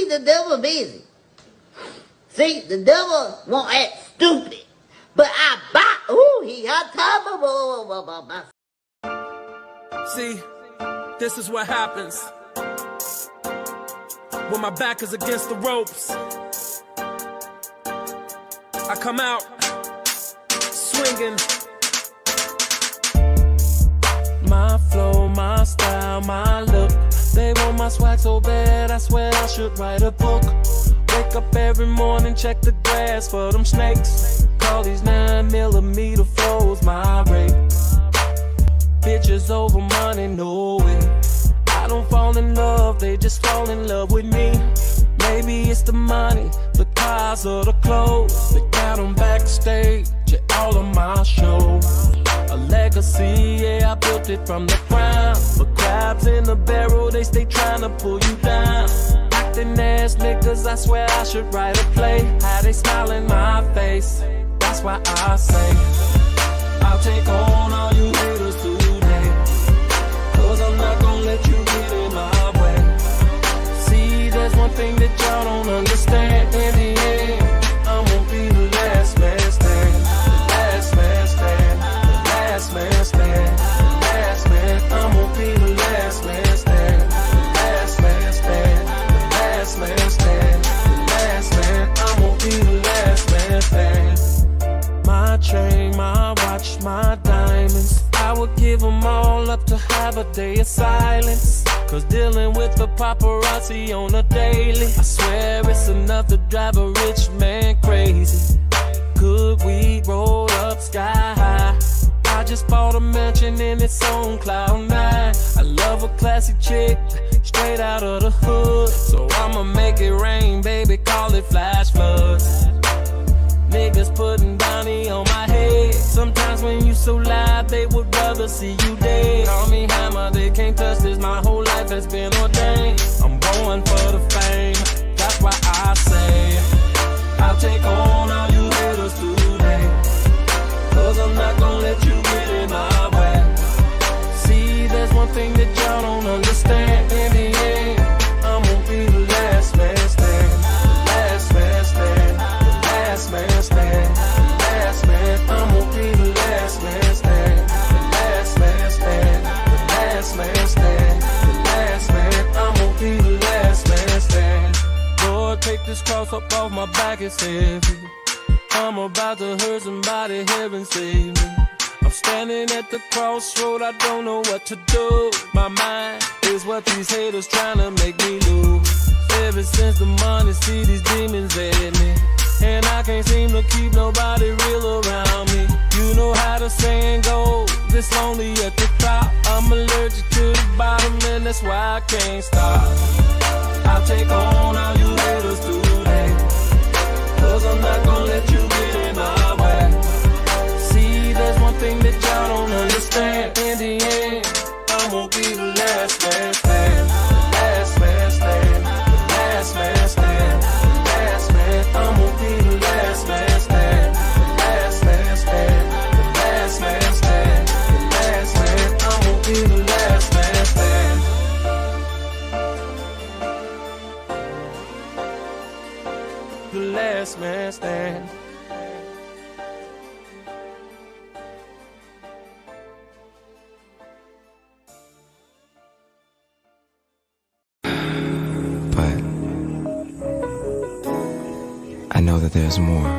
the devil busy. See, the devil won't act stupid. But I buy, ooh, he got time. See, this is what happens when my back is against the ropes. I come out swinging. My flow, my style, my look. They want my swag so bad, I swear I should write a book. Wake up every morning, check the grass for them snakes. Call these 9mm flows my rate. Bitches over money, no way. I don't fall in love, they just fall in love with me. Maybe it's the money, the cars or the clothes. They got them backstage at all of my shows. A legacy, yeah, I built it from the ground. But crabs in the barrel, they stay trying to pull you down. Acting ass niggas, I swear I should write a play. How they smile in my face, that's why I say I'll take on all you haters today. Cause I'm not gonna let you get in my way. See, there's one thing that y'all don't understand. In the end, I'm gonna be the last man standing. The last man standing. The last man standing. The last man, I'm gonna be the last man standing. The last man standing. The last man standing. The last man, I'm gonna be the last man standing. My chain, my watch, my diamonds, I would give them all up to have a day of silence. Cause dealing with the paparazzi on a daily, I swear it's enough to drive a rich man crazy. Good weed rolled up sky high. I just bought a mansion and it's on cloud 9. I love a classy chick, straight out of the hood. So I'ma make it rain, baby, call it flash floods. Niggas putting bounty on my head. Sometimes when you so loud, they would rather see you dead. Call me hammer, they can't touch this. My whole life has been ordained. I'm going for the fame, that's why I say I'll take on all you haters today. Cause I'm not gonna let you get in my way. See, there's one thing that y'all don't understand. In the end, I'm gonna be the last man standing. The last man standing. Last man stand, the last man, I'm gonna be the last man stand. The last man stand, the last man stand. The last man, I'm gonna be the last man stand. Lord, take this cross up off my back, it's heavy. I'm about to hurt somebody, heaven save me. I'm standing at the crossroad, I don't know what to do. My mind is what these haters trying to make me lose. Ever since the money, see these demons at me. And I can't seem to keep nobody real around me. You know how the saying goes, it's lonely at the top. I'm allergic to the bottom and that's why I can't stop. I'll take on all you haters today. Cause I'm not gonna let you get in my way. See, there's one thing that y'all don't understand. In the end, I'm gonna be the last man standing. The last man standing. The last man standing. The last man, I'm gonna be the last man standing. The last man standing. The last man standing. The last man, I'm gonna be the last man standing. The last man standing. But I know that there's more.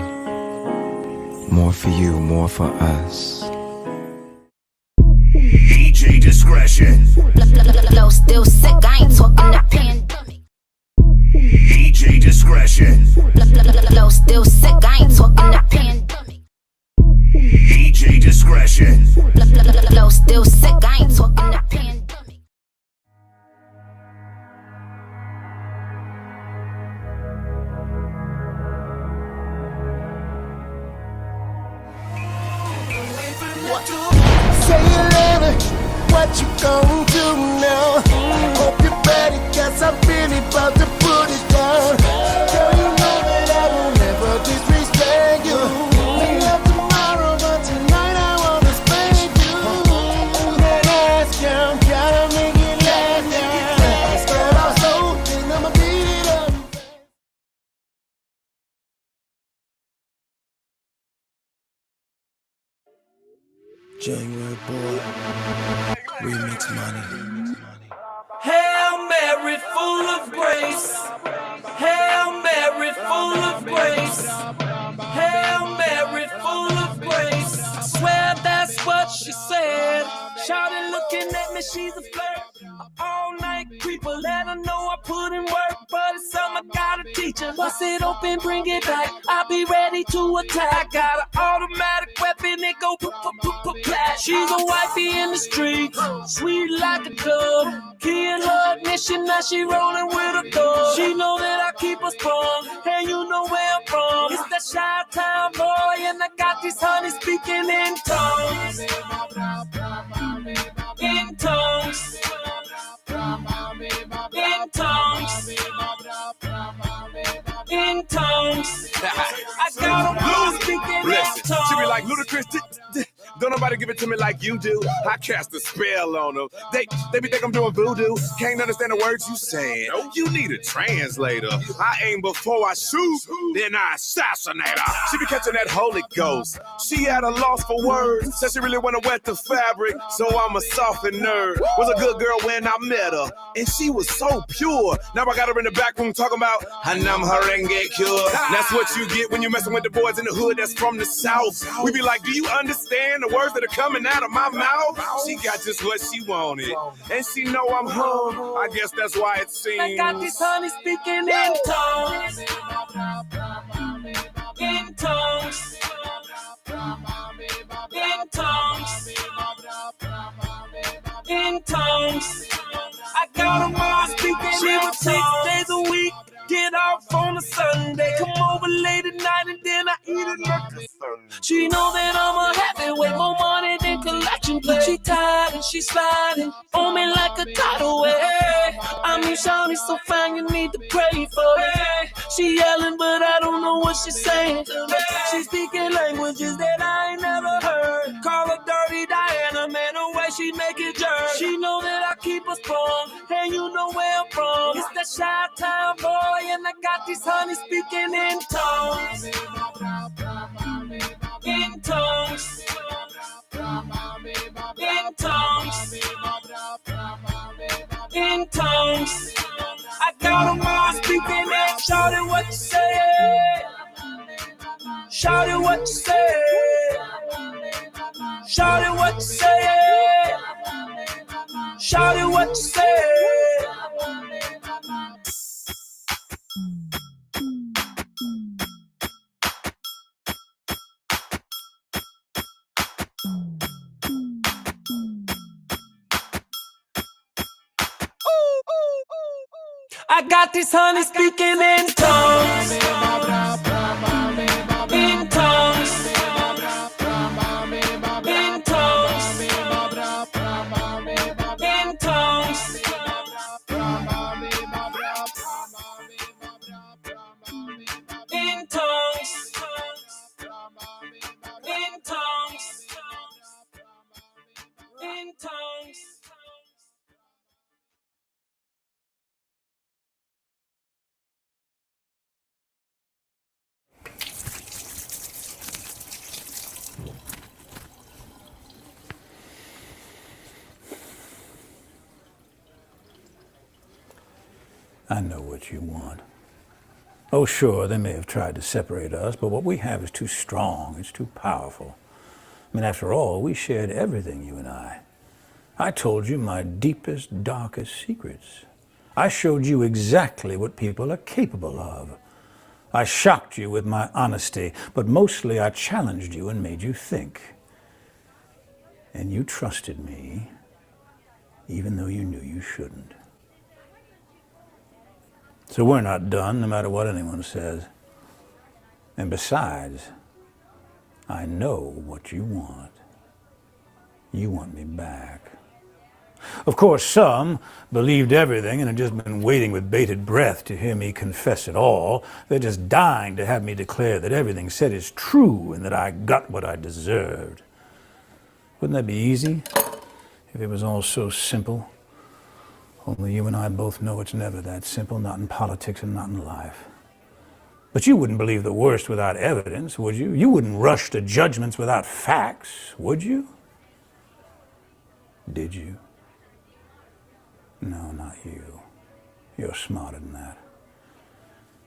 More for you, more for us. DJ discretion. Flow still sick, I ain't talking the pandemic. DJ discretion. Flow still sick, I ain't talking the pandemic. DJ discretion. Flow still sick, I ain't talking the pandemic. Say you love it, what you gon' do now? Hope you're ready, cause I'm really about to put it down. Girl, you know that I will never disrespect you. We love tomorrow, but tonight I wanna spank you. That ass count, gotta make it last down. Start off slow, then I'ma beat it up. January boy, remix money. Hail Mary, full of grace. Hail Mary, full of grace. Hail Mary, full of grace. I swear that's what she said. Shawty looking at me, she's a flirt. All night creeper, let her know I put in work. But it's something I gotta teach her. Bust it open, bring it back. I'll be ready to attack. Got an automatic weapon, it go pop. She's a wifey in the street, sweet like a dove. Key in her ignition, now she rolling with a dog. She know that I keep her strong, and you know where I'm from. It's that Chi-Town boy, and I got these honeys speaking in tongues. In tongues. In tongues. In tongues. I got them all speaking in tongues. She be like, Ludacris, don't nobody give it to me like you do. I cast a spell on them. They be think I'm doing voodoo. Can't understand the words you saying. You need a translator. I aim before I shoot, then I assassinate her. She be catching that Holy Ghost. She had a loss for words. Said she really wanna wet the fabric, so I'm a softened nerd. Was a good girl when I met her, and she was so pure. Now I got her in the back room talking about Hanam Harenge Cure. That's what you get when you messing with the boys in the hood that's from the South. We be like, do you understand the words that are coming out of my mouth? She got just what she wanted, and she know I'm home. I guess that's why it seems. I got these honeys speaking in tongues. In tongues. In tongues. In tongues. I got them all speaking in tongues. 6 days a week. Get off on a Sunday, come over late at night and then I eat it like a Sunday. She know that I'm a heavyweight, more money than collection play. She tired and she sliding on me like a tidal wave. I mean, Shawty's so fine, you need to pray for her. She yelling, but I don't know what she's saying to me. She's speaking languages that I ain't never heard. Call her Dirty Diana, man, the way she make it jerk. She know that I keep her strong, and you know where I'm from. It's that Chi-Town boy. And I got these honeys speaking in tongues. In tongues. In tongues. In tongues. I got them all speaking in. Shawty, what you say? Shawty, what you say? Shawty, what you say? Shawty, what you say? I got these honeys speaking in tongues. In tongues. In tongues. In tongues. In tongues. In tongues. In tongues. I know what you want. Oh, sure, they may have tried to separate us, but what we have is too strong, it's too powerful. I mean, after all, we shared everything, you and I. I told you my deepest, darkest secrets. I showed you exactly what people are capable of. I shocked you with my honesty, but mostly I challenged you and made you think. And you trusted me, even though you knew you shouldn't. So we're not done, no matter what anyone says. And besides, I know what you want. You want me back. Of course, some believed everything and have just been waiting with bated breath to hear me confess it all. They're just dying to have me declare that everything said is true and that I got what I deserved. Wouldn't that be easy if it was all so simple? Only you and I both know it's never that simple, not in politics and not in life. But you wouldn't believe the worst without evidence, would you? You wouldn't rush to judgments without facts, would you? Did you? No, not you. You're smarter than that.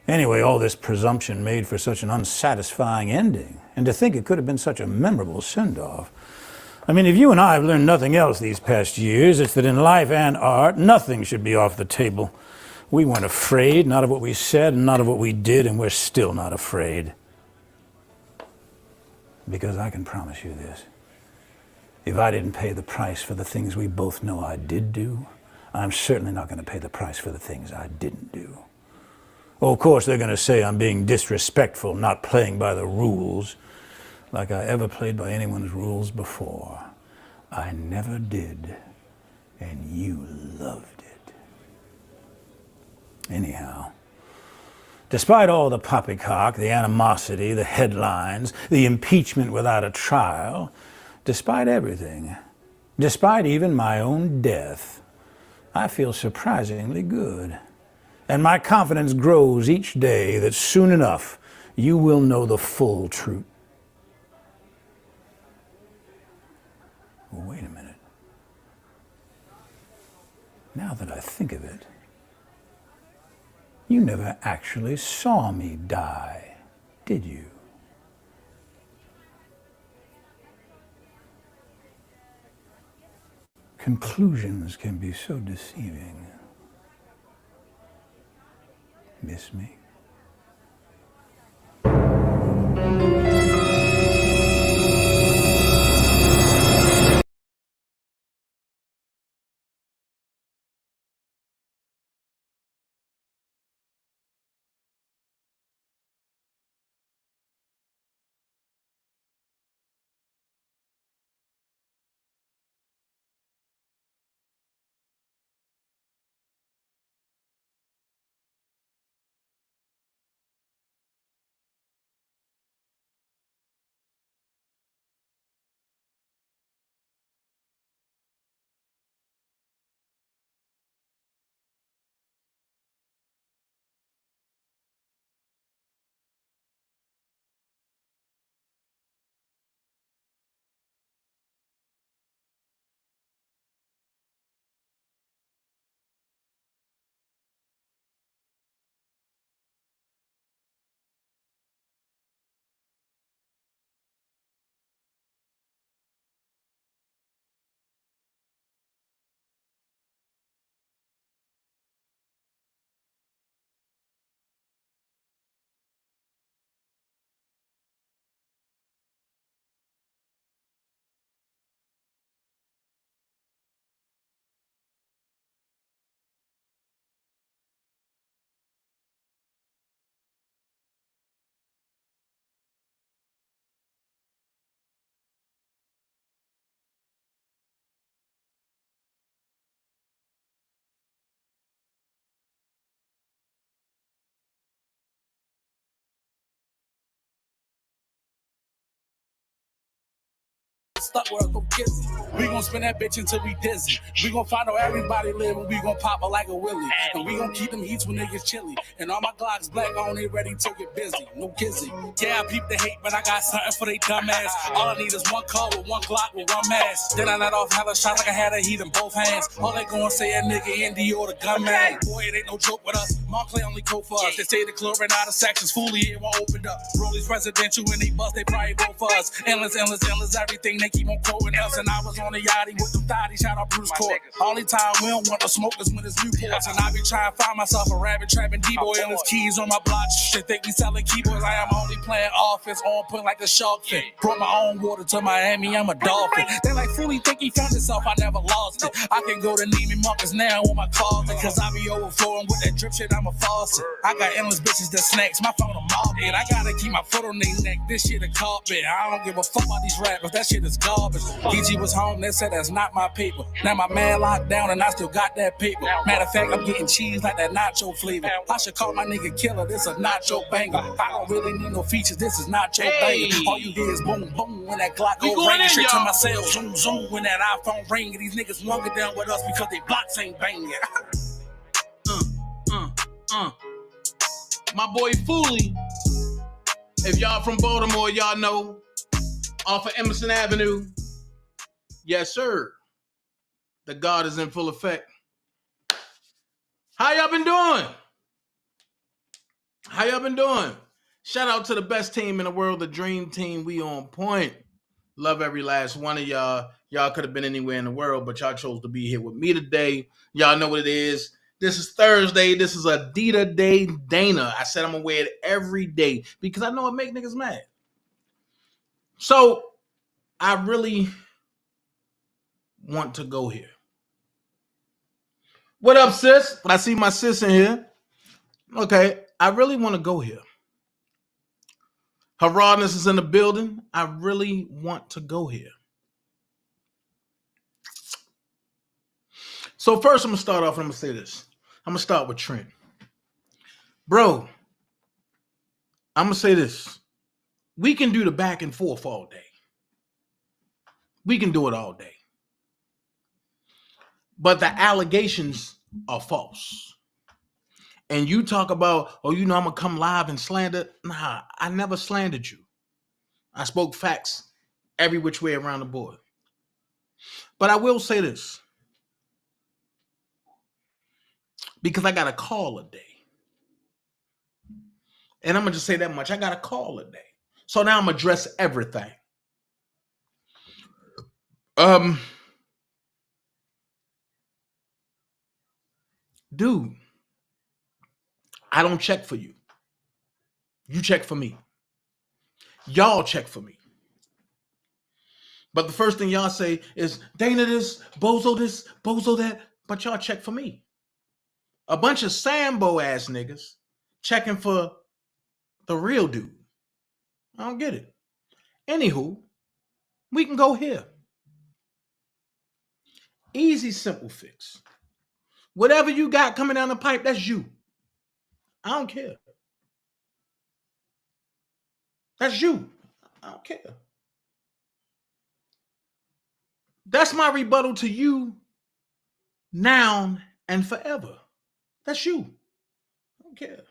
Anyway, all this presumption made for such an unsatisfying ending, and to think it could have been such a memorable send-off. I mean, if you and I have learned nothing else these past years, it's that in life and art, nothing should be off the table. We weren't afraid, not of what we said, and not of what we did, and we're still not afraid. Because I can promise you this. If I didn't pay the price for the things we both know I did do, I'm certainly not going to pay the price for the things I didn't do. Oh, of course, they're going to say I'm being disrespectful, not playing by the rules, like I ever played by anyone's rules before. I never did, and you loved it. Anyhow, despite all the poppycock, the animosity, the headlines, the impeachment without a trial, despite everything, despite even my own death, I feel surprisingly good. And my confidence grows each day that soon enough you will know the full truth. Well, wait a minute. Now that I think of it, you never actually saw me die, did you? Conclusions can be so deceiving. Miss me? Stuck where I go busy. We gon' spin that bitch until we dizzy. We gon' find out everybody live and we gon' pop her like a willy. And we gon' keep them heats when they get chilly. And all my Glocks black on, they ready to get busy. No kizzy. Yeah, I peep the hate, but I got something for they dumb ass. All I need is one car with one Glock with one mask. Then I let off hella shots like I had a heat in both hands. All they gon' say a nigga Indy or the gunman. Boy, it ain't no joke with us. Montclair only code for us. They say the club ran out of sections. Fully it won't open up. Rollies residential when they bust, they probably vote for us. Endless, everything they keep on quoting us. And I was on the yachty with them thotties, shout out Bruce Court. Only time we don't want the smokers when it's Newports. And I be trying to find myself a rabbit trapping D-boy. Endless keys on my block, shit think we selling keyboards. I am only playing offense, on point like a shark fin. Brought my own water to Miami, I'm a dolphin. They like fully think he found himself, I never lost it. I can go to Neiman Marcus now with my closet, cause I be overflowing with that drip shit, I'm a faucet. I got endless bitches that snacks, my phone a mob. And I gotta keep my foot on their neck, this shit a carpet. I don't give a fuck about these rappers, that shit is garbage. PG was home, they said that's not my paper. Now my man locked down and I still got that paper. Matter of fact, I'm getting cheese like that nacho flavor. I should call my nigga killer, this a nacho banger. I don't really need no features, this is nacho banger. All you hear is boom, boom, when that Glock go ring. Straight to my cell, zoom, zoom, when that iPhone ring. These niggas longer down with us because they blocks ain't banging. My boy Foolie, if y'all from Baltimore, y'all know, off of Emerson Avenue. Yes, sir. The God is in full effect. How y'all been doing? How y'all been doing? Shout out to the best team in the world, the Dream Team. We on point. Love every last one of y'all. Y'all could have been anywhere in the world, but y'all chose to be here with me today. Y'all know what it is. This is Thursday. This is Adidas Day Dana. I said I'm going to wear it every day because I know it make niggas mad. So I really want to go here. What up, sis? I see my sis in here. Okay, I really want to go here. Her rawness is in the building. I really want to go here. So first, I'm going to start off and I'm going to say this. I'm going to start with Trent. Bro, I'm going to say this. We can do the back and forth all day. We can do it all day. But the allegations are false. And you talk about, oh, you know, I'm going to come live and slander. Nah, I never slandered you. I spoke facts every which way around the board. But I will say this. Because I got a call a day. And I'm going to just say that much. I got a call a day. So now I'm going to address everything. Dude, I don't check for you. You check for me. Y'all check for me. But the first thing y'all say is, Dana this, bozo that, but y'all check for me. A bunch of Sambo ass niggas checking for the real dude. I don't get it. Anywho, we can go here. Easy, simple fix. Whatever you got coming down the pipe, that's you. I don't care. That's you. I don't care. That's my rebuttal to you now and forever. That's you. I don't care.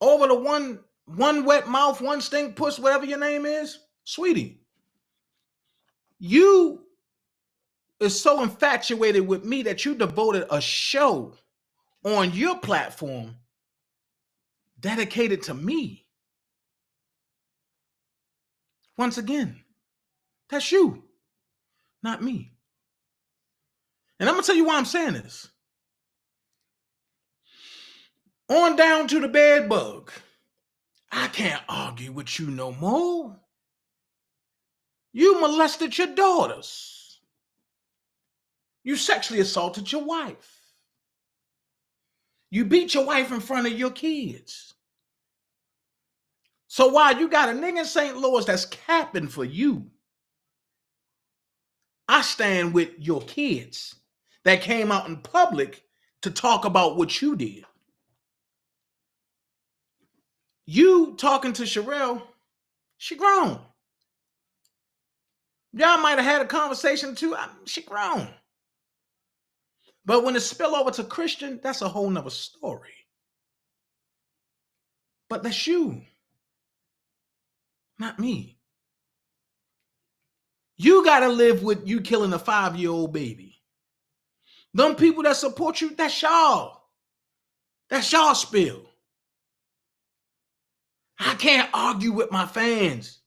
Over the one wet mouth, one stink puss, whatever your name is, sweetie. You is so infatuated with me that you devoted a show on your platform dedicated to me. Once again, that's you, not me. And I'm going to tell you why I'm saying this. On down to the bed bug. I can't argue with you no more. You molested your daughters. You sexually assaulted your wife. You beat your wife in front of your kids. So while you got a nigga in St. Louis that's capping for you, I stand with your kids that came out in public to talk about what you did. You talking to Sherelle, she grown. Y'all might have had a conversation too. She grown. But when it spill over to Christian, that's a whole nother story. But that's you, not me. You got to live with you killing a 5-year-old baby. Them people that support you, that's y'all. That's y'all spill. I can't argue with my fans.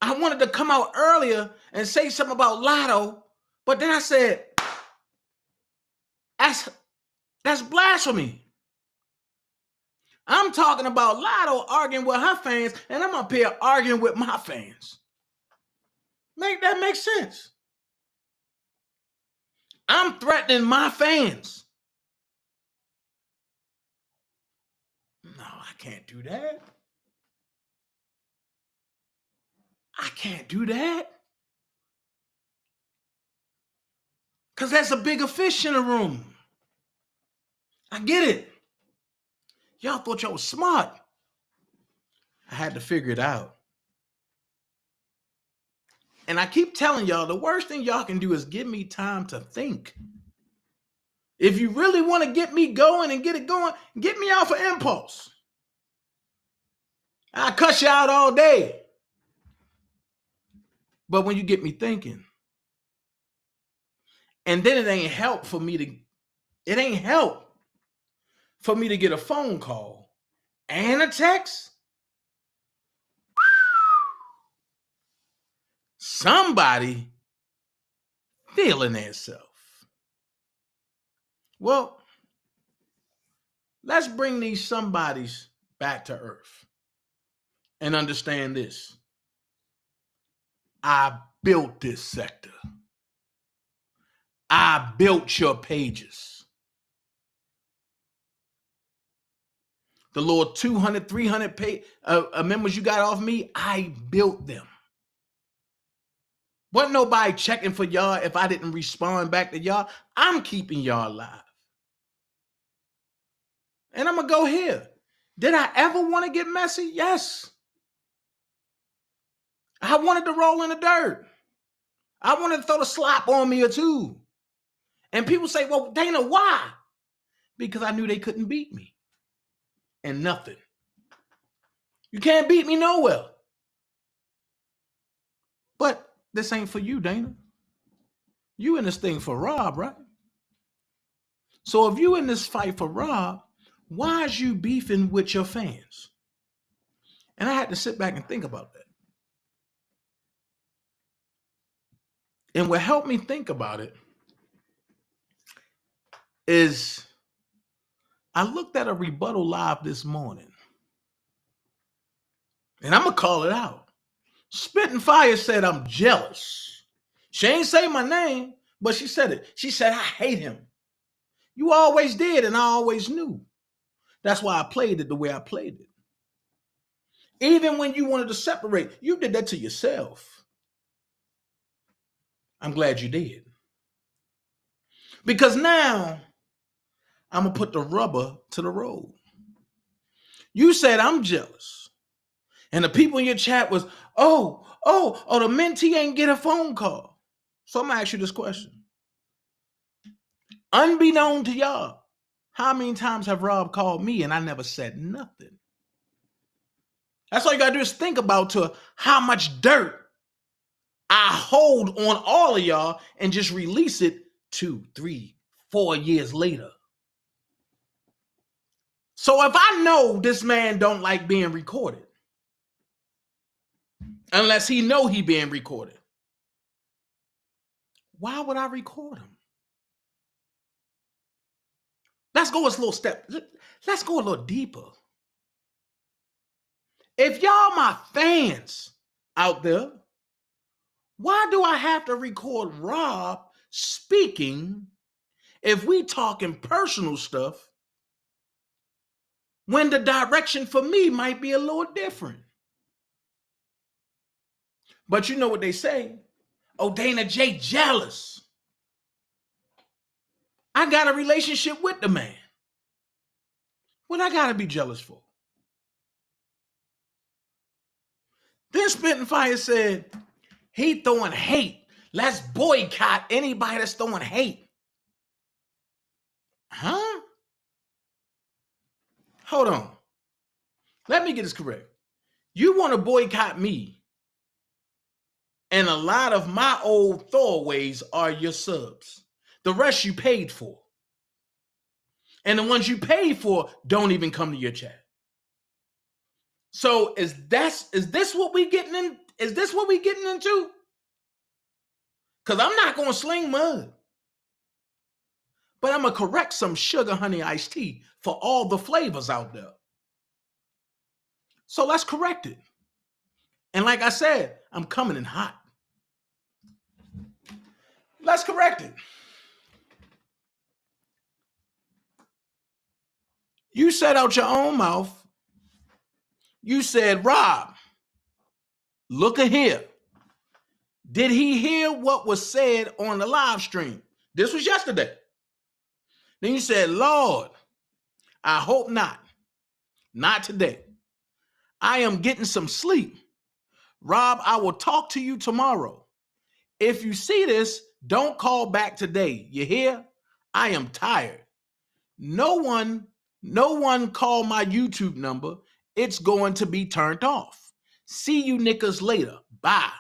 I wanted to come out earlier and say something about Lotto, but then I said, that's blasphemy. I'm talking about Lotto arguing with her fans, and I'm up here arguing with my fans. Make that make sense? I'm threatening my fans. No, I can't do that. I can't do that. Because there's a bigger fish in the room. I get it. Y'all thought y'all was smart. I had to figure it out. And I keep telling y'all, the worst thing y'all can do is give me time to think. If you really want to get me going and get it going, get me off of impulse. I'll cuss you out all day. But when you get me thinking, And then it ain't help for me to get a phone call and a text. Somebody feeling themselves. Well, let's bring these somebodies back to earth and understand this. I built this sector. I built your pages. The little 200, 300 members you got off me, I built them. Wasn't nobody checking for y'all if I didn't respond back to y'all. I'm keeping y'all alive. And I'm going to go here. Did I ever want to get messy? Yes. I wanted to roll in the dirt. I wanted to throw the slop on me or two. And people say, well, Dana, why? Because I knew they couldn't beat me. And nothing. You can't beat me nowhere. But this ain't for you, Dana. You in this thing for Rob, right? So if you in this fight for Rob, why is you beefing with your fans? And I had to sit back and think about that. And what helped me think about it is I looked at a rebuttal live this morning. And I'm going to call it out. Spitting Fire said, I'm jealous. She ain't say my name, but she said it. She said, I hate him. You always did, and I always knew. That's why I played it the way I played it. Even when you wanted to separate, you did that to yourself. I'm glad you did. Because now, I'm going to put the rubber to the road. You said I'm jealous. And the people in your chat was, the mentee ain't get a phone call. So I'm going to ask you this question. Unbeknown to y'all, how many times have Rob called me and I never said nothing? That's all you got to do is think about to how much dirt I hold on all of y'all and just release it 2, 3, 4 years later. So if I know this man don't like being recorded, unless he know he being recorded, why would I record him? Let's go a little step. Let's go a little deeper. If y'all my fans out there, why do I have to record Rob speaking if we talking personal stuff when the direction for me might be a little different? But you know what they say? Oh, DanaJay jealous. I got a relationship with the man. What I gotta be jealous for? Then Spitting Fire said, he throwing hate. Let's boycott anybody that's throwing hate. Huh? Hold on. Let me get this correct. You want to boycott me, and a lot of my old throwaways are your subs. The rest you paid for. And the ones you paid for don't even come to your chat. So is this what we getting in? Is this what we getting into? Because I'm not going to sling mud. But I'm going to correct some sugar honey iced tea for all the flavors out there. So let's correct it. And like I said, I'm coming in hot. Let's correct it. You said out your own mouth, you said, Rob, look at here. Did he hear what was said on the live stream? This was yesterday. Then you said, Lord, I hope not. Not today. I am getting some sleep. Rob, I will talk to you tomorrow. If you see this, don't call back today. You hear? I am tired. No one call my YouTube number. It's going to be turned off. See you niggas later. Bye.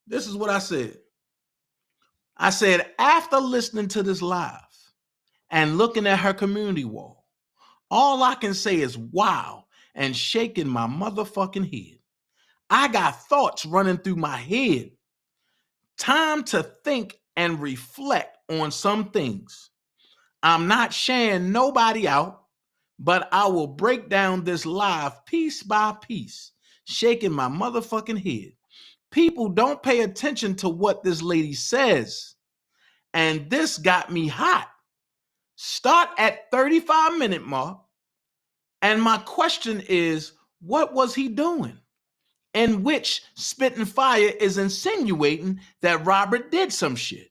This is what I said. I said, after listening to this live and looking at her community wall, all I can say is wow and shaking my motherfucking head. I got thoughts running through my head. Time to think and reflect on some things. I'm not sharing nobody out, but I will break down this live piece by piece, shaking my motherfucking head. People don't pay attention to what this lady says. And this got me hot. Start at 35-minute mark. And my question is, what was he doing? In which Spitting Fire is insinuating that Robert did some shit.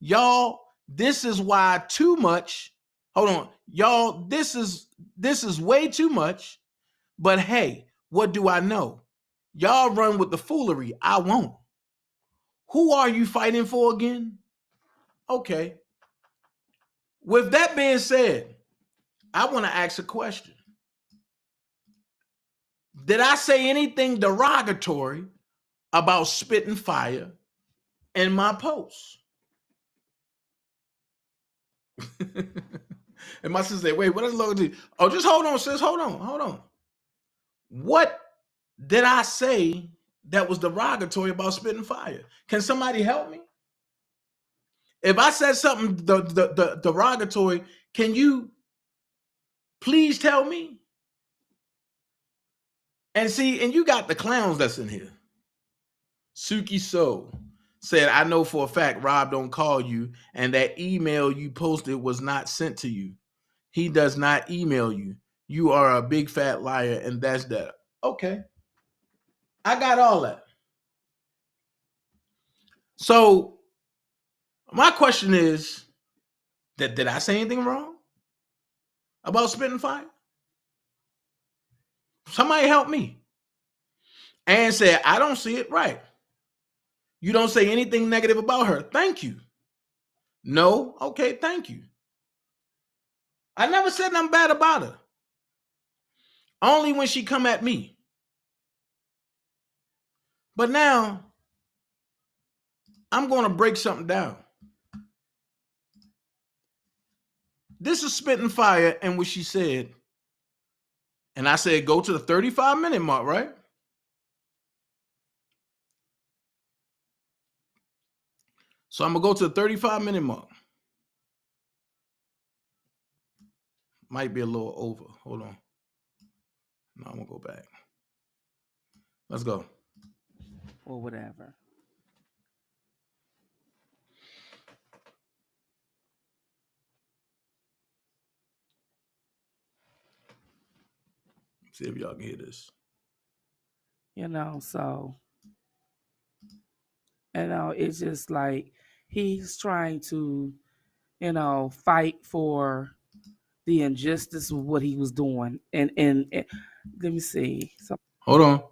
Y'all, this is why too much. Hold on. Y'all, this is way too much. But hey, what do I know? Y'all run with the foolery. I won't. Who are you fighting for again? Okay. With that being said, I want to ask a question. Did I say anything derogatory about Spitting Fire in my post? And my sister said, wait, what is loyalty? Oh, just hold on, sis. Hold on. What did I say that was derogatory about Spitting Fire? Can somebody help me? If I said something derogatory, can you please tell me? And see, and you got the clowns that's in here. Suki So said, I know for a fact Rob don't call you, and that email you posted was not sent to you. He does not email you. You are a big fat liar, and that's that. Okay. I got all that. So my question is, did I say anything wrong about Spitting Fire? Somebody help me. And said, I don't see it right. You don't say anything negative about her. Thank you. No? Okay, thank you. I never said nothing bad about her. Only when she come at me. But now, I'm going to break something down. This is Spitting Fire and what she said. And I said, go to the 35-minute mark, right? So I'm going to go to the 35-minute mark. Might be a little over. Hold on. No, I'm going to go back. Let's go. Or whatever. See if y'all can hear this. You know, so, you know, it's just like he's trying to, you know, fight for the injustice of what he was doing. And let me see. So, hold on,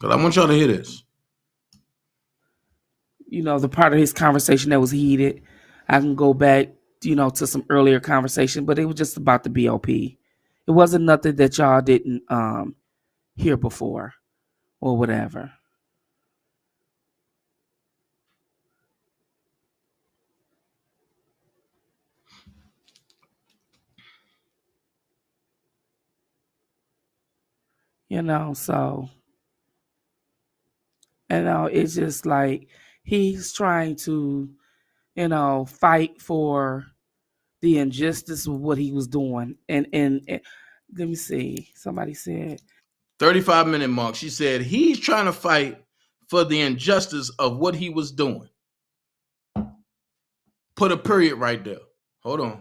because I want y'all to hear this. You know, the part of his conversation that was heated, I can go back, you know, to some earlier conversation, but it was just about the BOP. It wasn't nothing that y'all didn't hear before or whatever. You know, so, you know, it's just like he's trying to, you know, fight for the injustice of what he was doing. And let me see. Somebody said 35-minute mark. She said he's trying to fight for the injustice of what he was doing. Put a period right there. Hold on.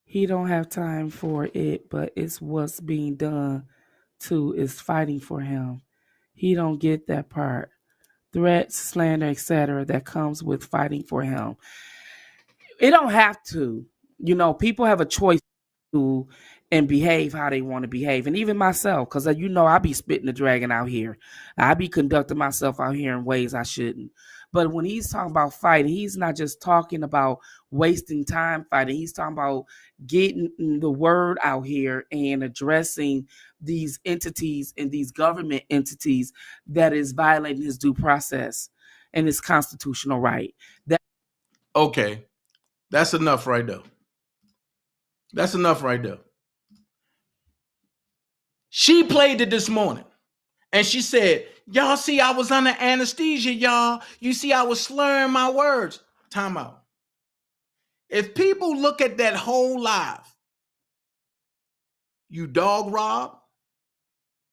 He don't have time for it, but it's what's being done to is fighting for him. He don't get that part. Threats, slander, etc. that comes with fighting for him. It don't have to. You know, people have a choice to and behave how they want to behave. And even myself, because you know I be spitting the dragon out here. I be conducting myself out here in ways I shouldn't. But when he's talking about fighting, he's not just talking about wasting time fighting. He's talking about getting the word out here and addressing these entities and these government entities that is violating his due process and his constitutional right. Okay, that's enough right there. That's enough right there. She played it this morning. And she said, y'all see I was under anesthesia, y'all. You see I was slurring my words. Time out. If people look at that whole live, you dog Rob,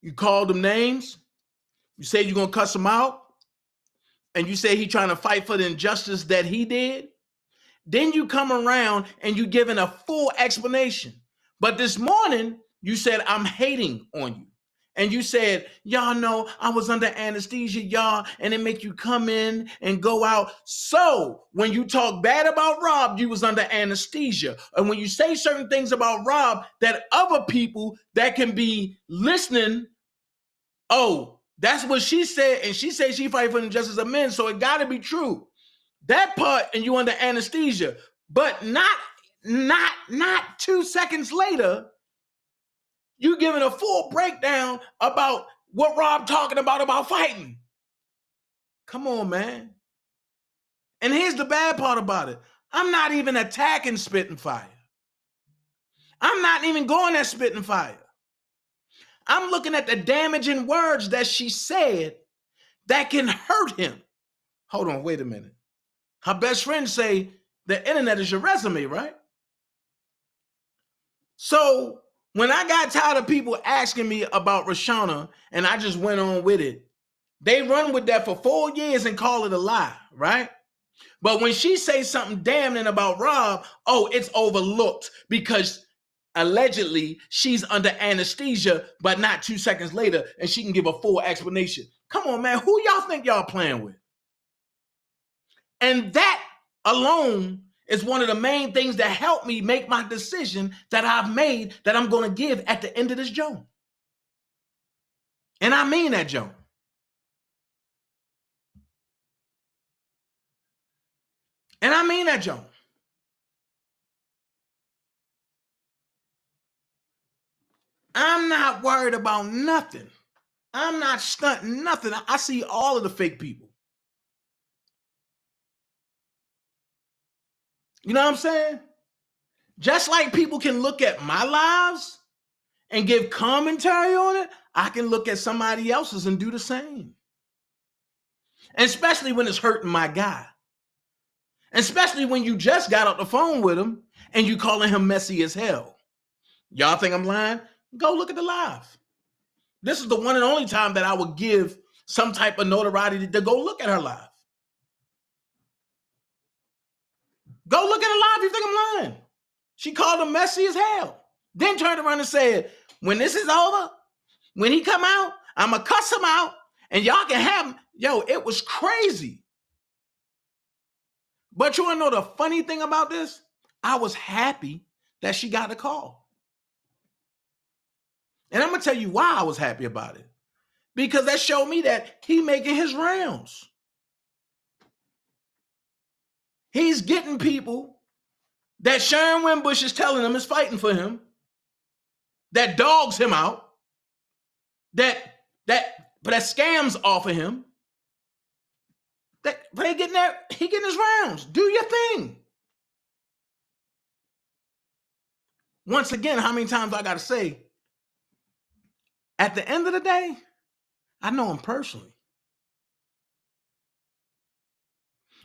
you called them names, you say you're going to cuss him out, and you say he trying to fight for the injustice that he did, then you come around and you giving a full explanation. But this morning, you said, I'm hating on you. And you said, y'all know I was under anesthesia, y'all, and it make you come in and go out. So when you talk bad about Rob, you was under anesthesia. And when you say certain things about Rob that other people that can be listening, oh, that's what she said. And she said she fight for the justice of men. So it got to be true. That part, and you under anesthesia. But not 2 seconds later, you giving a full breakdown about what Rob talking about fighting. Come on, man. And here's the bad part about it. I'm not even attacking Spitting Fire. I'm not even going at Spitting Fire. I'm looking at the damaging words that she said that can hurt him. Hold on, wait a minute. Her best friend say the internet is your resume, right? So when I got tired of people asking me about Rashana and I just went on with it, they run with that for 4 years and call it a lie, right? But when she says something damning about Rob, oh, it's overlooked because allegedly she's under anesthesia, but not 2 seconds later, and she can give a full explanation. Come on, man, who y'all think y'all playing with? And that alone is one of the main things that helped me make my decision that I've made that I'm going to give at the end of this joint. And I mean that joint. And I mean that joint. I'm not worried about nothing. I'm not stunting nothing. I see all of the fake people. You know what I'm saying? Just like people can look at my lives and give commentary on it, I can look at somebody else's and do the same. And especially when it's hurting my guy. Especially when you just got off the phone with him and you calling him messy as hell. Y'all think I'm lying? Go look at the live. This is the one and only time that I would give some type of notoriety to go look at her live. Go look at her live. You think I'm lying? She called him messy as hell. Then turned around and said, when this is over, when he come out, I'm going to cuss him out and y'all can have him. Yo, it was crazy. But you want to know the funny thing about this? I was happy that she got the call. And I'm going to tell you why I was happy about it. Because that showed me that he making his rounds. He's getting people that Sharon Wimbush is telling him is fighting for him, that dogs him out, that scams off of him. But he getting his rounds. Do your thing. Once again, how many times I got to say, at the end of the day, I know him personally.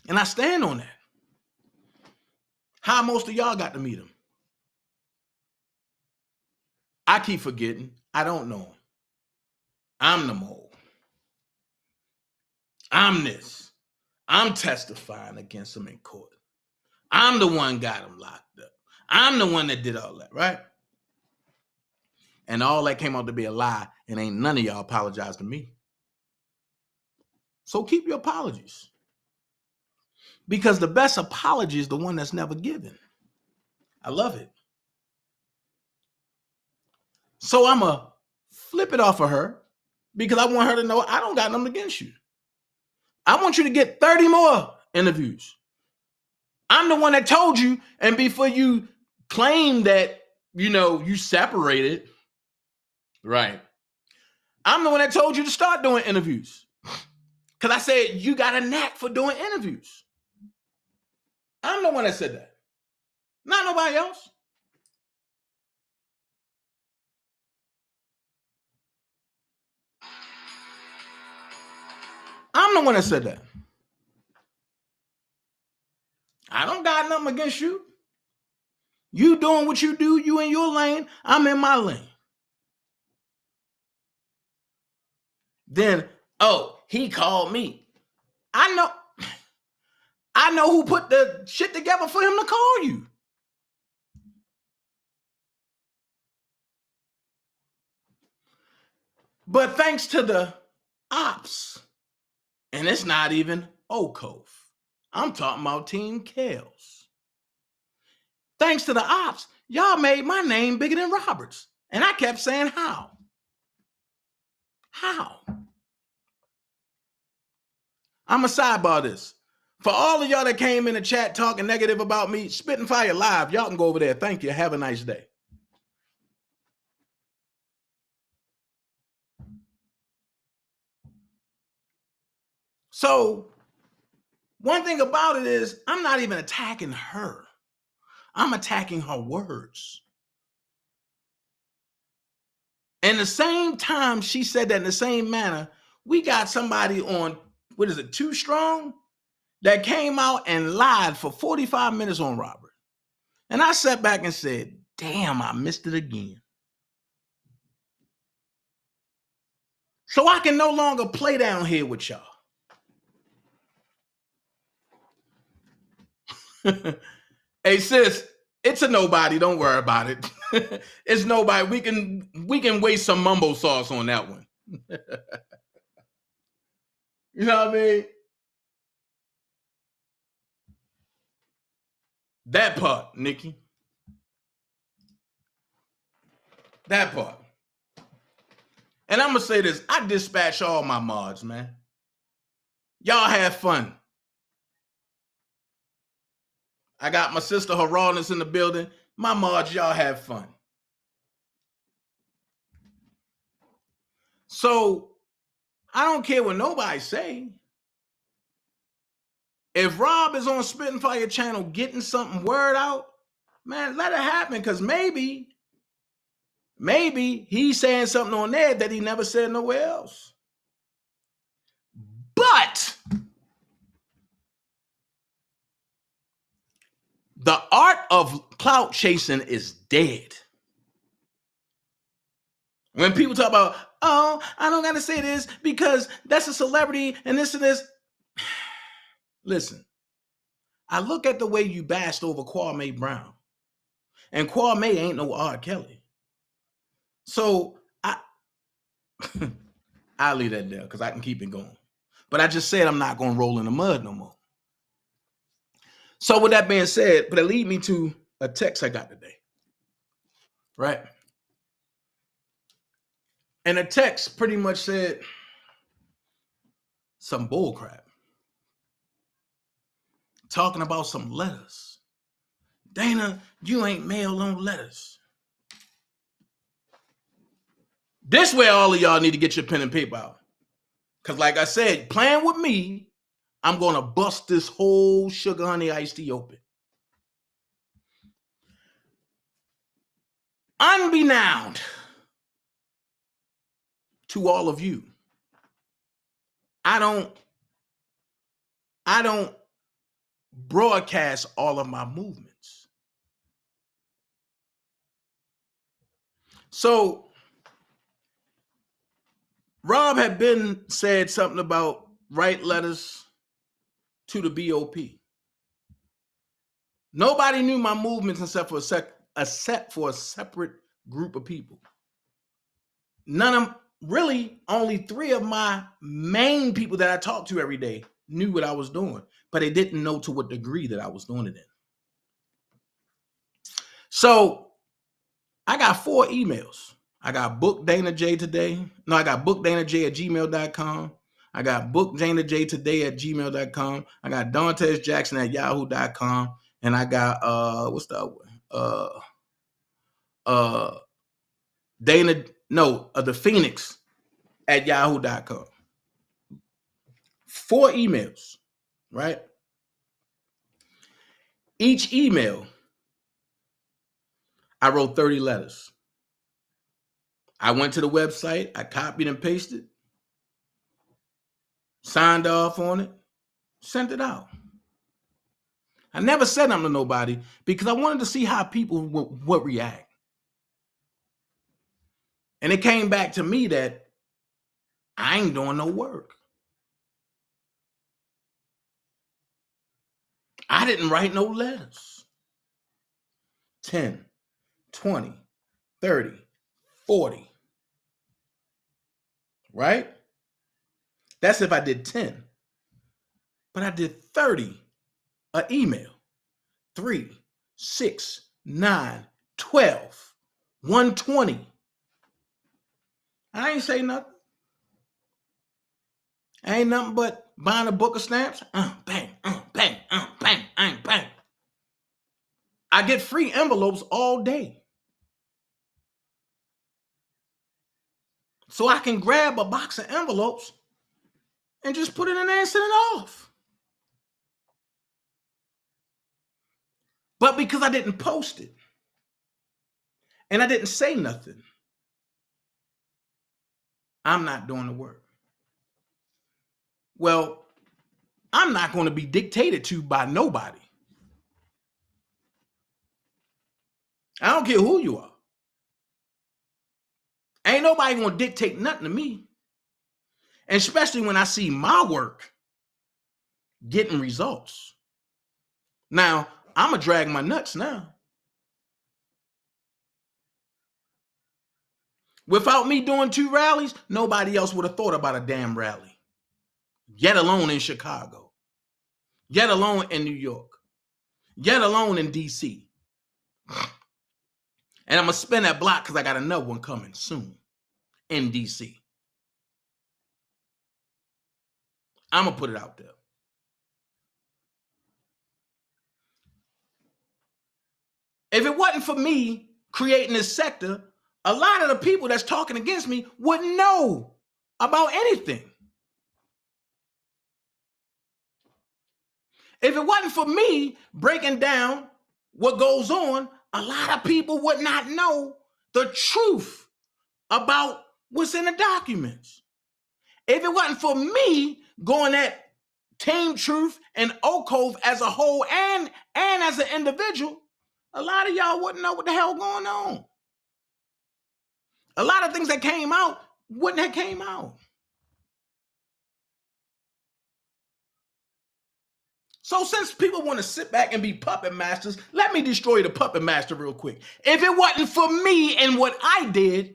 And I stand on that. How most of y'all got to meet him? I keep forgetting. I don't know him. I'm the mole. I'm this. I'm testifying against him in court. I'm the one got him locked up. I'm the one that did all that, right? And all that came out to be a lie, and ain't none of y'all apologize to me. So keep your apologies. Because the best apology is the one that's never given. I love it. So I'm going to flip it off of her because I want her to know I don't got nothing against you. I want you to get 30 more interviews. I'm the one that told you, and before you claim that, you separated, right? I'm the one that told you to start doing interviews. Because I said, you got a knack for doing interviews. I'm the one that said that. Not nobody else. I'm the one that said that. I don't got nothing against you. You doing what you do, you in your lane, I'm in my lane. Then, oh, he called me. I know who put the shit together for him to call you. But thanks to the ops, and it's not even Okov. I'm talking about Team Kales. Thanks to the ops, y'all made my name bigger than Robert's. And I kept saying, how? How? I'm a sidebar this. For all of y'all that came in the chat talking negative about me, Spitting Fire Live, y'all can go over there. Thank you. Have a nice day. So, one thing about it is, I'm not even attacking her. I'm attacking her words. And the same time she said that in the same manner, we got somebody on, what is it, Too Strong, that came out and lied for 45 minutes on Robert. And I sat back and said, damn, I missed it again. So I can no longer play down here with y'all. Hey sis, it's a nobody. Don't worry about it. It's nobody. We can waste some mumbo sauce on that one. You know what I mean? That part, Nikki. That part. And I'm gonna say this: I dispatch all my mods, man. Y'all have fun. I got my sister, her rawness in the building. My mods, y'all have fun. So I don't care what nobody say. If Rob is on Spitting Fire channel getting something word out, man, let it happen. Because maybe he's saying something on there that he never said nowhere else. But the art of clout chasing is dead. When people talk about, oh, I don't got to say this because that's a celebrity and this and this. Listen, I look at the way you bashed over Kwame Brown. And Kwame ain't no R. Kelly. So I'll leave that there because I can keep it going. But I just said I'm not going to roll in the mud no more. So with that being said, but it lead me to a text I got today. Right? And the text pretty much said some bull crap. Talking about some letters. Dana, you ain't mailed on letters. This way all of y'all need to get your pen and paper out. Because like I said, playing with me, I'm going to bust this whole sugar honey iced tea open. Unbeknownst to all of you, I don't broadcast all of my movements. So Rob had been said something about write letters to the BOP. Nobody knew my movements except for a separate group of people. None of really only 3 of my main people that I talk to every day knew what I was doing, but they didn't know to what degree that I was doing it in. So I got 4 emails. I got bookdanajay today. No, I got bookdanajay@gmail.com. I got bookdanajaytoday@gmail.com. I got daintezjackson@yahoo.com. And I got what's the other one? The Phoenix at yahoo.com. 4 emails, right? Each email, I wrote 30 letters. I went to the website, I copied and pasted, signed off on it, sent it out. I never said nothing to nobody because I wanted to see how people would react. And it came back to me that I ain't doing no work. I didn't write no letters. 10, 20, 30, 40. Right? That's if I did 10. But I did 30 an email. 3, 6, 9, 12, 120. I ain't say nothing. I ain't nothing but buying a book of stamps. Bang, bang, bang, bang, bang. I get free envelopes all day. So I can grab a box of envelopes and just put it in there and send it off. But because I didn't post it and I didn't say nothing, I'm not doing the work. Well, I'm not going to be dictated to by nobody. I don't care who you are. Ain't nobody going to dictate nothing to me. And especially when I see my work getting results. Now, I'm going to drag my nuts now. Without me doing 2 rallies, nobody else would have thought about a damn rally. Yet alone in Chicago. Yet alone in New York. Yet alone in DC. And I'm going to spin that block because I got another one coming soon in DC. I'm going to put it out there. If it wasn't for me creating this sector, a lot of the people that's talking against me wouldn't know about anything. If it wasn't for me breaking down what goes on, a lot of people would not know the truth about what's in the documents. If it wasn't for me going at Team Truth and Oak Cove as a whole and as an individual, a lot of y'all wouldn't know what the hell going on. A lot of things that came out wouldn't have came out. So since people want to sit back and be puppet masters, let me destroy the puppet master real quick. If it wasn't for me and what I did,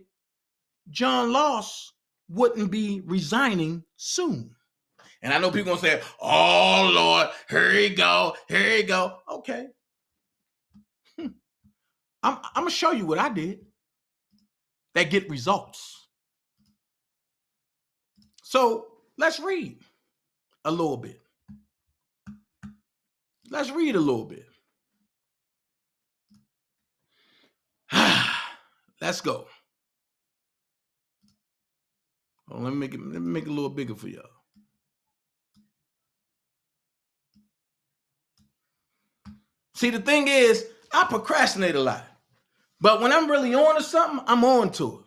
John Loss wouldn't be resigning soon. And I know people gonna say, oh Lord, here you go, here you go. Okay. I'm gonna show you what I did that get results. So let's read a little bit. Let's read a little bit. Let's go. Oh, let me make it a little bigger for y'all. See, the thing is, I procrastinate a lot. But when I'm really on to something, I'm on to it.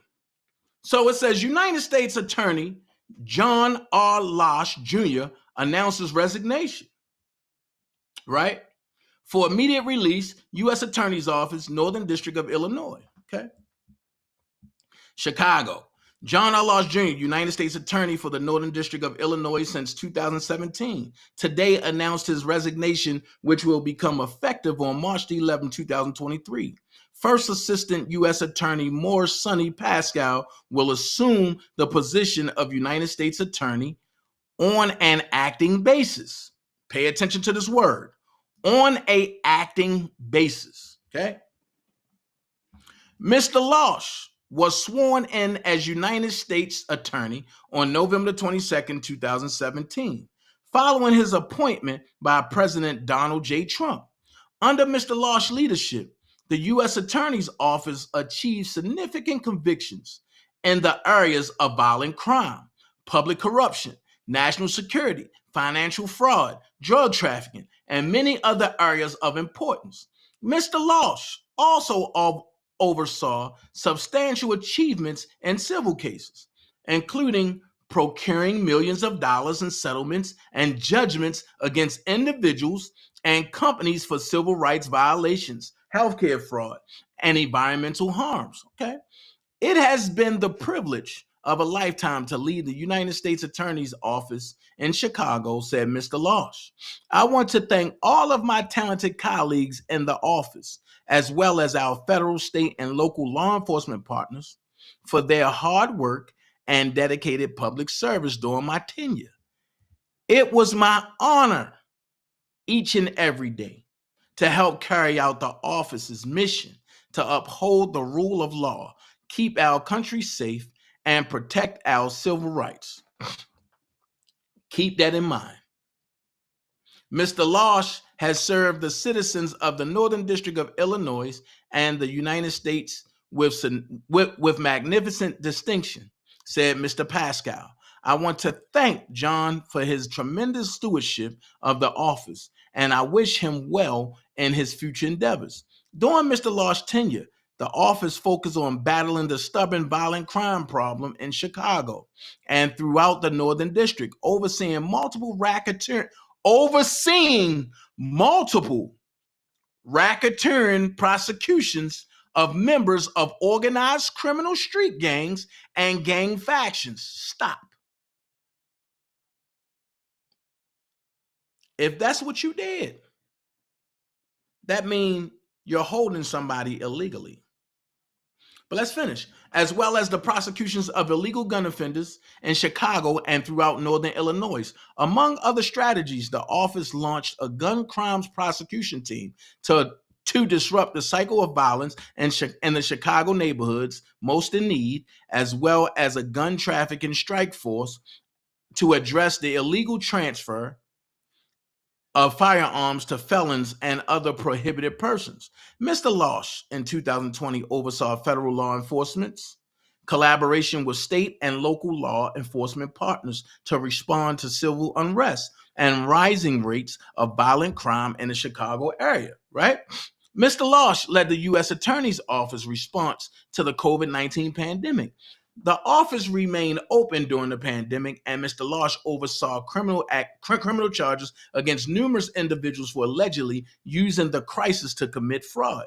So it says, United States Attorney John R. Losh Jr. announces resignation. Right? For immediate release, U.S. Attorney's Office, Northern District of Illinois. Okay. Chicago. John R. Losh Jr., United States Attorney for the Northern District of Illinois since 2017, today announced his resignation, which will become effective on March 11, 2023. First Assistant U.S. Attorney Morris Sonny Pascal will assume the position of United States Attorney on an acting basis. Pay attention to this word. On an acting basis. Okay? Mr. Losh was sworn in as United States Attorney on November 22nd, 2017, following his appointment by President Donald J. Trump. Under Mr. Losh's leadership, the U.S. Attorney's Office achieved significant convictions in the areas of violent crime, public corruption, national security, financial fraud, drug trafficking, and many other areas of importance. Mr. Losh also oversaw substantial achievements in civil cases, including procuring millions of dollars in settlements and judgments against individuals and companies for civil rights violations, healthcare fraud, and environmental harms. Okay. It has been the privilege of a lifetime to lead the United States Attorney's Office in Chicago, said Mr. Losh. I want to thank all of my talented colleagues in the office, as well as our federal, state, and local law enforcement partners for their hard work and dedicated public service during my tenure. It was my honor each and every day to help carry out the office's mission to uphold the rule of law, keep our country safe, and protect our civil rights. Keep that in mind. Mr. Losh has served the citizens of the Northern District of Illinois and the United States with magnificent distinction, said Mr. Pascal. I want to thank John for his tremendous stewardship of the office, and I wish him well in his future endeavors. During Mr. Losh's tenure, the office focused on battling the stubborn violent crime problem in Chicago and throughout the Northern District, overseeing multiple racketeering prosecutions of members of organized criminal street gangs and gang factions. Stop. If that's what you did, that means you're holding somebody illegally. But let's finish. As well as the prosecutions of illegal gun offenders in Chicago and throughout Northern Illinois. Among other strategies, the office launched a gun crimes prosecution team to disrupt the cycle of violence in the Chicago neighborhoods most in need, as well as a gun trafficking strike force to address the illegal transfer of firearms to felons and other prohibited persons. Mr. Losh in 2020 oversaw federal law enforcement's collaboration with state and local law enforcement partners to respond to civil unrest and rising rates of violent crime in the Chicago area, right? Mr. Losh led the U.S. Attorney's Office response to the COVID-19 pandemic. The office remained open during the pandemic, and Mr. Losh oversaw criminal charges against numerous individuals for allegedly using the crisis to commit fraud.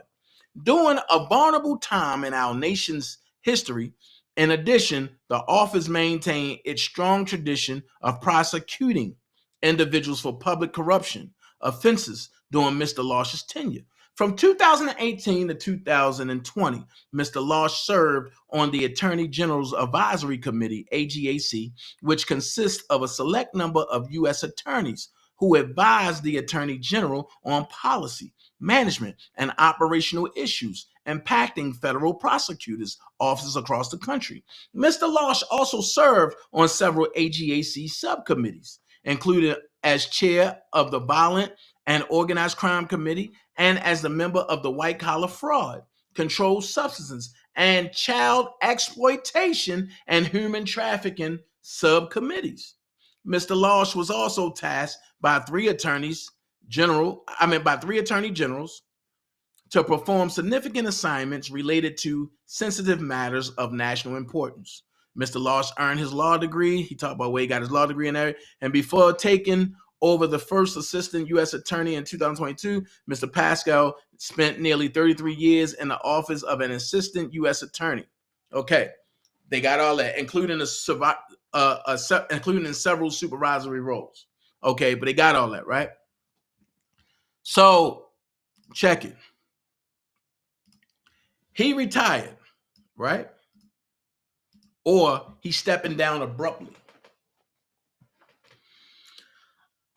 During a vulnerable time in our nation's history, in addition, the office maintained its strong tradition of prosecuting individuals for public corruption offenses during Mr. Losh's tenure. From 2018 to 2020, Mr. Losh served on the Attorney General's Advisory Committee, AGAC, which consists of a select number of U.S. attorneys who advise the Attorney General on policy, management, and operational issues impacting federal prosecutors' offices across the country. Mr. Losh also served on several AGAC subcommittees, including as chair of the Violent and Organized Crime Committee and as the member of the White Collar Fraud, Controlled Substances, and Child Exploitation and Human Trafficking subcommittees. Mr. Losh was also tasked by three attorney generals to perform significant assignments related to sensitive matters of national importance. Mr. Losh earned his law degree. He talked about where he got his law degree and everything. And before taking over the first assistant U.S. attorney in 2022, Mr. Pascal spent nearly 33 years in the office of an assistant U.S. attorney. Okay, they got all that, including several supervisory roles. Okay, but they got all that, right? So, check it. He retired, right? Or he's stepping down abruptly.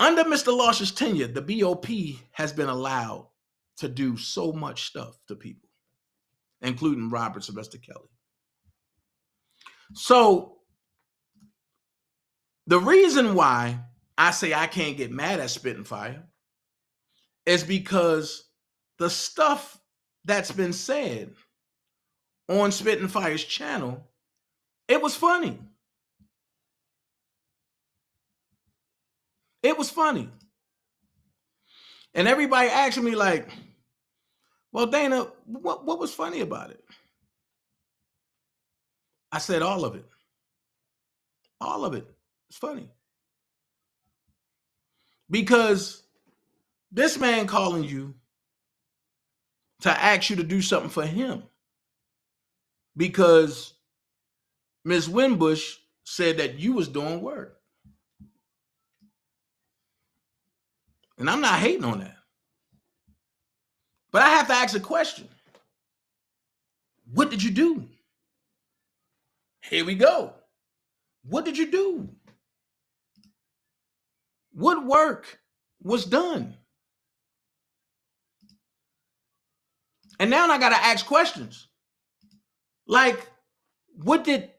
Under Mr. Losh's tenure, the BOP has been allowed to do so much stuff to people, including Robert Sylvester Kelly. So the reason why I say I can't get mad at Spitting Fire is because the stuff that's been said on Spitting Fire's channel, it was funny. It was funny. And everybody asking me like, well, Dana, what was funny about it? I said all of it. All of it. It's funny. Because this man calling you to ask you to do something for him because Ms. Winbush said that you was doing work. And I'm not hating on that. But I have to ask a question. What did you do? Here we go. What did you do? What work was done? And now I got to ask questions. Like, what did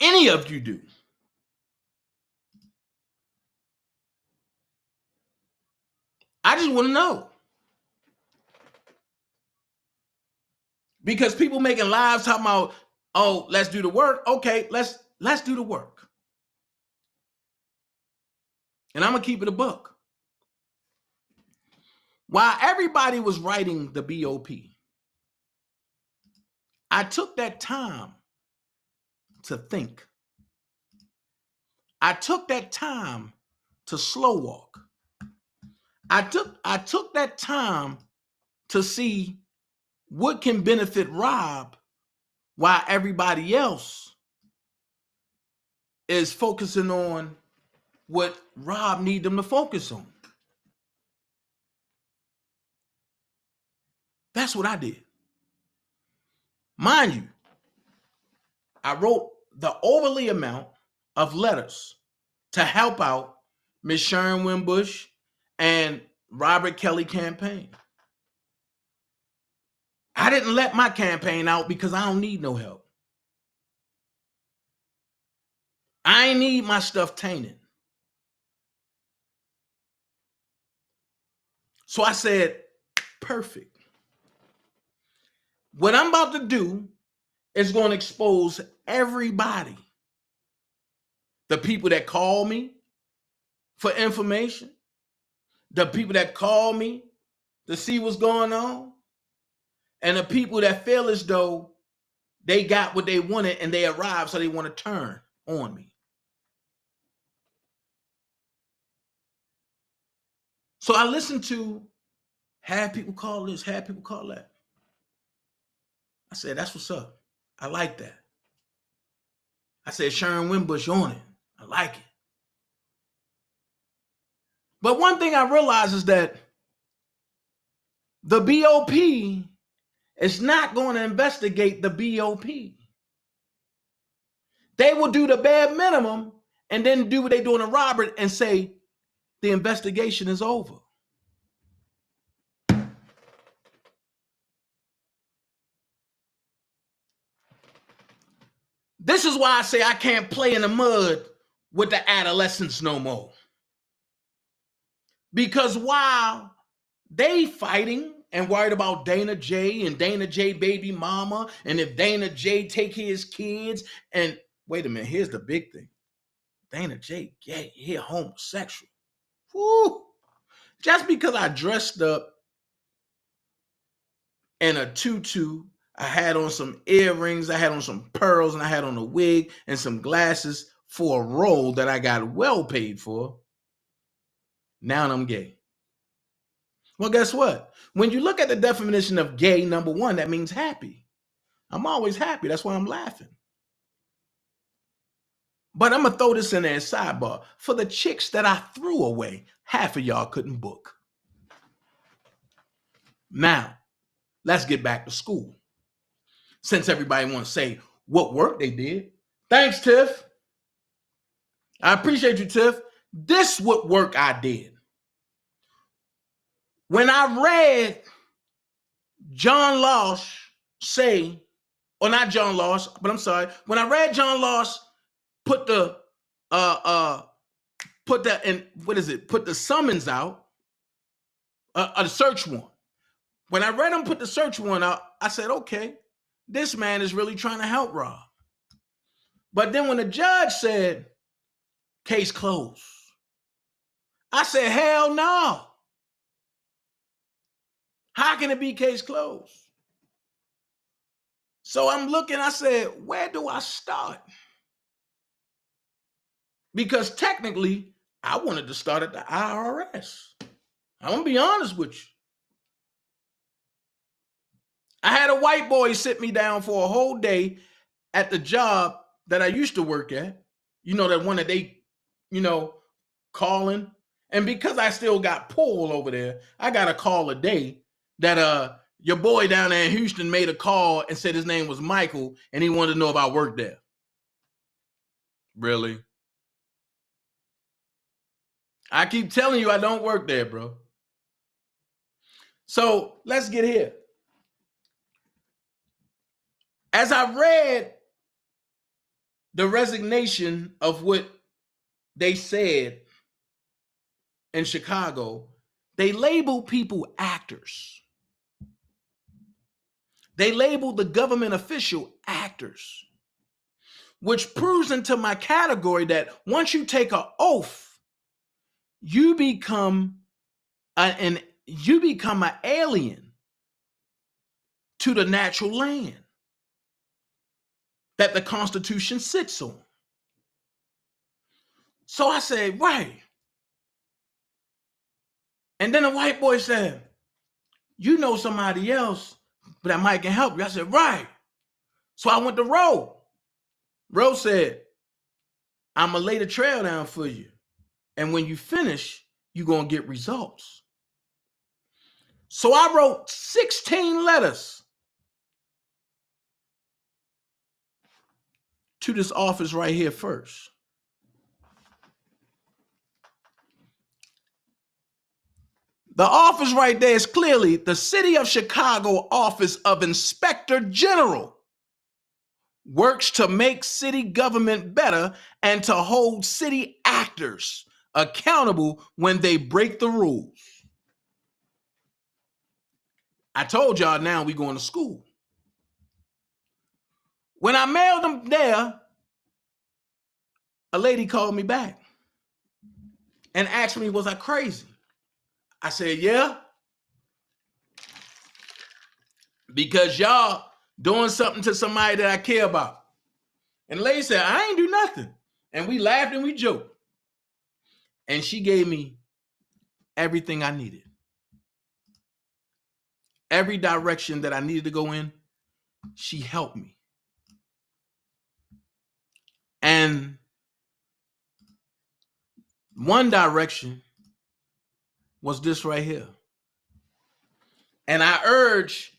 any of you do? I just want to know. Because people making lives talking about, oh, let's do the work. Okay, let's do the work. And I'm going to keep it a buck. While everybody was writing the BOP, I took that time to think. I took that time to slow walk. I took that time to see what can benefit Rob while everybody else is focusing on what Rob need them to focus on. That's what I did. Mind you, I wrote the overly amount of letters to help out Miss Sharon Wimbush and Robert Kelly campaign. I didn't let my campaign out because I don't need no help. I ain't need my stuff tainted. So I said, perfect. What I'm about to do is going to expose everybody. The people that call me for information, the people that call me to see what's going on, and the people that feel as though they got what they wanted and they arrived, so they want to turn on me. So I listened to have people call this, have people call that. I said, that's what's up. I like that. I said, Sharon Wimbush on it. I like it. But one thing I realized is that the BOP is not going to investigate the BOP. They will do the bare minimum and then do what they doing to Robert and say the investigation is over. This is why I say I can't play in the mud with the adolescents no more. Because while they fighting and worried about DanaJay and DanaJay baby mama, and if DanaJay take his kids, and wait a minute, here's the big thing. DanaJay gay, he a homosexual. Woo! Just because I dressed up in a tutu, I had on some earrings, I had on some pearls, and I had on a wig and some glasses for a role that I got well paid for. Now I'm gay. Well, guess what? When you look at the definition of gay, number one, that means happy. I'm always happy. That's why I'm laughing. But I'm going to throw this in there sidebar. For the chicks that I threw away, half of y'all couldn't book. Now, let's get back to school. Since everybody wants to say what work they did. Thanks, Tiff. I appreciate you, Tiff. This what work I did. When I read John Losh say, or not John Losh, but I'm sorry. When I read John Losh put the summons out, a search warrant. When I read him put the search warrant out, I said, okay, this man is really trying to help Rob. But then when the judge said, case closed, I said, hell no. How can it be case closed? So I'm looking, I said, where do I start? Because technically, I wanted to start at the IRS. I'm going to be honest with you. I had a white boy sit me down for a whole day at the job that I used to work at. You know, that one that they, calling. And because I still got pull over there, I got a call a day that your boy down there in Houston made a call and said his name was Michael and he wanted to know if I worked there. Really? I keep telling you I don't work there, bro. So let's get here. As I read the resignation of what they said in Chicago, they label people actors. They label the government official actors, which proves into my category that once you take an oath, you become an alien to the natural land that the Constitution sits on. So I said, right. And then a white boy said, you know somebody else that might can help you. I said, right. So I went to Ro. Ro said, I'm going to lay the trail down for you. And when you finish, you're going to get results. So I wrote 16 letters to this office right here first. The office right there is clearly the City of Chicago Office of Inspector General. Works to make city government better and to hold city actors accountable when they break the rules. I told y'all now we going to school. When I mailed them there, a lady called me back and asked me, was I crazy? I said, yeah. Because y'all doing something to somebody that I care about. And the lady said, I ain't do nothing. And we laughed and we joked. And she gave me everything I needed. Every direction that I needed to go in, she helped me. And one direction was this right here. And I urge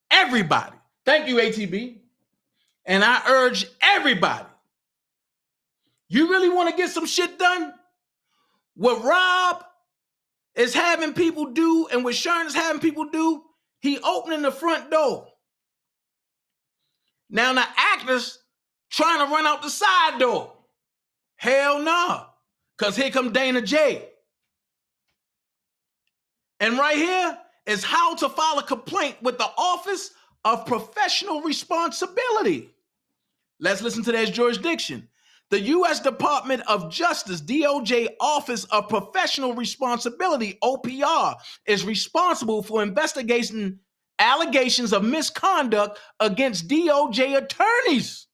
everybody. Thank you, ATB. And I urge everybody. You really want to get some shit done? What Rob is having people do and what Sharon is having people do, he opening the front door. Now the actors trying to run out the side door. Hell no. Because here come DanaJay. And right here is how to file a complaint with the Office of Professional Responsibility. Let's listen to their jurisdiction. The U.S. Department of Justice, DOJ Office of Professional Responsibility, OPR, is responsible for investigating allegations of misconduct against DOJ attorneys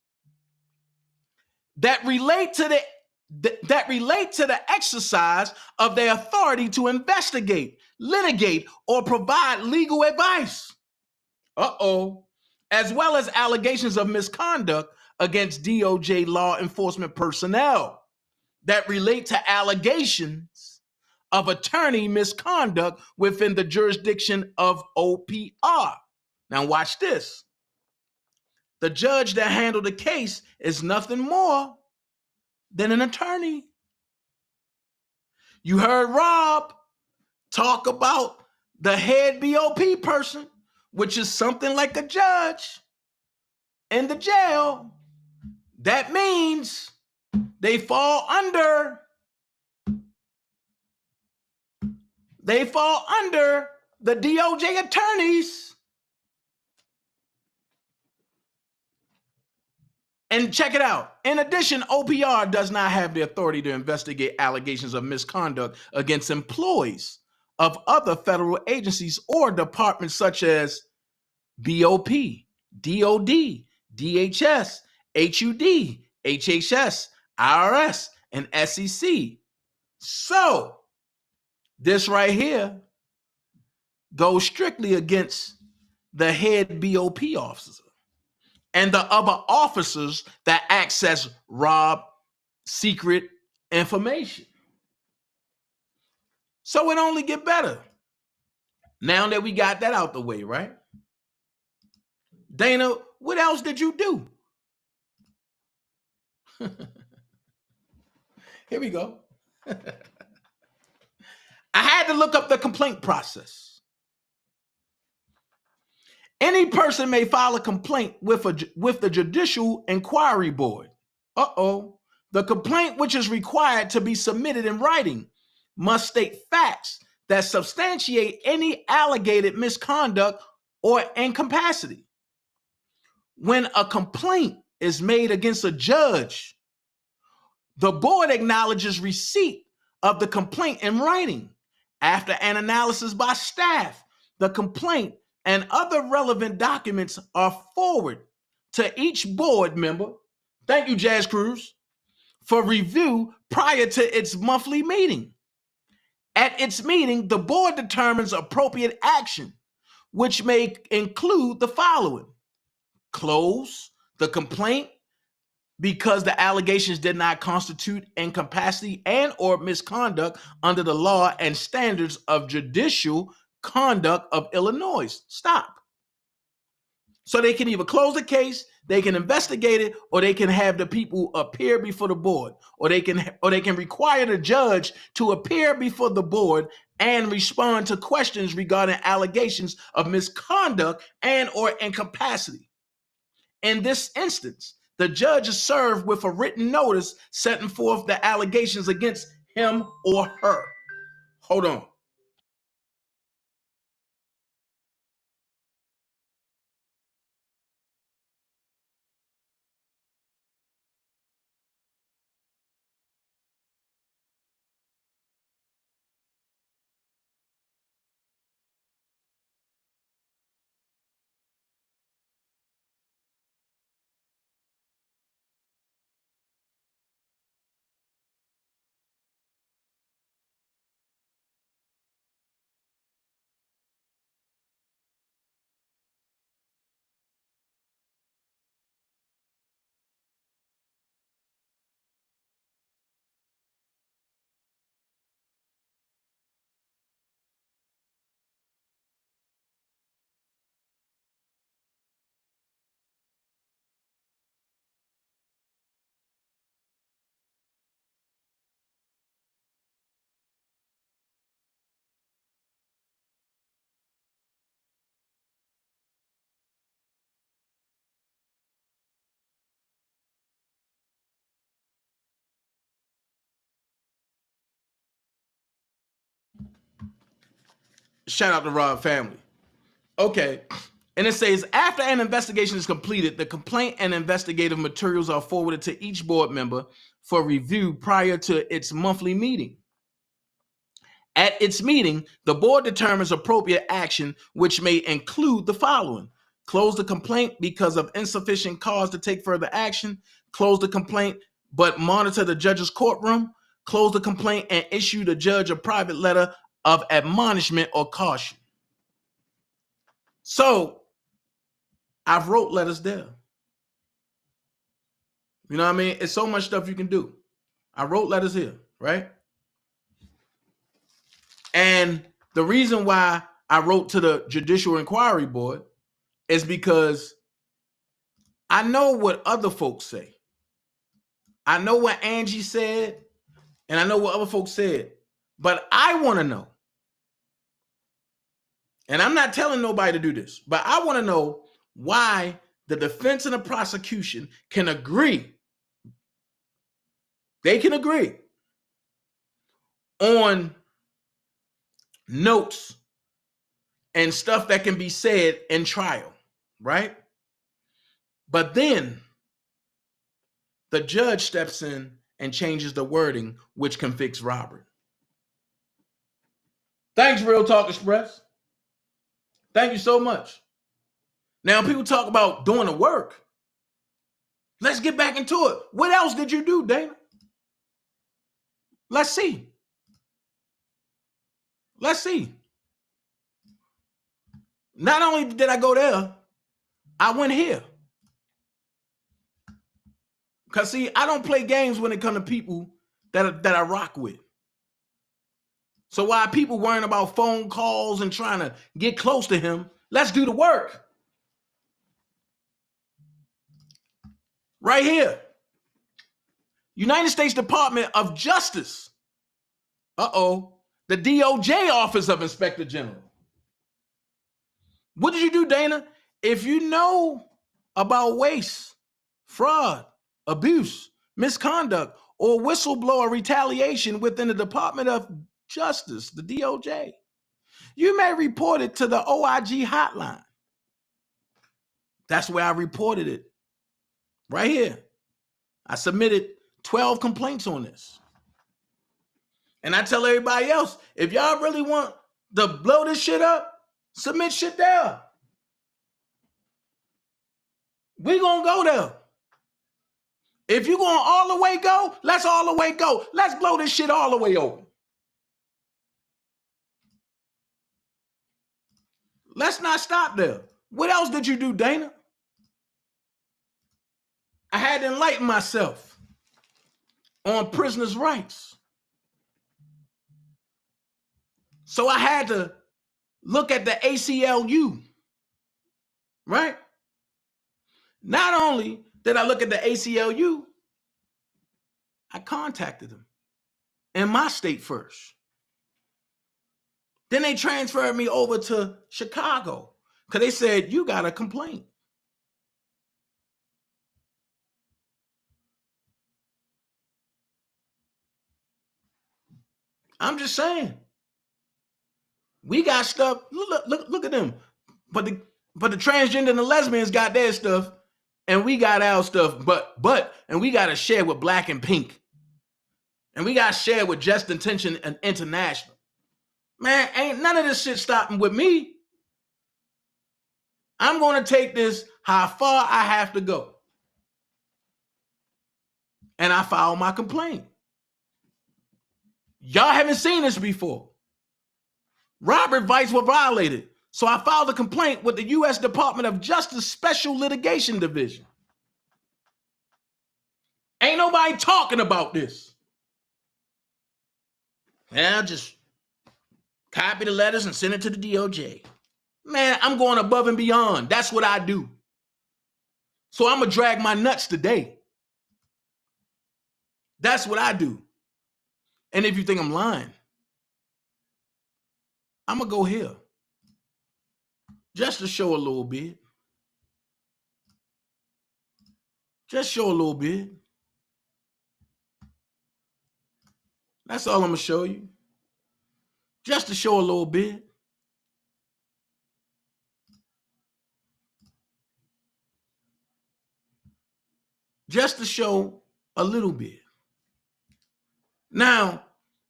that relate to the exercise of their authority to investigate, litigate, or provide legal advice. As well as allegations of misconduct against DOJ law enforcement personnel that relate to allegations of attorney misconduct within the jurisdiction of OPR. Now watch this. The judge that handled the case is nothing more than an attorney. You heard Rob talk about the head BOP person, which is something like a judge in the jail. That means they fall under the DOJ attorneys. And check it out. In addition, OPR does not have the authority to investigate allegations of misconduct against employees of other federal agencies or departments such as BOP, DOD, DHS, HUD, HHS, IRS, and SEC. So this right here goes strictly against the head BOP officer and the other officers that access rob secret information. So it only get better. Now that we got that out the way, right? Dana, what else did you do? Here we go. I had to look up the complaint process. Any person may file a complaint with the Judicial Inquiry Board. The complaint, which is required to be submitted in writing, must state facts that substantiate any alleged misconduct or incapacity. When a complaint is made against a judge, the board acknowledges receipt of the complaint in writing. After an analysis by staff, the complaint and other relevant documents are forwarded to each board member, thank you, Jazz Cruz, for review prior to its monthly meeting. At its meeting, the board determines appropriate action, which may include the following: close the complaint because the allegations did not constitute incapacity and or misconduct under the law and standards of judicial conduct of Illinois. Stop. So they can either close the case, they can investigate it, or they can have the people appear before the board, or they can require the judge to appear before the board and respond to questions regarding allegations of misconduct and or incapacity. In this instance, the judge is served with a written notice setting forth the allegations against him or her. Hold on. Shout out to Rob family. Okay. And it says, after an investigation is completed, the complaint and investigative materials are forwarded to each board member for review prior to its monthly meeting. At its meeting, the board determines appropriate action, which may include the following: close the complaint because of insufficient cause to take further action, close the complaint but monitor the judge's courtroom, close the complaint and issue the judge a private letter of admonishment or caution. So I've wrote letters there. You know what I mean? It's so much stuff you can do. I wrote letters here, right? And the reason why I wrote to the Judicial Inquiry Board is because I know what other folks say. I know what Angie said, and I know what other folks said. But I want to know. And I'm not telling nobody to do this, but I want to know why the defense and the prosecution can agree. They can agree on notes and stuff that can be said in trial, right? But then the judge steps in and changes the wording, which convicts Robert. Thanks, Real Talk Express. Thank you so much. Now, people talk about doing the work. Let's get back into it. What else did you do, Dana? Let's see. Let's see. Not only did I go there, I went here. Because, see, I don't play games when it comes to people that I rock with. So while people worrying about phone calls and trying to get close to him, let's do the work. Right here. United States Department of Justice. The DOJ Office of Inspector General. What did you do, Dana? If you know about waste, fraud, abuse, misconduct, or whistleblower retaliation within the Department of Justice, the DOJ, you may report it to the OIG hotline. That's where I reported it. Right here. I submitted 12 complaints on this. And I tell everybody else, if y'all really want to blow this shit up, submit shit there. We gonna go there. If you gonna all the way go, let's all the way go. Let's blow this shit all the way open. Let's not stop there. What else did you do, Dana? I had to enlighten myself on prisoners' rights. So I had to look at the ACLU, right? Not only did I look at the ACLU, I contacted them in my state first. Then they transferred me over to Chicago because they said, you got a complaint. I'm just saying. We got stuff. Look at them. But the transgender and the lesbians got their stuff, and we got our stuff. And we got to share with Black and Pink, and we got to share with Just Intention and International. Man, ain't none of this shit stopping with me. I'm going to take this how far I have to go, and I filed my complaint. Y'all haven't seen this before. Robert rights were violated. So I filed a complaint with the U.S. Department of Justice Special Litigation Division. Ain't nobody talking about this. I'll just copy the letters and send it to the DOJ. Man, I'm going above and beyond. That's what I do. So I'm going to drag my nuts today. That's what I do. And if you think I'm lying, I'm going to go here just to show a little bit. Just show a little bit. That's all I'm going to show you. Just to show a little bit. Just to show a little bit. Now,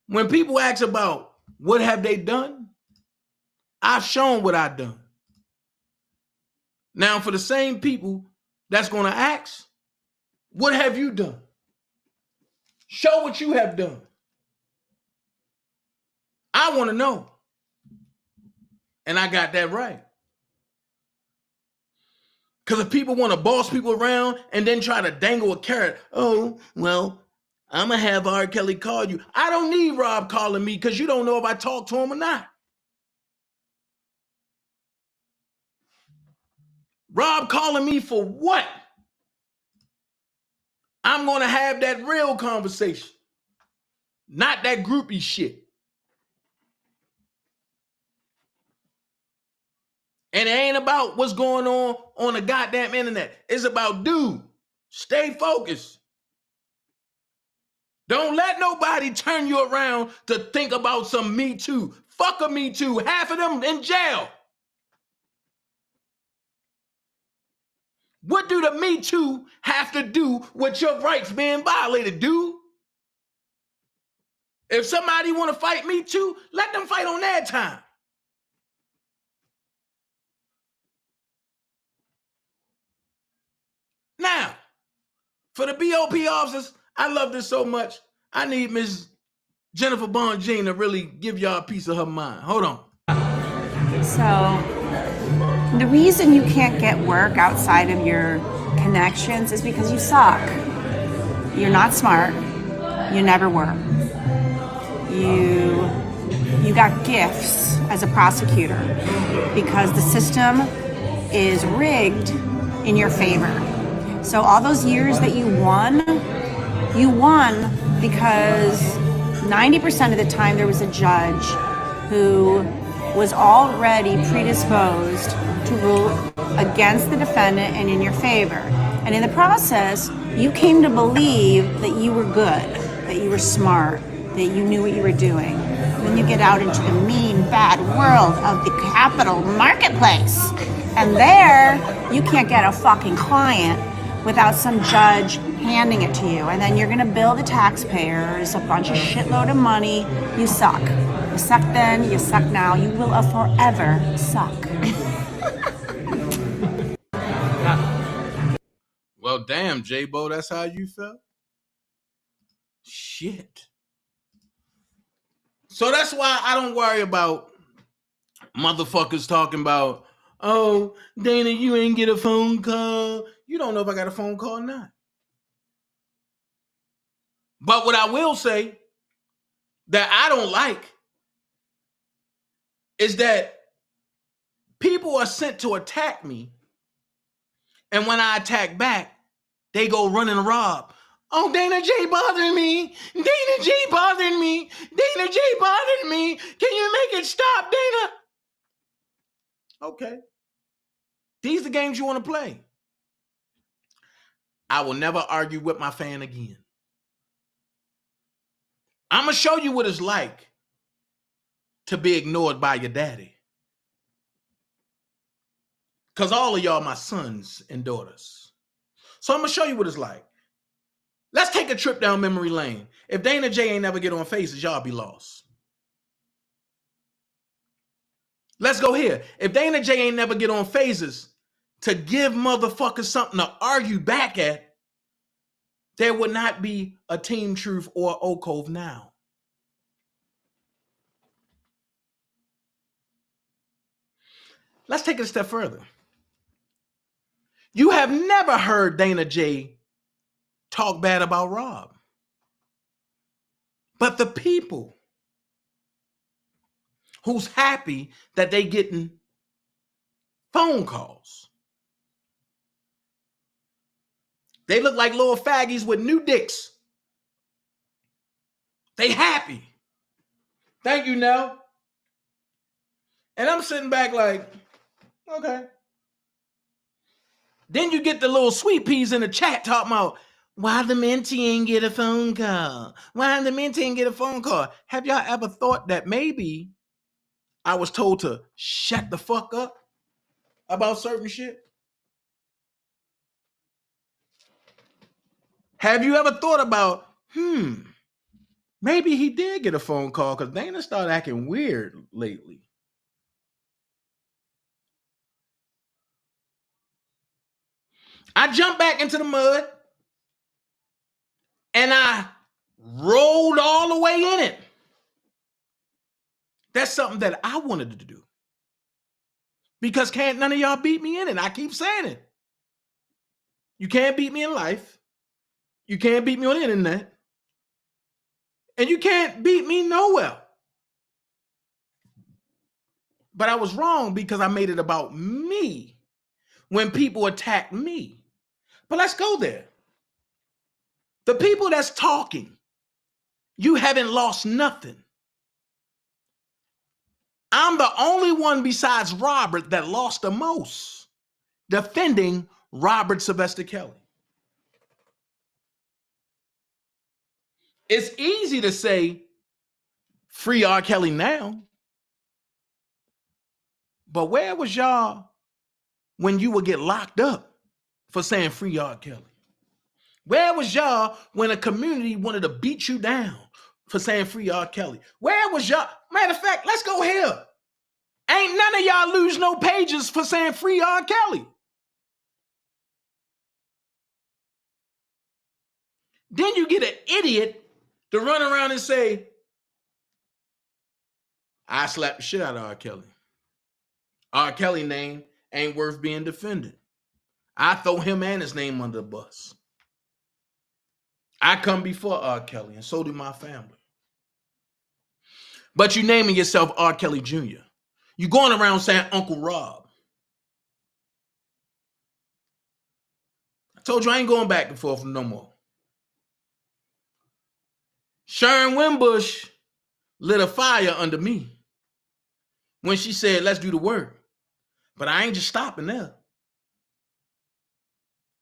when people ask about what have they done, I've shown what I've done. Now, for the same people that's going to ask, what have you done? Show what you have done. I want to know. And I got that right. Because if people want to boss people around and then try to dangle a carrot, oh, well, I'm going to have R. Kelly call you. I don't need Rob calling me because you don't know if I talk to him or not. Rob calling me for what? I'm going to have that real conversation, not that groupie shit. And it ain't about what's going on the goddamn internet. It's about, dude, stay focused. Don't let nobody turn you around to think about some Me Too. Fuck a Me Too. Half of them in jail. What do the Me Too have to do with your rights being violated, dude? If somebody want to fight me too, let them fight on their time. Now, for the BOP officers, I love this so much. I need Miss Jennifer Bonjean to really give y'all a piece of her mind. Hold on. So, the reason you can't get work outside of your connections is because you suck. You're not smart. You never were. You got gifts as a prosecutor because the system is rigged in your favor. So all those years that you won because 90% of the time there was a judge who was already predisposed to rule against the defendant and in your favor. And in the process, you came to believe that you were good, that you were smart, that you knew what you were doing. And then you get out into the mean, bad world of the capital marketplace. And there, you can't get a fucking client without some judge handing it to you. And then you're gonna bill the taxpayers a bunch of shitload of money. You suck. You suck then, you suck now. You will forever suck. Well, damn, J-Bo, that's how you felt? Shit. So that's why I don't worry about motherfuckers talking about, oh, Dana, you ain't get a phone call. You don't know if I got a phone call or not. But what I will say that I don't like is that people are sent to attack me, and when I attack back, they go run and rob. Oh, Dana J bothering me. Dana J bothering me. Dana J bothering me. Can you make it stop, Dana? Okay. These are the games you want to play. I will never argue with my fan again. I'm going to show you what it's like to be ignored by your daddy. Because all of y'all my sons and daughters. So I'm going to show you what it's like. Let's take a trip down memory lane. If Dana J ain't never get on Faces, y'all be lost. Let's go here. If Dana J ain't never get on Phases to give motherfuckers something to argue back at, there would not be a Team Truth or Oak Cove now. Let's take it a step further. You have never heard Dana J talk bad about Rob. But the people who's happy that they getting phone calls, they look like little faggies with new dicks. They happy. Thank you, Nell. And I'm sitting back like, okay. Then you get the little sweet peas in the chat talking about, why the mentee ain't get a phone call? Why the mentee ain't get a phone call? Have y'all ever thought that maybe I was told to shut the fuck up about certain shit? Have you ever thought about, maybe he did get a phone call because Dana started acting weird lately? I jumped back into the mud and I rolled all the way in it. That's something that I wanted to do. Because can't none of y'all beat me in it. I keep saying it. You can't beat me in life. You can't beat me on the internet. And you can't beat me nowhere. But I was wrong because I made it about me when people attack me. But let's go there. The people that's talking, you haven't lost nothing. I'm the only one besides Robert that lost the most defending Robert Sylvester Kelly. It's easy to say, free R. Kelly now. But where was y'all when you would get locked up for saying free R. Kelly? Where was y'all when a community wanted to beat you down for saying free R. Kelly. Where was y'all? Matter of fact, let's go here. Ain't none of y'all lose no pages for saying free R. Kelly. Then you get an idiot to run around and say, I slapped the shit out of R. Kelly. R. Kelly name ain't worth being defended. I throw him and his name under the bus. I come before R. Kelly, and so do my family. But you naming yourself R. Kelly Jr. You going around saying Uncle Rob. I told you I ain't going back and forth no more. Sharon Wimbush lit a fire under me when she said, let's do the work. But I ain't just stopping there.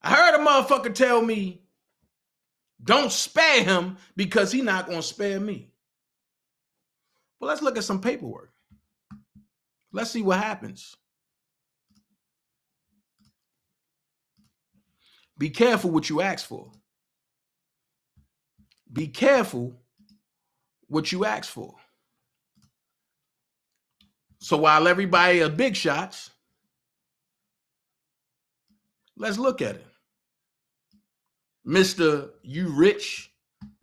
I heard a motherfucker tell me, don't spare him because he's not going to spare me. Well, let's look at some paperwork. Let's see what happens. Be careful what you ask for. Be careful what you ask for. So while everybody are big shots, let's look at it. Mr. You rich,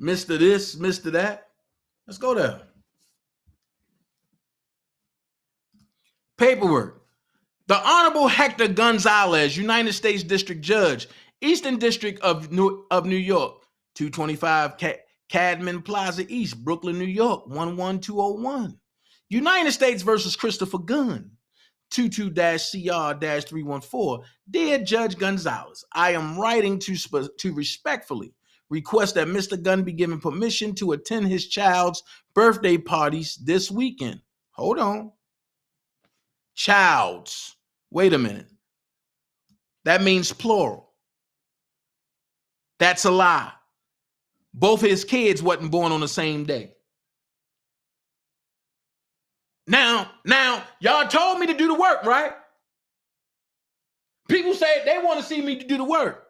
Mr. this, Mr. that. Let's go there. Paperwork. The Honorable Hector Gonzalez, United States District Judge, Eastern District of New York, 225 Cadman Plaza East, Brooklyn, New York, 11201. United States versus Christopher Gunn, 22-CR-314. Dear Judge Gonzalez, I am writing to respectfully request that Mr. Gunn be given permission to attend his child's birthday parties this weekend. Hold on. Child's. Wait a minute. That means plural. That's a lie. Both his kids wasn't born on the same day. Now, y'all told me to do the work, right? People say they want to see me to do the work.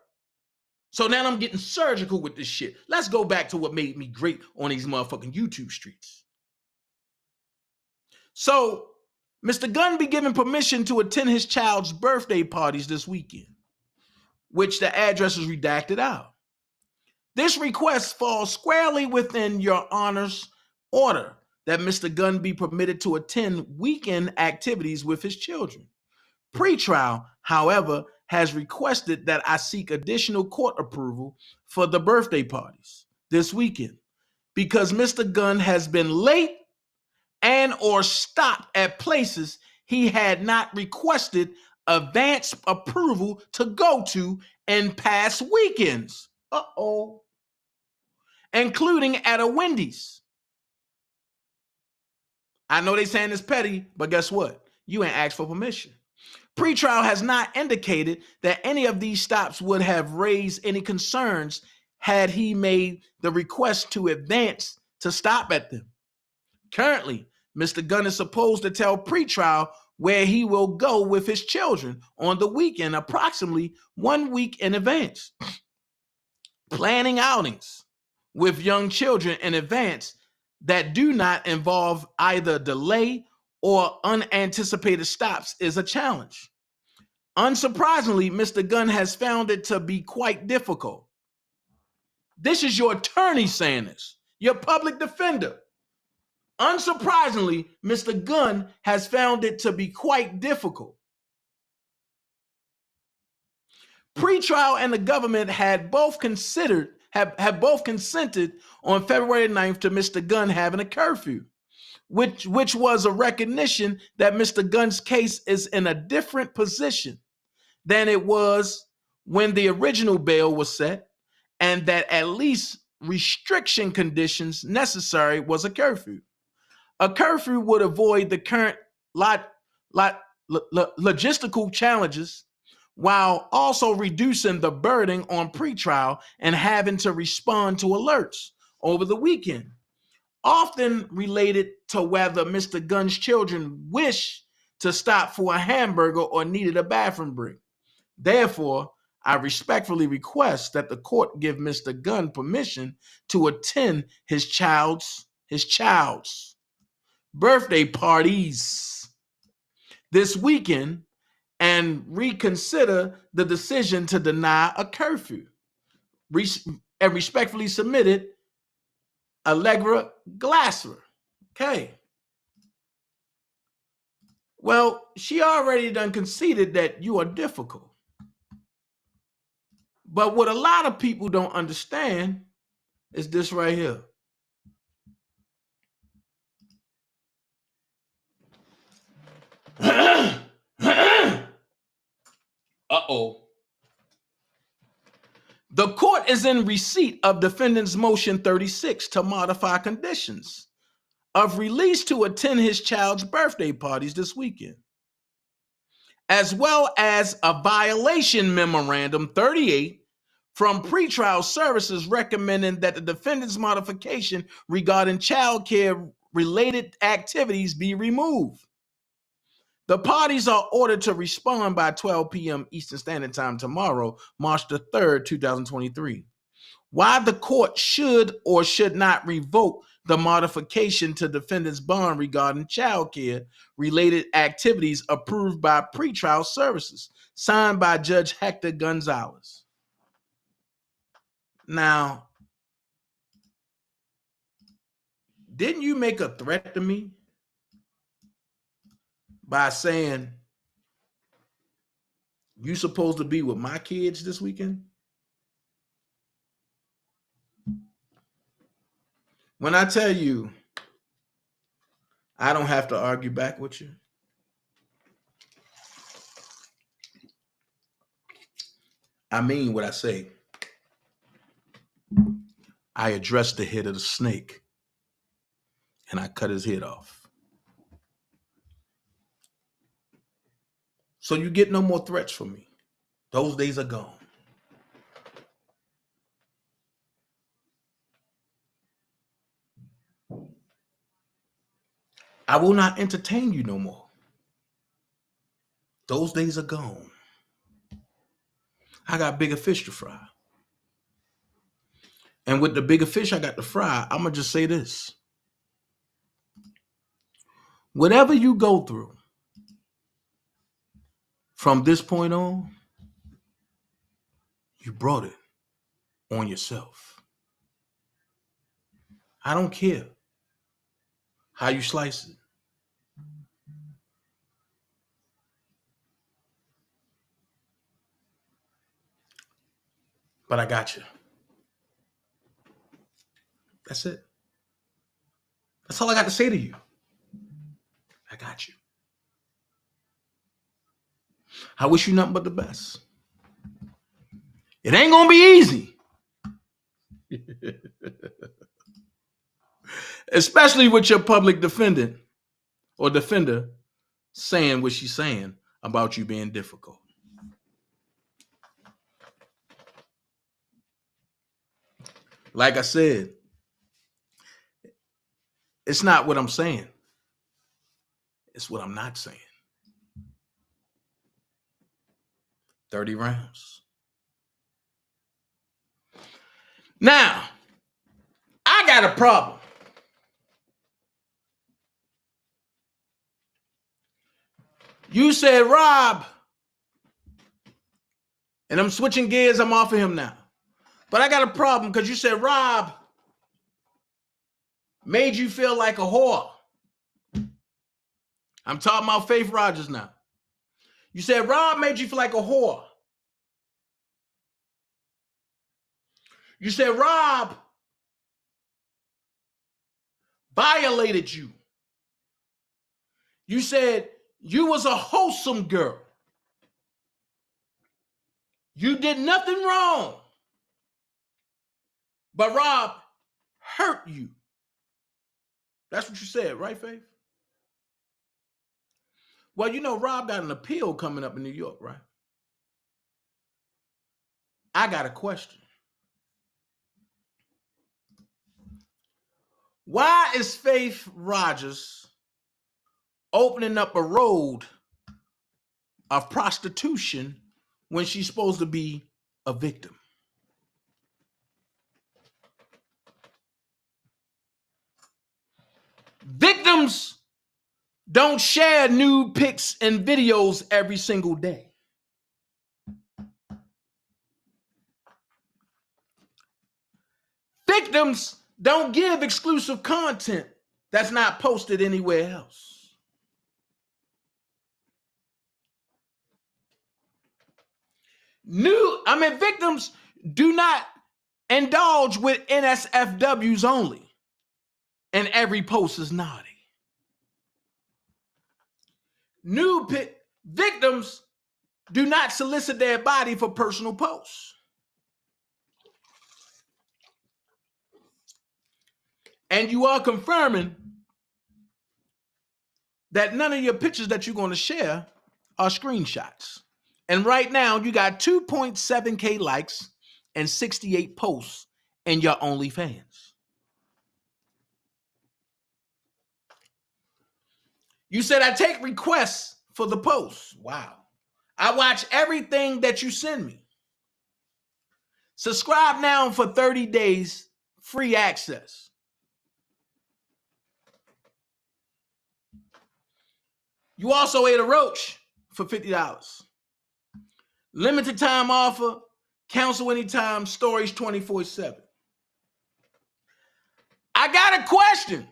So now I'm getting surgical with this shit. Let's go back to what made me great on these motherfucking YouTube streets. So, Mr. Gunn be given permission to attend his child's birthday parties this weekend, which the address is redacted out. This request falls squarely within your honor's order that Mr. Gunn be permitted to attend weekend activities with his children. Pretrial, however, has requested that I seek additional court approval for the birthday parties this weekend because Mr. Gunn has been late and or stopped at places he had not requested advance approval to go to in past weekends. Including at a Wendy's. I know they saying it's petty, but guess what? You ain't asked for permission. Pretrial has not indicated that any of these stops would have raised any concerns had he made the request to advance to stop at them. Currently, Mr. Gunn is supposed to tell pretrial where he will go with his children on the weekend, approximately 1 week in advance. Planning outings with young children in advance that do not involve either delay or unanticipated stops is a challenge. Unsurprisingly, Mr. Gunn has found it to be quite difficult. This is your attorney saying this, your public defender. Unsurprisingly, Mr. Gunn has found it to be quite difficult. Pretrial and the government had both considered have both consented on February 9th to Mr. Gunn having a curfew, which was a recognition that Mr. Gunn's case is in a different position than it was when the original bail was set, and that at least restriction conditions necessary was a curfew. A curfew would avoid the current logistical challenges while also reducing the burden on pretrial and having to respond to alerts over the weekend, often related to whether Mr. Gunn's children wish to stop for a hamburger or needed a bathroom break. Therefore, I respectfully request that the court give Mr. Gunn permission to attend his child's birthday parties this weekend and reconsider the decision to deny a curfew. And respectfully submitted, Allegra Glasser. Okay. Well, she already done conceded that you are difficult. But what a lot of people don't understand is this right here. Uh-oh. The court is in receipt of defendant's motion 36 to modify conditions of release to attend his child's birthday parties this weekend, as well as a violation memorandum 38 from pretrial services recommending that the defendant's modification regarding child care related activities be removed. The parties are ordered to respond by 12 p.m. Eastern Standard Time tomorrow, March the 3rd, 2023. Why the court should or should not revoke the modification to defendant's bond regarding child care related activities approved by pretrial services, signed by Judge Hector Gonzalez. Now, didn't you make a threat to me by saying you supposed to be with my kids this weekend? When I tell you I don't have to argue back with you, I mean what I say. I addressed the head of the snake and I cut his head off. So you get no more threats from me. Those days are gone. I will not entertain you no more. Those days are gone. I got bigger fish to fry. And with the bigger fish I got to fry, I'm going to just say this. Whatever you go through from this point on, you brought it on yourself. I don't care how you slice it. But I got you. That's it. That's all I got to say to you. I got you. I wish you nothing but the best. It ain't going to be easy. Especially with your public defendant or defender saying what she's saying about you being difficult. Like I said, it's not what I'm saying. It's what I'm not saying. 30 rounds. Now, I got a problem. You said, Rob, and I'm switching gears, I'm off of him now. But I got a problem because you said Rob made you feel like a whore. I'm talking about Faith Rogers now. You said Rob made you feel like a whore. You said Rob violated you. You said you was a wholesome girl. You did nothing wrong. But Rob hurt you. That's what you said, right, Faith? Well, you know, Rob got an appeal coming up in New York, right? I got a question. Why is Faith Rogers opening up a road of prostitution when she's supposed to be a victim. Victims don't share nude pics and videos every single day. Victims don't give exclusive content that's not posted anywhere else. Victims do not indulge with NSFWs only, and every post is naughty. Victims do not solicit their body for personal posts. And you are confirming that none of your pictures that you're going to share are screenshots. And right now, you got 2.7K likes and 68 posts in your OnlyFans. You said, I take requests for the posts. Wow. I watch everything that you send me. Subscribe now for 30 days, free access. You also ate a roach for $50. Limited time offer, cancel anytime, storage 24/7. I got a question.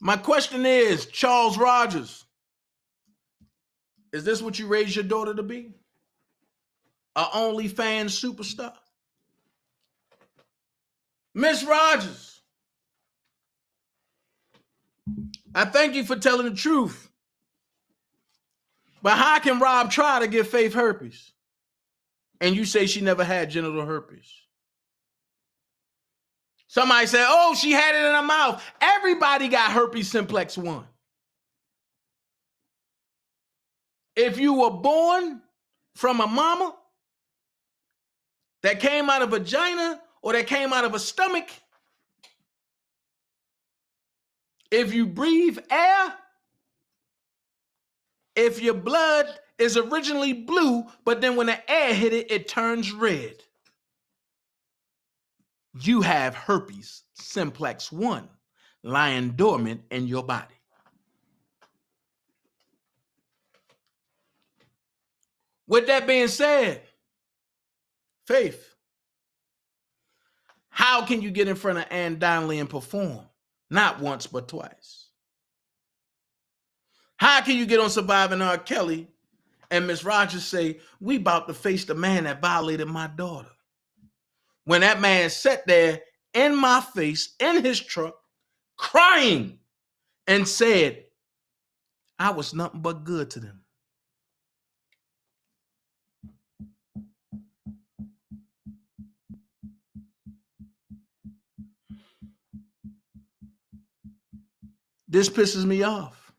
My question is, Charles Rogers, is this what you raised your daughter to be? A OnlyFans superstar? Miss Rogers, I thank you for telling the truth. But how can Rob try to give Faith herpes? And you say she never had genital herpes. Somebody said, oh, she had it in her mouth. Everybody got herpes simplex 1. If you were born from a mama that came out of a vagina or that came out of a stomach, if you breathe air, if your blood is originally blue, but then when the air hit it, it turns red, you have herpes simplex 1 lying dormant in your body. With that being said, Faith, how can you get in front of Ann Donnelly and perform? Not once, but twice. How can you get on Surviving R. Kelly and Miss Rogers say, we about to face the man that violated my daughter? When that man sat there in my face, in his truck, crying and said, I was nothing but good to them. This pisses me off.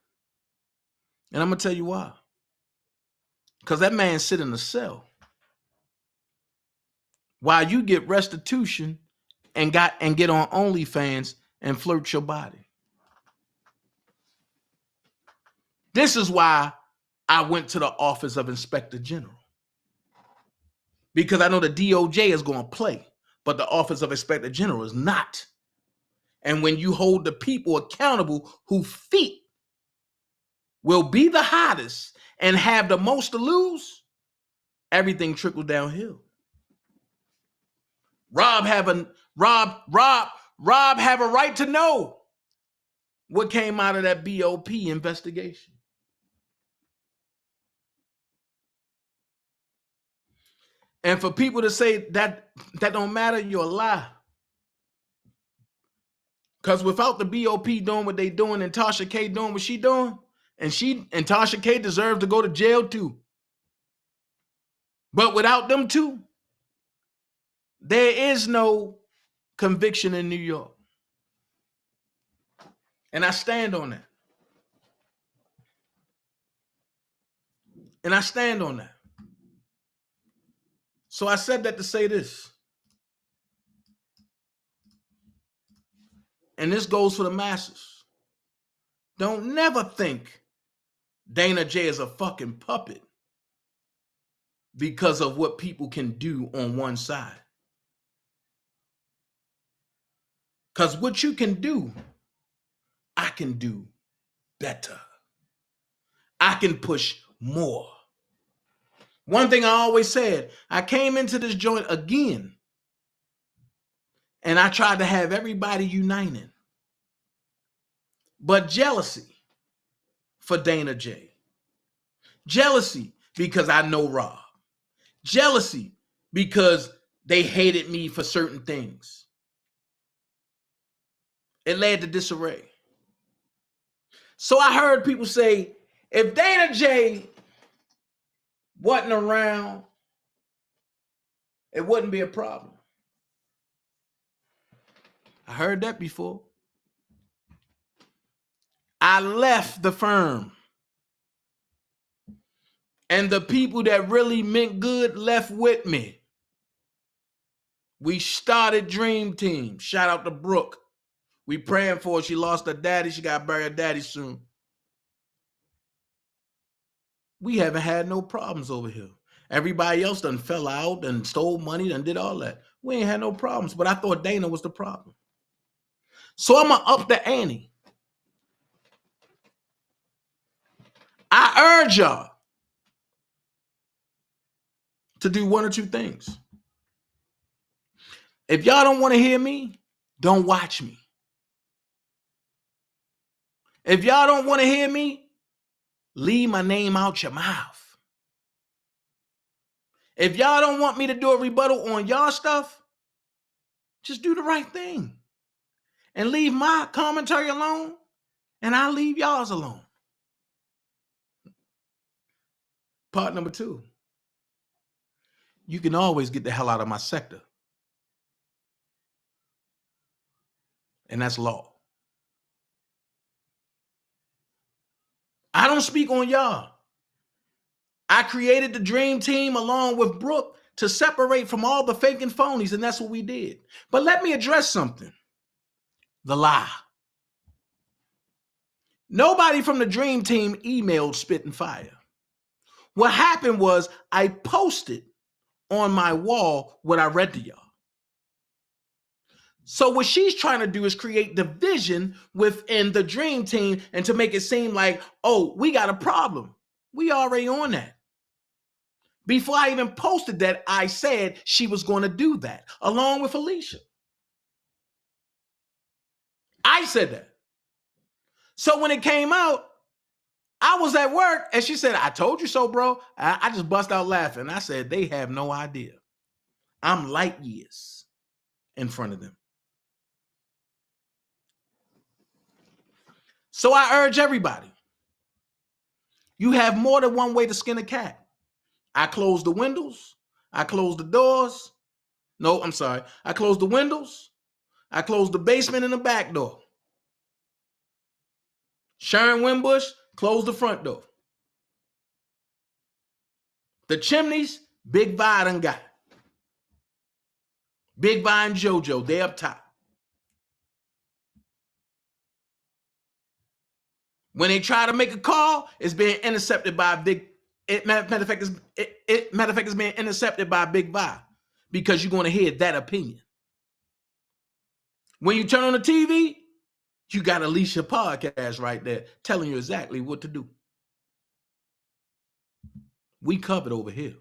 And I'm going to tell you why. Because that man sit in a cell while you get restitution and get on OnlyFans and flirt your body. This is why I went to the Office of Inspector General. Because I know the DOJ is going to play, but the Office of Inspector General is not. And when you hold the people accountable whose feet will be the hottest and have the most to lose, everything trickles downhill. Rob have a right to know what came out of that BOP investigation. And for people to say that don't matter, you're a lie. Because without the BOP doing what they doing and Tasha K doing what she doing, and Tasha K deserves to go to jail too. But without them two, there is no conviction in New York. And I stand on that. And I stand on that. So I said that to say this. And this goes for the masses. Don't never think Dana J is a fucking puppet. because of what people can do on one side. Because what you can do, I can do better. I can push more. One thing I always said, I came into this joint again, and I tried to have everybody united. But jealousy for Dana J. Jealousy because I know Rob. Jealousy because they hated me for certain things. It led to disarray. So I heard people say, if Dana J wasn't around, it wouldn't be a problem. I heard that before. I left the firm. And the people that really meant good left with me. We started Dream Team. Shout out to Brooke. We praying for her. She lost her daddy. She got to bury her daddy soon. We haven't had no problems over here. Everybody else done fell out and stole money and did all that. We ain't had no problems, but I thought Dana was the problem. So I'm going to up the ante. I urge y'all to do one or two things. If y'all don't want to hear me, don't watch me. If y'all don't want to hear me, leave my name out your mouth. If y'all don't want me to do a rebuttal on y'all stuff, just do the right thing. And leave my commentary alone, and I'll leave y'all's alone. Part number 2. You can always get the hell out of my sector. And that's law. I don't speak on y'all. I created the Dream Team along with Brooke to separate from all the fake and phonies, and that's what we did. But let me address something. The lie. Nobody from the Dream Team emailed Spit and Fire. What happened was I posted on my wall what I read to y'all. So what she's trying to do is create division within the Dream Team and to make it seem like, oh, we got a problem. We already on that. Before I even posted that, I said she was going to do that, along with Alicia. I said that. So when it came out, I was at work, and she said, I told you so, bro. I just bust out laughing. I said, they have no idea. I'm light years in front of them. So I urge everybody, you have more than one way to skin a cat. I closed the windows. I closed the doors. No, I'm sorry. I closed the windows. I closed the basement and the back door. Sharon Wimbush closed the front door. The chimneys, Big Vi done got. Big Vi and JoJo, they up top. When they try to make a call, it's being intercepted by matter of fact, it's being intercepted by Big Vi because you're going to hear that opinion. When you turn on the TV, you got Alicia podcast right there telling you exactly what to do. We covered over here.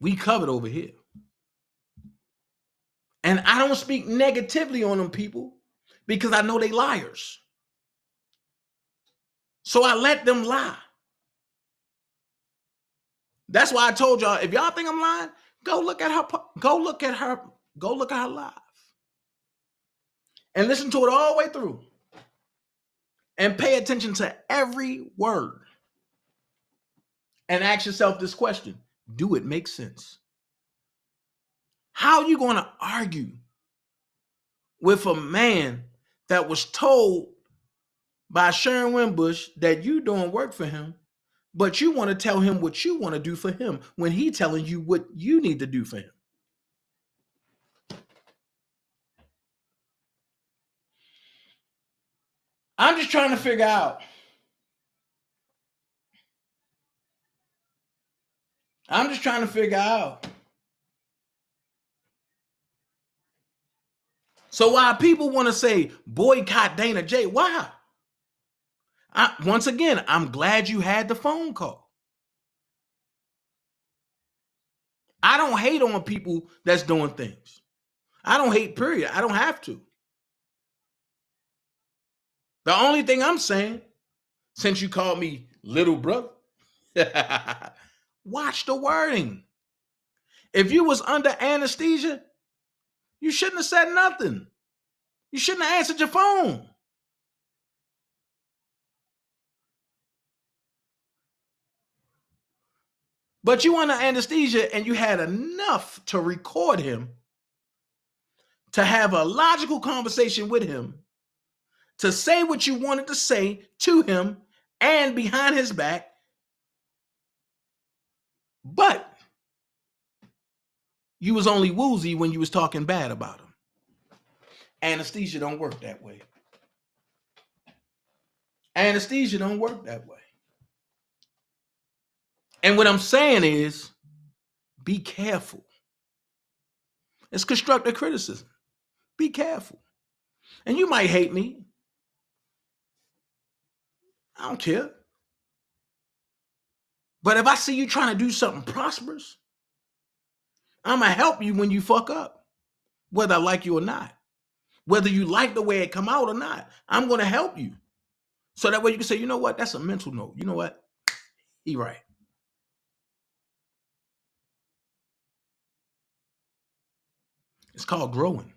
We covered over here. And I don't speak negatively on them people because I know they liars. So I let them lie. That's why I told y'all, if y'all think I'm lying, go look at her live. And listen to it all the way through. And pay attention to every word. And ask yourself this question. Do it make sense? How are you going to argue with a man that was told by Sharon Wimbush that you doing work for him, but you want to tell him what you want to do for him when he telling you what you need to do for him? I'm just trying to figure out I'm just trying to figure out. So why people want to say boycott Dana J? Why? Once again, I'm glad you had the phone call. I don't hate on people that's doing things. I don't hate, period. I don't have to. The only thing I'm saying, since you called me little brother, watch the wording. If you was under anesthesia, you shouldn't have said nothing. You shouldn't have answered your phone. But you under anesthesia and you had enough to record him, to have a logical conversation with him, to say what you wanted to say to him and behind his back. But you was only woozy when you was talking bad about him. Anesthesia don't work that way. Anesthesia don't work that way. And what I'm saying is, be careful. It's constructive criticism. Be careful. And you might hate me. I don't care. But if I see you trying to do something prosperous, I'm going to help you when you fuck up, whether I like you or not. Whether you like the way it come out or not, I'm going to help you. So that way you can say, you know what? That's a mental note. You know what? He right. It's called growing.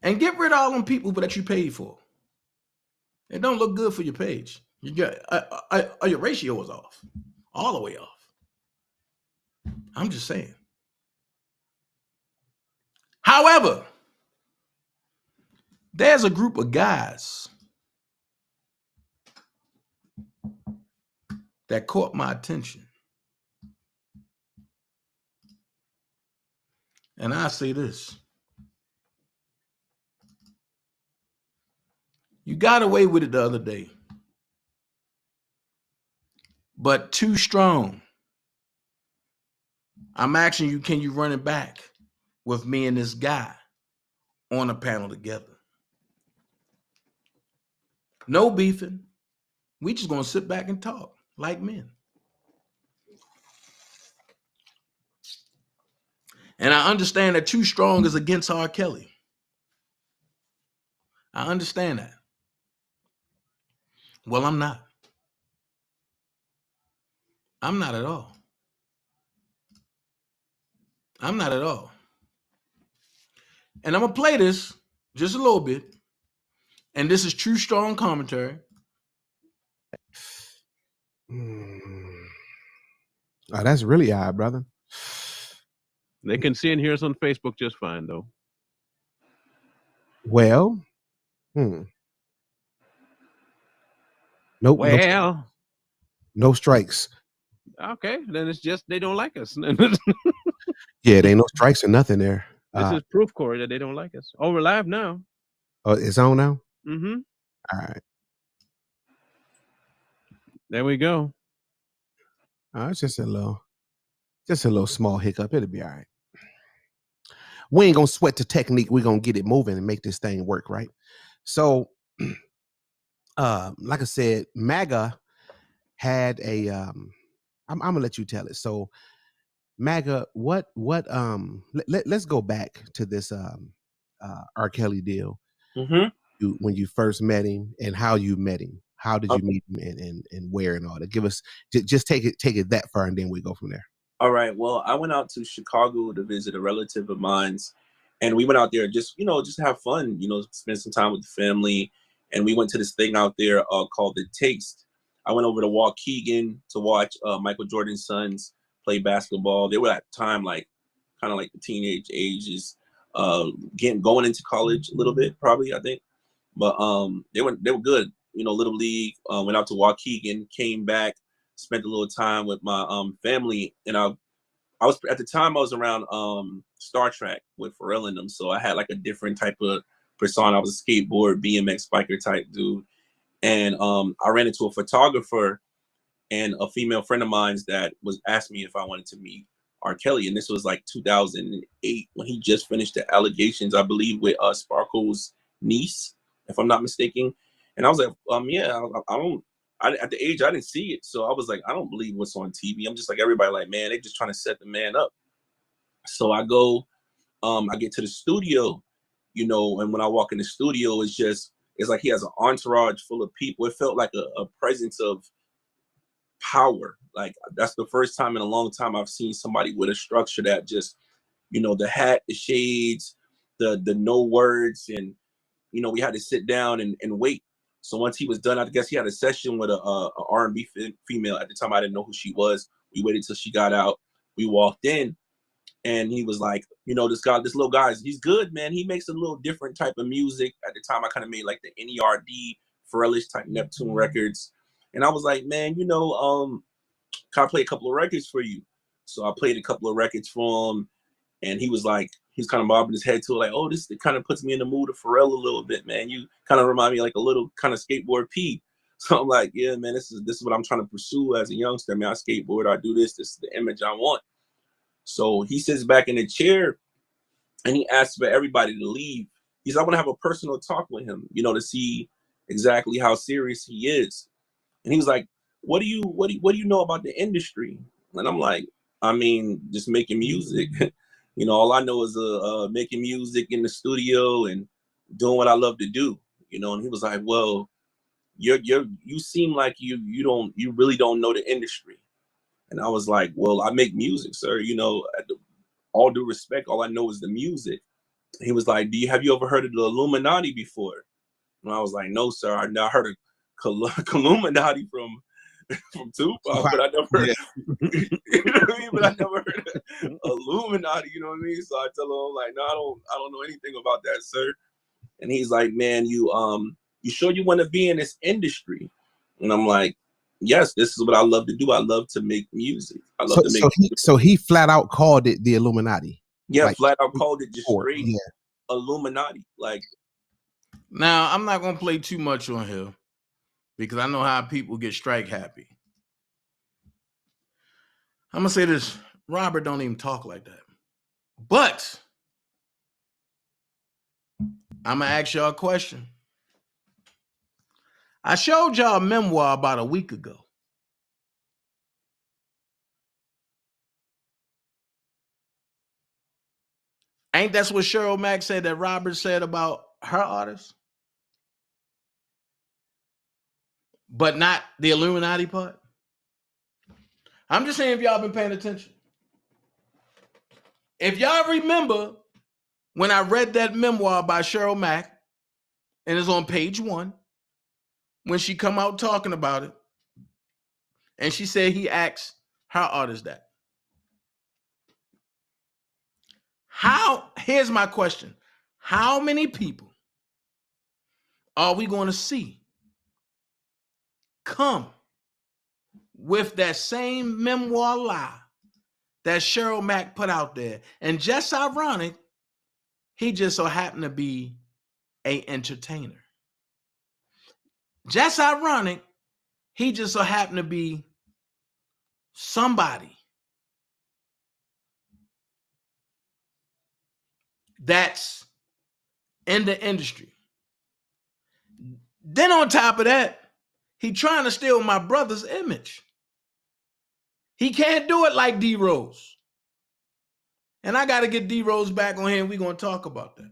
And get rid of all them people that you paid for. It don't look good for your page. You got your ratio is off, all the way off. I'm just saying. However, there's a group of guys that caught my attention. And I say this. You got away with it the other day. But too strong. I'm asking you, can you run it back with me and this guy on a panel together? No beefing. We just gonna sit back and talk like men. And I understand that Too Strong is against R. Kelly. I understand that. Well, I'm not. I'm not at all. I'm not at all. And I'm going to play this just a little bit. And this is True Strong commentary. Oh, that's really odd, brother. They can see and hear us on Facebook just fine, though. Well, Nope. Well, no strikes. Okay, then it's just they don't like us. Yeah, there ain't no strikes or nothing there. This is proof, Corey, that they don't like us. Oh, we're live now. Oh, it's on now? Mm-hmm. All right. There we go. It's just a little small hiccup. It'll be all right. We ain't gonna sweat the technique. We're gonna get it moving and make this thing work, right? So, like I said, MAGA had a. I'm gonna let you tell it. So, MAGA, let's go back to this R. Kelly deal. Mm-hmm. When you first met him and how you met him. How did you meet him and where and all that? Give us just take it that far and then we go from there. All right. Well, I went out to Chicago to visit a relative of mine's, and we went out there just to have fun, spend some time with the family. And we went to this thing out there called The Taste. I went over to Waukegan to watch Michael Jordan's sons play basketball. They were at the time kind of like the teenage ages, going into college a little bit, probably, I think. But they were good. Little league. Went out to Waukegan, came back, spent a little time with my family, and I was at the time I was around Star Trek with Pharrell and them, so I had like a different type of persona. I was a skateboard BMX biker type dude, And I ran into a photographer and a female friend of mine's that was asked me if I wanted to meet R. Kelly. And this was like 2008 when he just finished the Allegations, I believe, with Sparkle's niece, if I'm not mistaken. And I was like, yeah, at the age I didn't see it. So I was like, I don't believe what's on TV. I'm just like everybody, like, man, they just trying to set the man up. So I go, I get to the studio, you know, and when I walk in the studio, it's like he has an entourage full of people. It felt like a presence of power. Like that's the first time in a long time I've seen somebody with a structure that just, you know, the hat, the shades, the no words, and you know, we had to sit down and wait. So once he was done, I guess he had a session with a R&B female. At the time, I didn't know who she was. We waited till she got out. We walked in, and he was like, you know, this little guy, he's good, man. He makes a little different type of music. At the time, I kind of made like the NERD, Pharrellish type Neptune records. And I was like, man, you know, can I play a couple of records for you? So I played a couple of records for him, and he was like, he's kind of bobbing his head to it, like, oh, this kind of puts me in the mood of Pharrell a little bit, man. You kind of remind me like a little kind of skateboard P. So I'm like, yeah, man, this is what I'm trying to pursue as a youngster. Man, I skateboard, I do this. This is the image I want. So he sits back in the chair, and he asks for everybody to leave. He said, I want to have a personal talk with him, you know, to see exactly how serious he is. And he was like, what do you know about the industry? And I'm like, I mean, just making music. You know, all I know is making music in the studio and doing what I love to do. You know, and he was like, well, you seem like you really don't know the industry. And I was like, well, I make music, sir. You know, all due respect, all I know is the music. He was like, have you ever heard of the Illuminati before? And I was like, no, sir. I heard of Illuminati from Tupac, but I never heard, you know what I mean? But I never heard of Illuminati, you know what I mean? So I tell him, like, no, I don't know anything about that, sir. And he's like, man, you sure you want to be in this industry? And I'm like, yes, this is what I love to do. I love to make music. I love to make music. So he flat out called it the Illuminati. Yeah, like, flat out called it just straight Illuminati. Like, now I'm not gonna play too much on here because I know how people get strike happy. I'm gonna say this: Robert don't even talk like that. But I'm gonna ask y'all a question. I showed y'all a memoir about a week ago. Ain't that's what Cheryl Mack said that Robert said about her artists? But not the Illuminati part? I'm just saying if y'all been paying attention. If y'all remember when I read that memoir by Cheryl Mack, and it's on page 1, when she come out talking about it, and she said he asked her artist that. Here's my question. How many people are we going to see come with that same memoir lie that Cheryl Mack put out there? And just ironic, he just so happened to be an entertainer. Just ironic, he just so happened to be somebody that's in the industry. Then on top of that, he trying to steal my brother's image. He can't do it like D-Rose. And I got to get D-Rose back on here, and we're going to talk about that.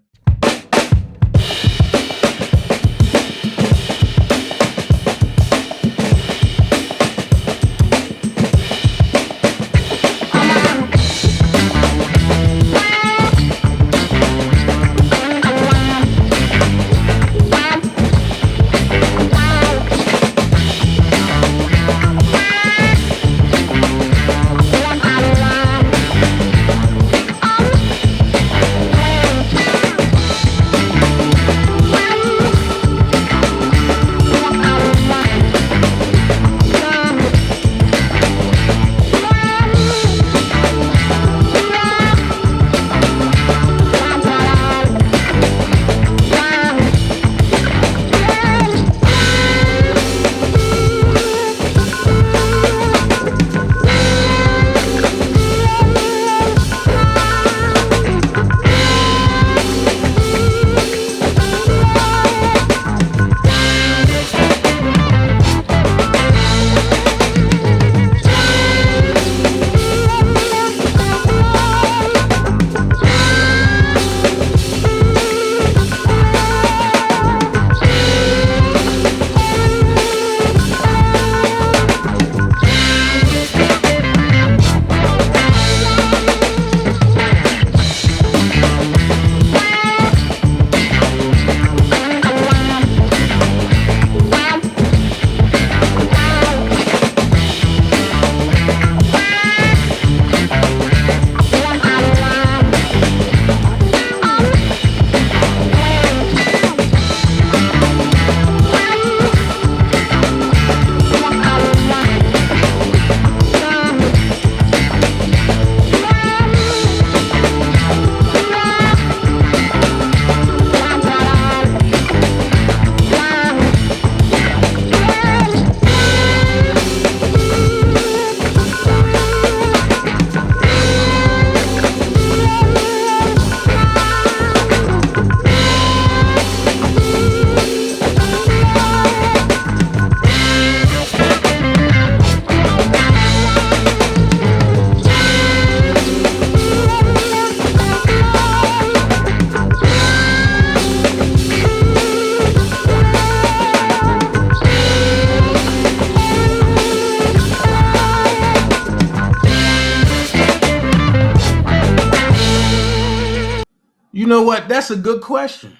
That's a good question.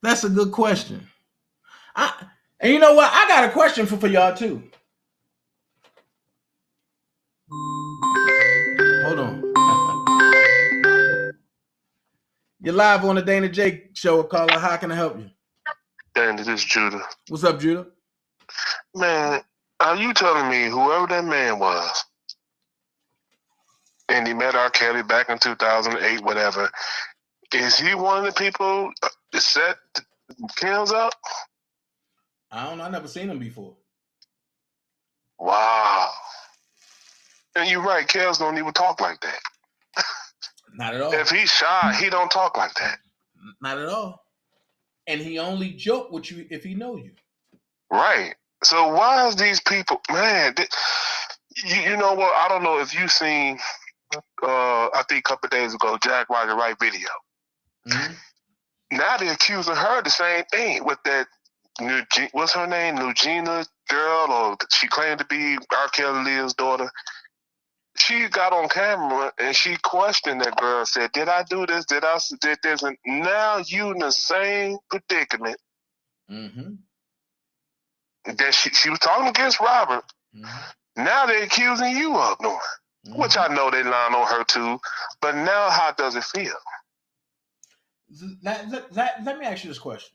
That's a good question. And you know what? I got a question for y'all too. Hold on. You're live on the Dana J show, caller. How can I help you? Dana, this is Judah. What's up, Judah? Man, are you telling me whoever that man was, and he met R. Kelly back in 2008, whatever, is he one of the people that set Kells up? I don't know. I never seen him before. Wow. And you're right, Kells don't even talk like that. Not at all. If he's shy, he don't talk like that. Not at all. And he only joke with you if he know you. Right. So why is these people, man, you know what? I don't know if you seen, I think a couple of days ago, Jack Roger Wright video. Mm-hmm. Now they're accusing her the same thing with that, what's her name, Nugena girl, or she claimed to be R. Kelly Leah's daughter. She got on camera and she questioned that girl, said, did I do this? Did this? And now you in the same predicament that she was talking against Robert. Now they're accusing you of doing, which I know they lying on her too. But now how does it feel? Let me ask you this question.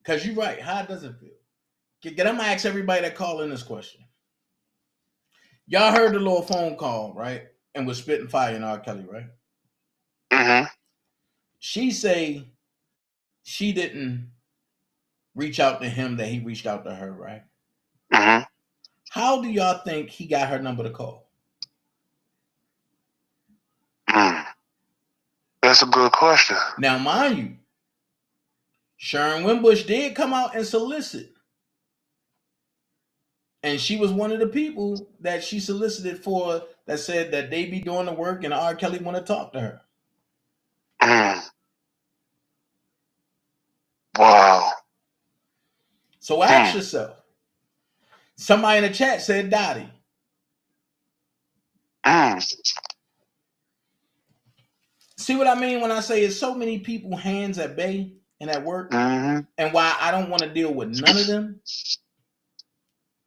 Because you're right. How does it feel? I'm going to ask everybody that call in this question. Y'all heard the little phone call, right? And was spitting fire in R. Kelly, right? Mm-hmm. She say she didn't reach out to him, that he reached out to her, right? Mm-hmm. How do y'all think he got her number to call? That's a good question. Now, mind you, Sharon Wimbush did come out and solicit. And she was one of the people that she solicited for that said that they be doing the work and R. Kelly want to talk to her. Wow. So ask yourself. Somebody in the chat said Dottie. See what I mean when I say it's so many people hands at bay and at work, and why I don't want to deal with none of them?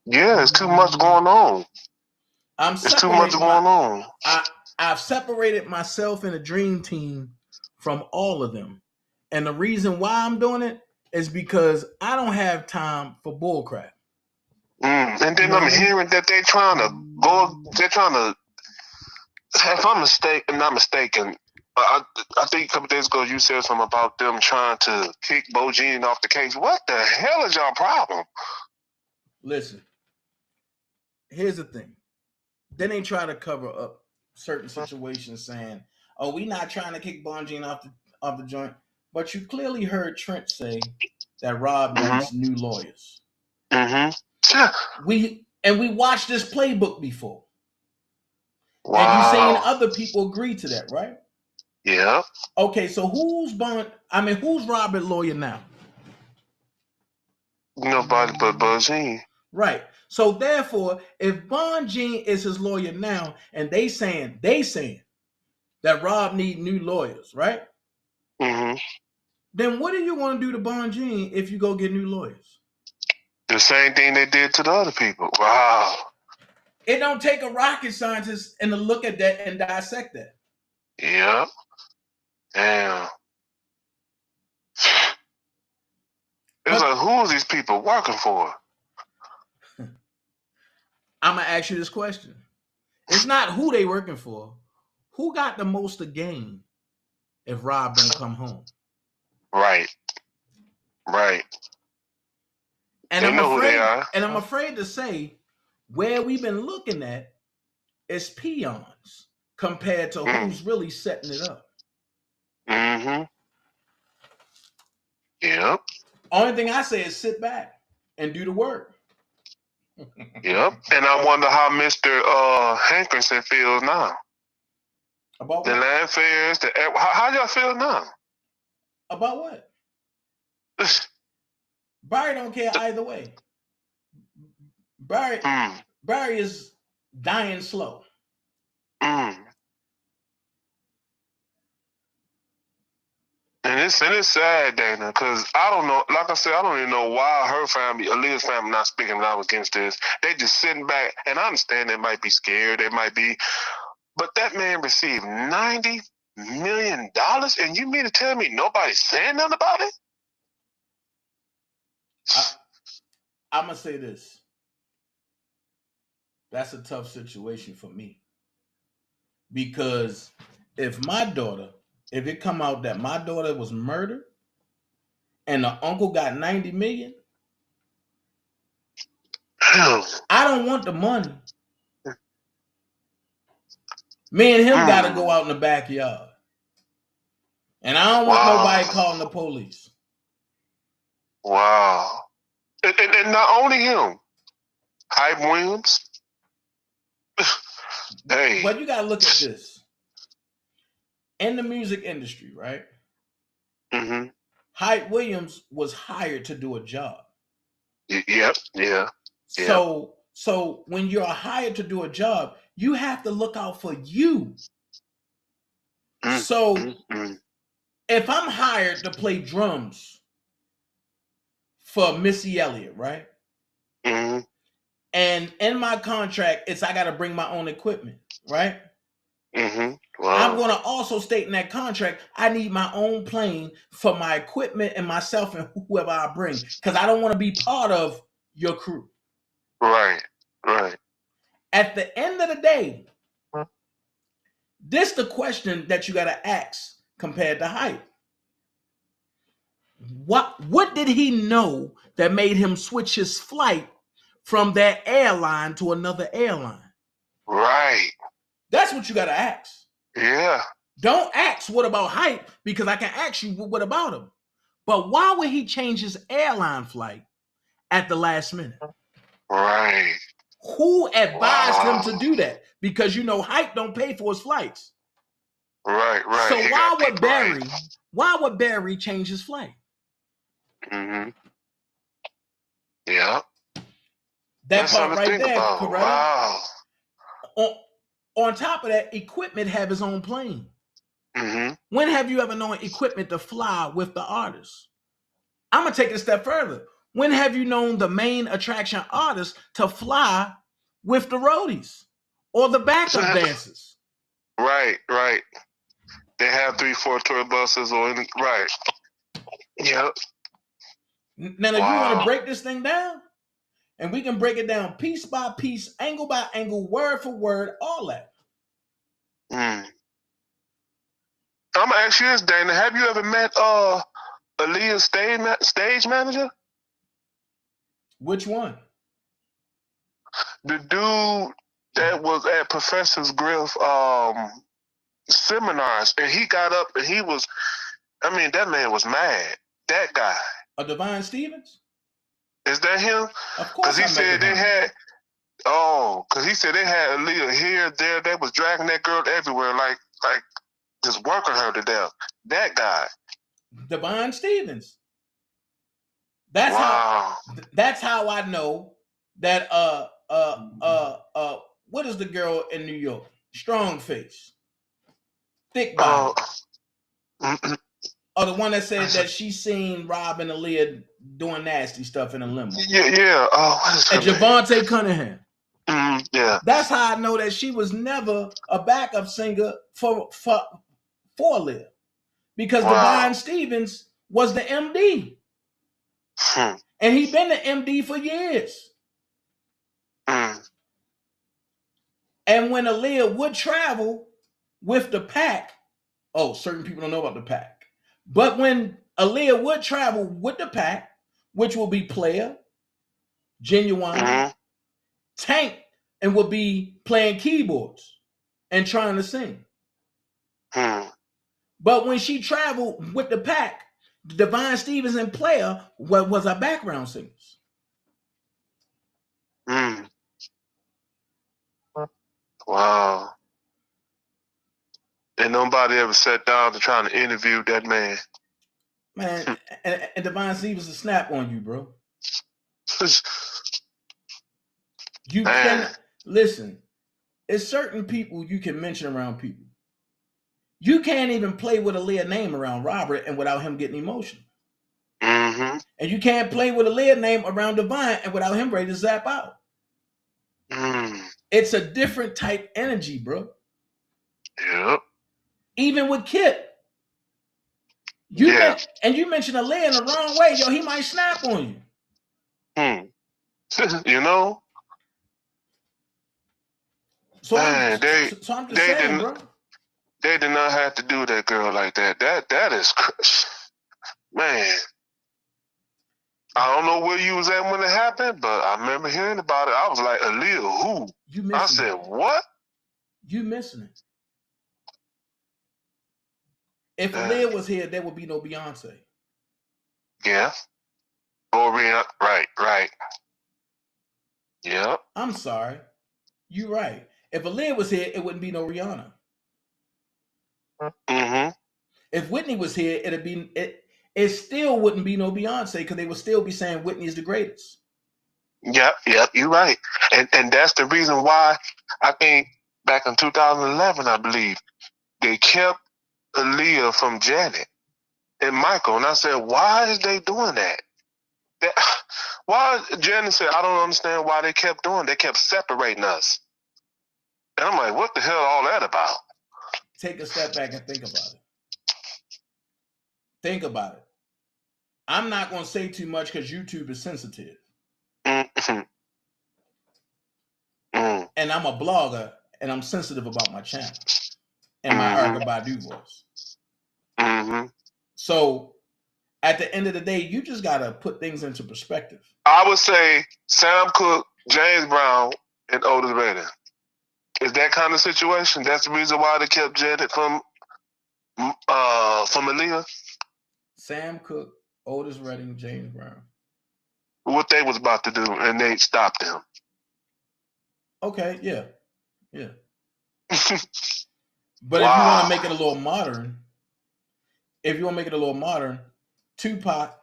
Yeah, it's too much going on. It's too much going on. I've separated myself in a dream team from all of them. And the reason why I'm doing it is because I don't have time for bullcrap. And then I'm hearing that they're trying to, if I'm not mistaken, I think a couple days ago you said something about them trying to kick Bo Jean off the case. What the hell is y'all problem? Listen, here's the thing. Then they try to cover up certain situations saying, oh, we not trying to kick Bo Jean off the joint. But you clearly heard Trent say that Rob needs new lawyers. We watched this playbook before. Wow. And you seen other people agree to that, right? Yeah. Okay, so who's Robert lawyer now? Nobody but Bo Jean. Right. So therefore, if Bon Jean is his lawyer now, and they saying that Rob need new lawyers, right? Then what are you going to do to Bon Jean if you go get new lawyers? The same thing they did to the other people. Wow. It don't take a rocket scientist and to look at that and dissect that. Yep. Damn. It's like, who are these people working for? I'm going to ask you this question. It's not who they working for. Who got the most to gain if Rob don't come home? Right. And I'm afraid to say where we've been looking at is peons compared to who's really setting it up. Yep. Only thing I say is sit back and do the work. Yep. And I wonder how Mr. Hankerson feels now. About the what? land fairs. How y'all feel now? About what? Barry don't care either way. Barry is dying slow. And it's sad, Dana, because I don't know. Like I said, I don't even know why her family, Aaliyah's family, not speaking out against this. They just sitting back, and I understand they might be scared. They might be, but that man received $90 million, and you mean to tell me nobody's saying nothing about it? I'm gonna say this. That's a tough situation for me, because if it come out that my daughter was murdered and the uncle got 90 million, I don't want the money. Me and him got to go out in the backyard, and I don't want nobody calling the police. Wow. And not only him, Hype Williams. Hey. But you got to look at this. In the music industry, right? Mm-hmm. Hype Williams was hired to do a job. Yep. Yeah. So when you're hired to do a job, you have to look out for you. So if I'm hired to play drums for Missy Elliott, right? Mm-hmm. And in my contract, I got to bring my own equipment, right? Mm-hmm. Wow. I'm going to also state in that contract, I need my own plane for my equipment and myself and whoever I bring, because I don't want to be part of your crew. Right. At the end of the day, this the question that you got to ask compared to Hype. What did he know that made him switch his flight from that airline to another airline? Right. That's what you got to ask. Yeah. Don't ask what about Hype, because I can ask you what about him. But why would he change his airline flight at the last minute? Right. Who advised him to do that? Because Hype don't pay for his flights. Right. So why would Barry change his flight? Mm-hmm. Yeah. That part right there, correct? Wow. On top of that, equipment have his own plane. Mm-hmm. When have you ever known equipment to fly with the artist? I'm going to take it a step further. When have you known the main attraction artist to fly with the roadies or the backup dancers? Right. They have 3-4 tour buses right. Yep. Now, if you want to break this thing down, and we can break it down piece by piece, angle by angle, word for word, all that. I'm gonna ask you this, Dana. Have you ever met Aaliyah's stage manager? Which one? The dude that was at Professor Griff seminars, and he got up and he was, that man was mad. That guy. Divine Stevens? Is that him? Of course. Because he said they had. Because he said they had Aaliyah here, there. They was dragging that girl everywhere, like just working her to death. That guy. Divine Stevens. That's how I know that what is the girl in New York? Strong face. Thick body. The one that said that she seen Rob and Aaliyah doing nasty stuff in a limo. Yeah. What is her name? Javante Cunningham. Yeah. That's how I know that she was never a backup singer for Aaliyah. Because Divine Stevens was the MD. And he been the MD for years. And when Aaliyah would travel with the pack, certain people don't know about the pack. But when Aaliyah would travel with the pack, which will be Player, Genuine, Tank, and will be playing keyboards and trying to sing. But when she traveled with the pack, Divine Stevens and Player was our background singers. Wow. And nobody ever sat down to try to interview that man. Man, and Divine Stevens will snap on you, bro. You can listen. It's certain people you can mention around people. You can't even play with Aaliyah name around Robert and without him getting emotional. Mm-hmm. And you can't play with Aaliyah name around Divine and without him ready to zap out. It's a different type energy, bro. Yep. Even with Kip. You mentioned Aaliyah in the wrong way. Yo, he might snap on you. You know? So Man, I'm just saying, bro. They did not have to do that girl like that. That is, man. I don't know where you was at when it happened, but I remember hearing about it. I was like, Aaliyah, who? I said, what? You missing it. If Aaliyah was here, there would be no Beyonce. Yeah. Or right. Yeah. I'm sorry. You're right. If Aaliyah was here, it wouldn't be no Rihanna. Mm-hmm. If Whitney was here, it still wouldn't be no Beyonce because they would still be saying Whitney is the greatest. Yep, you're right. And that's the reason why I think back in 2011, I believe, they kept Aaliyah from Janet and Michael. And I said, why is they doing that? Why? Janet said, I don't understand why they kept doing. They kept separating us. And I'm like, what the hell all that about? Take a step back and think about it. Think about it. I'm not going to say too much because YouTube is sensitive. Mm-hmm. And I'm a blogger and I'm sensitive about my channel and my Erykah Badu voice. Mm-hmm. So at the end of the day, you just got to put things into perspective. I would say Sam Cooke, James Brown, and Otis Redding. Is that kind of situation? That's the reason why they kept Janet from Aaliyah? Sam Cooke, Otis Redding, James Brown. What they was about to do, and they stopped them. Okay, yeah. But if you want to make it a little modern, Tupac,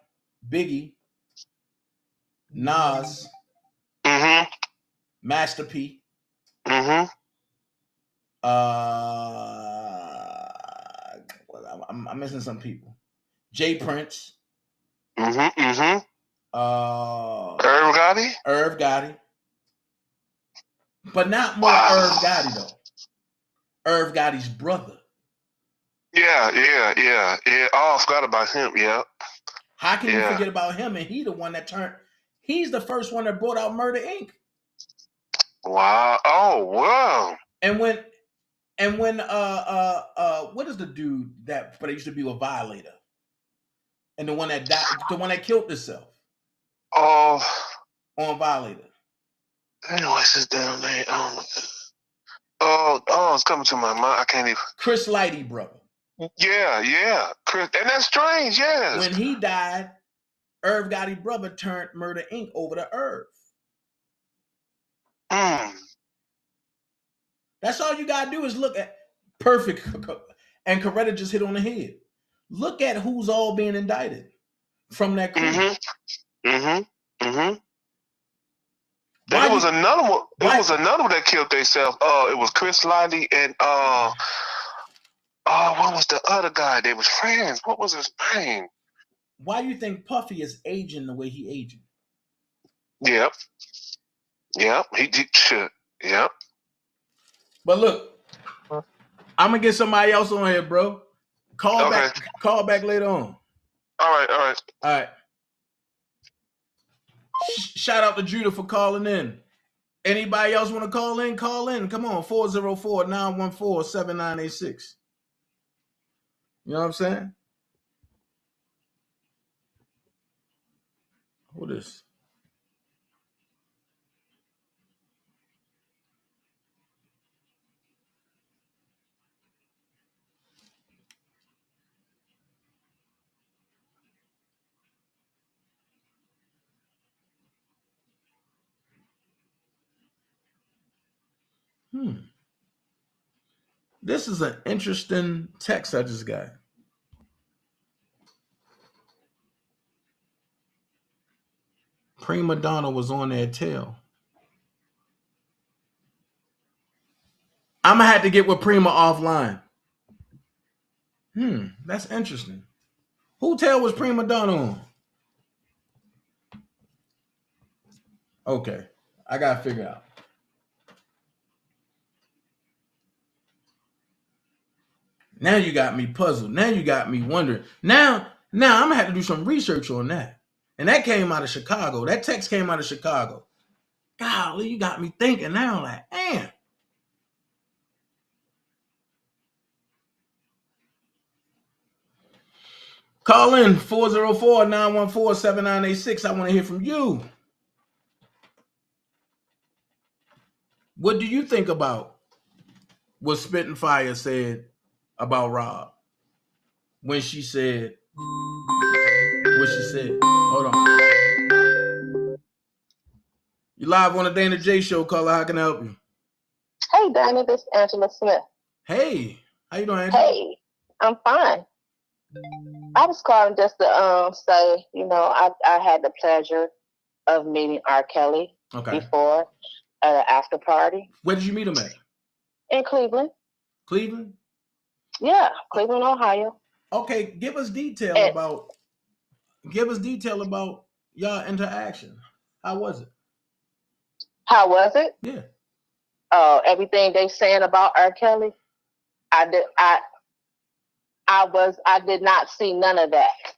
Biggie, Nas, Master P, I'm missing some people. Jay Prince, Irv Gotti, but not more Irv Gotti though. Irv Gotti's brother. Yeah. Oh, I forgot about him. Yeah. How can you forget about him? And he's the first one that brought out Murder Inc. Wow. Oh, wow. And when what is the dude that used to be a Violator? And the one that died, the one that killed himself. Oh. On Violator. What's his damn name? Oh, it's coming to my mind. I can't even. Chris Lighty, brother. Yeah. Chris, and that's strange, yes. When he died, Irv Gotti brother turned Murder Inc. over to Irv. That's all you gotta do is look at perfect, and Coretta just hit on the head. Look at who's all being indicted from that crew. There was another one. There was another one that killed themselves. It was Chris Lighty and what was the other guy? They was friends. What was his name? Why do you think Puffy is aging the way he aging? Yep. He should. Yep. But look, I'm gonna get somebody else on here, bro. Call back later on. All right. Shout out to Judah for calling in. Anybody else want to call in? Call in. Come on, 404-914-7986. You know what I'm saying? Who this? This is an interesting text I just got. Prima Donna was on their tail. I'm gonna have to get with Prima offline. That's interesting. Who tail was Prima Donna on? Okay, I gotta figure out. Now you got me puzzled. Now you got me wondering. Now I'm gonna have to do some research on that. And that came out of Chicago. That text came out of Chicago. Golly, you got me thinking now. Like, damn. Call in 404-914-7986. I want to hear from you. What do you think about what Spitting Fire said about Rob when she said what she said? Hold on. You live on the Dana J Show, caller. How can I help you? Hey, Dana, this is Angela Smith. Hey, how you doing, Angela? Hey, I'm fine. I was calling just to say, I had the pleasure of meeting R. Kelly before at an after party. Where did you meet him at? In Cleveland. Cleveland? Yeah, Cleveland, Ohio. Okay, give us detail about y'all interaction. How was it? How was it? Yeah. Everything they saying about R. Kelly, I did not see none of that.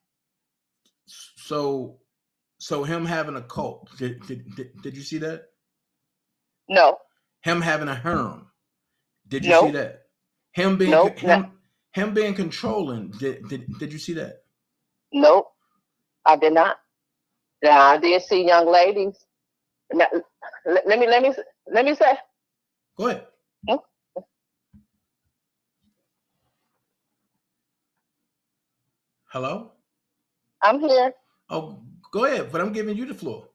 So him having a cult, did you see that? No. Him having a harem, did you see that? Him being him being controlling, did you see that? Nope, I did not. Now I did see young ladies. Now, let me say. Go ahead. Hello? I'm here. Oh, go ahead, but I'm giving you the floor.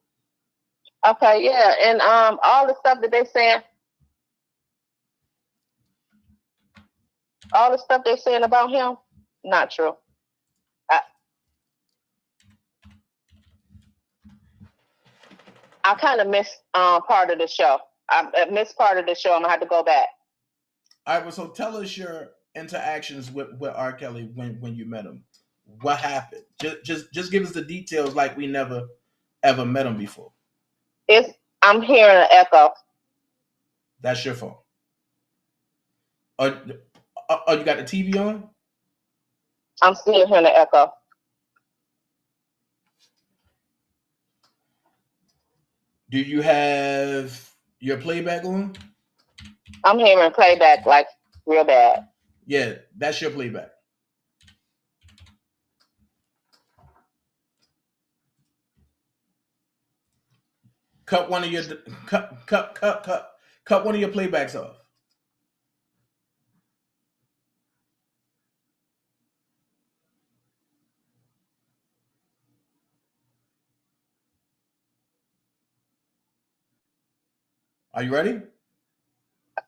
Okay, yeah, and all the stuff that they're saying about him, not true. I kind of missed part of the show. I missed part of the show. I'm gonna have to go back. All right, well, so tell us your interactions with R. Kelly when you met him. What happened? Just give us the details like we never ever met him before. I'm hearing an echo. That's your phone. Oh, you got the TV on? I'm still hearing an echo. Do you have your playback on? I'm hearing playback like real bad. Yeah, that's your playback. Cut one of your cut one of your playbacks off. Are you ready?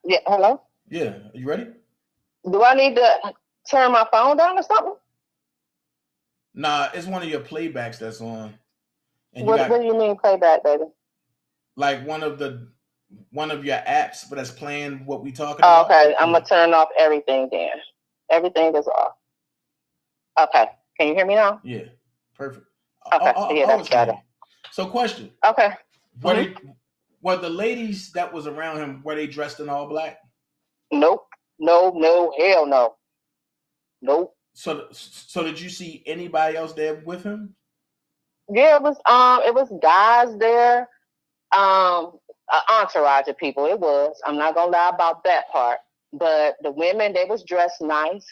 Yeah, hello? Yeah, are you ready? Do I need to turn my phone down or something? Nah, it's one of your playbacks that's on. And what do you mean playback, baby? Like one of your apps, but that's playing what we talking about. Okay, I'm gonna turn off everything then. Everything is off. Okay, can you hear me now? Yeah, perfect. Okay, yeah, that's better. So, question. Okay. Were the ladies that was around him, were they dressed in all black? Nope. No, hell no. Nope. So did you see anybody else there with him? Yeah, it was guys there, an entourage of people. It was. I'm not gonna lie about that part. But the women, they was dressed nice.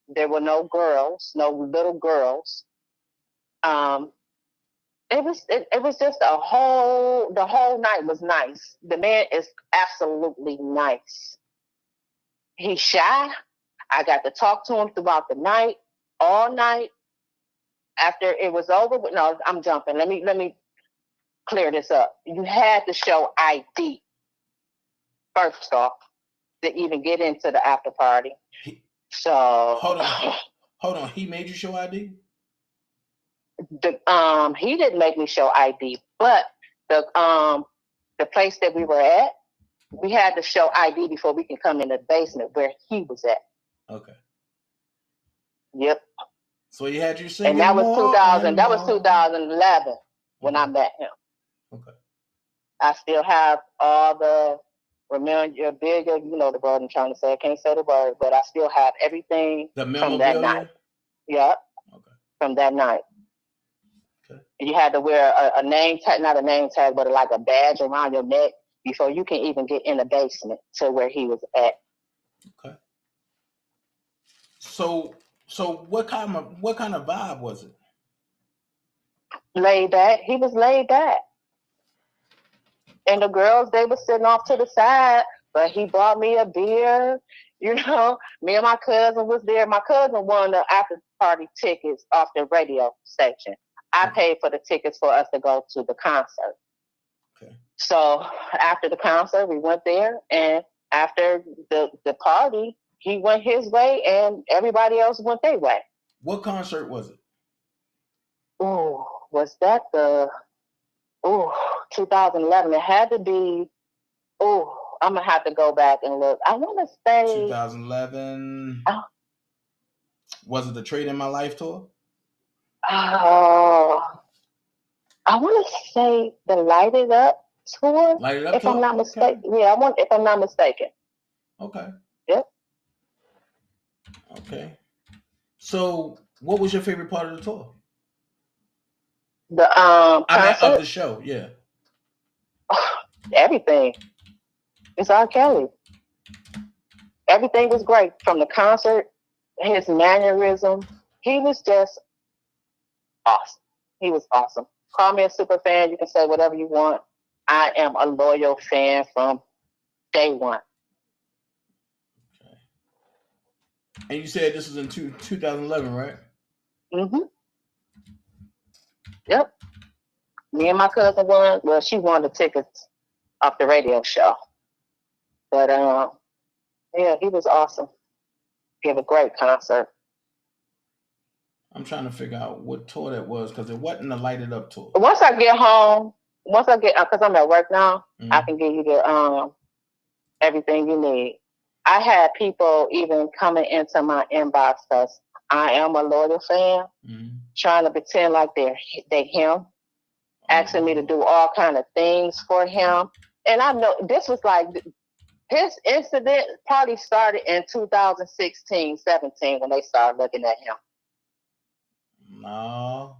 There were no girls, no little girls. It was just the whole night was nice. The man is absolutely nice. He's shy. I got to talk to him throughout the night, all night. After it was over, but no, I'm jumping. Let me clear this up. You had to show ID first off to even get into the after party. So hold on. He made you show ID? He didn't make me show ID, but the place that we were at, we had to show ID before we can come in the basement where he was at. Okay. Yep. So he had you singing and that was more 2000. and That was more. 2011 when I met him. Okay. I still have all the remember your bigger. You know the word I'm trying to say. I can't say the word, but I still have everything from that night. Yep. Okay. From that night. Okay. You had to wear a name tag, not a name tag, but like a badge around your neck before you can even get in the basement to where he was at. Okay. So what kind of vibe was it? Laid back. He was laid back. And the girls, they were sitting off to the side, but he bought me a beer. You know, me and my cousin was there. My cousin won the after party tickets off the radio station. I paid for the tickets for us to go to the concert. Okay. So after the concert, we went there, and after the party, he went his way, and everybody else went their way. What concert was it? Oh, was that the 2011? It had to be. Oh, I'm gonna have to go back and look. I want to say 2011. Was it the Trade in My Life tour? I want to say the Light It Up tour. Light It Up if tour? I'm not mistaken. Okay. Yeah, if I'm not mistaken. Okay. Yep. Okay. So, what was your favorite part of the tour? The concert? Of the show, yeah. Everything. It's R. Kelly. Everything was great from the concert, his mannerism. He was just awesome. He was awesome. Call me a super fan. You can say whatever you want. I am a loyal fan from day one. Okay. And you said this was in 2011, right? Mm-hmm. Yep. Me and my cousin won. Well, she won the tickets off the radio show. But yeah, he was awesome. Gave a great concert. I'm trying to figure out what tour that was because it wasn't a Light It Up tour. Once I get home, because I'm at work now, I can give you the everything you need. I had people even coming into my inbox because I am a loyal fan, trying to pretend like they him, asking me to do all kind of things for him. And I know this was like his incident probably started in 2016, 17 when they started looking at him. No.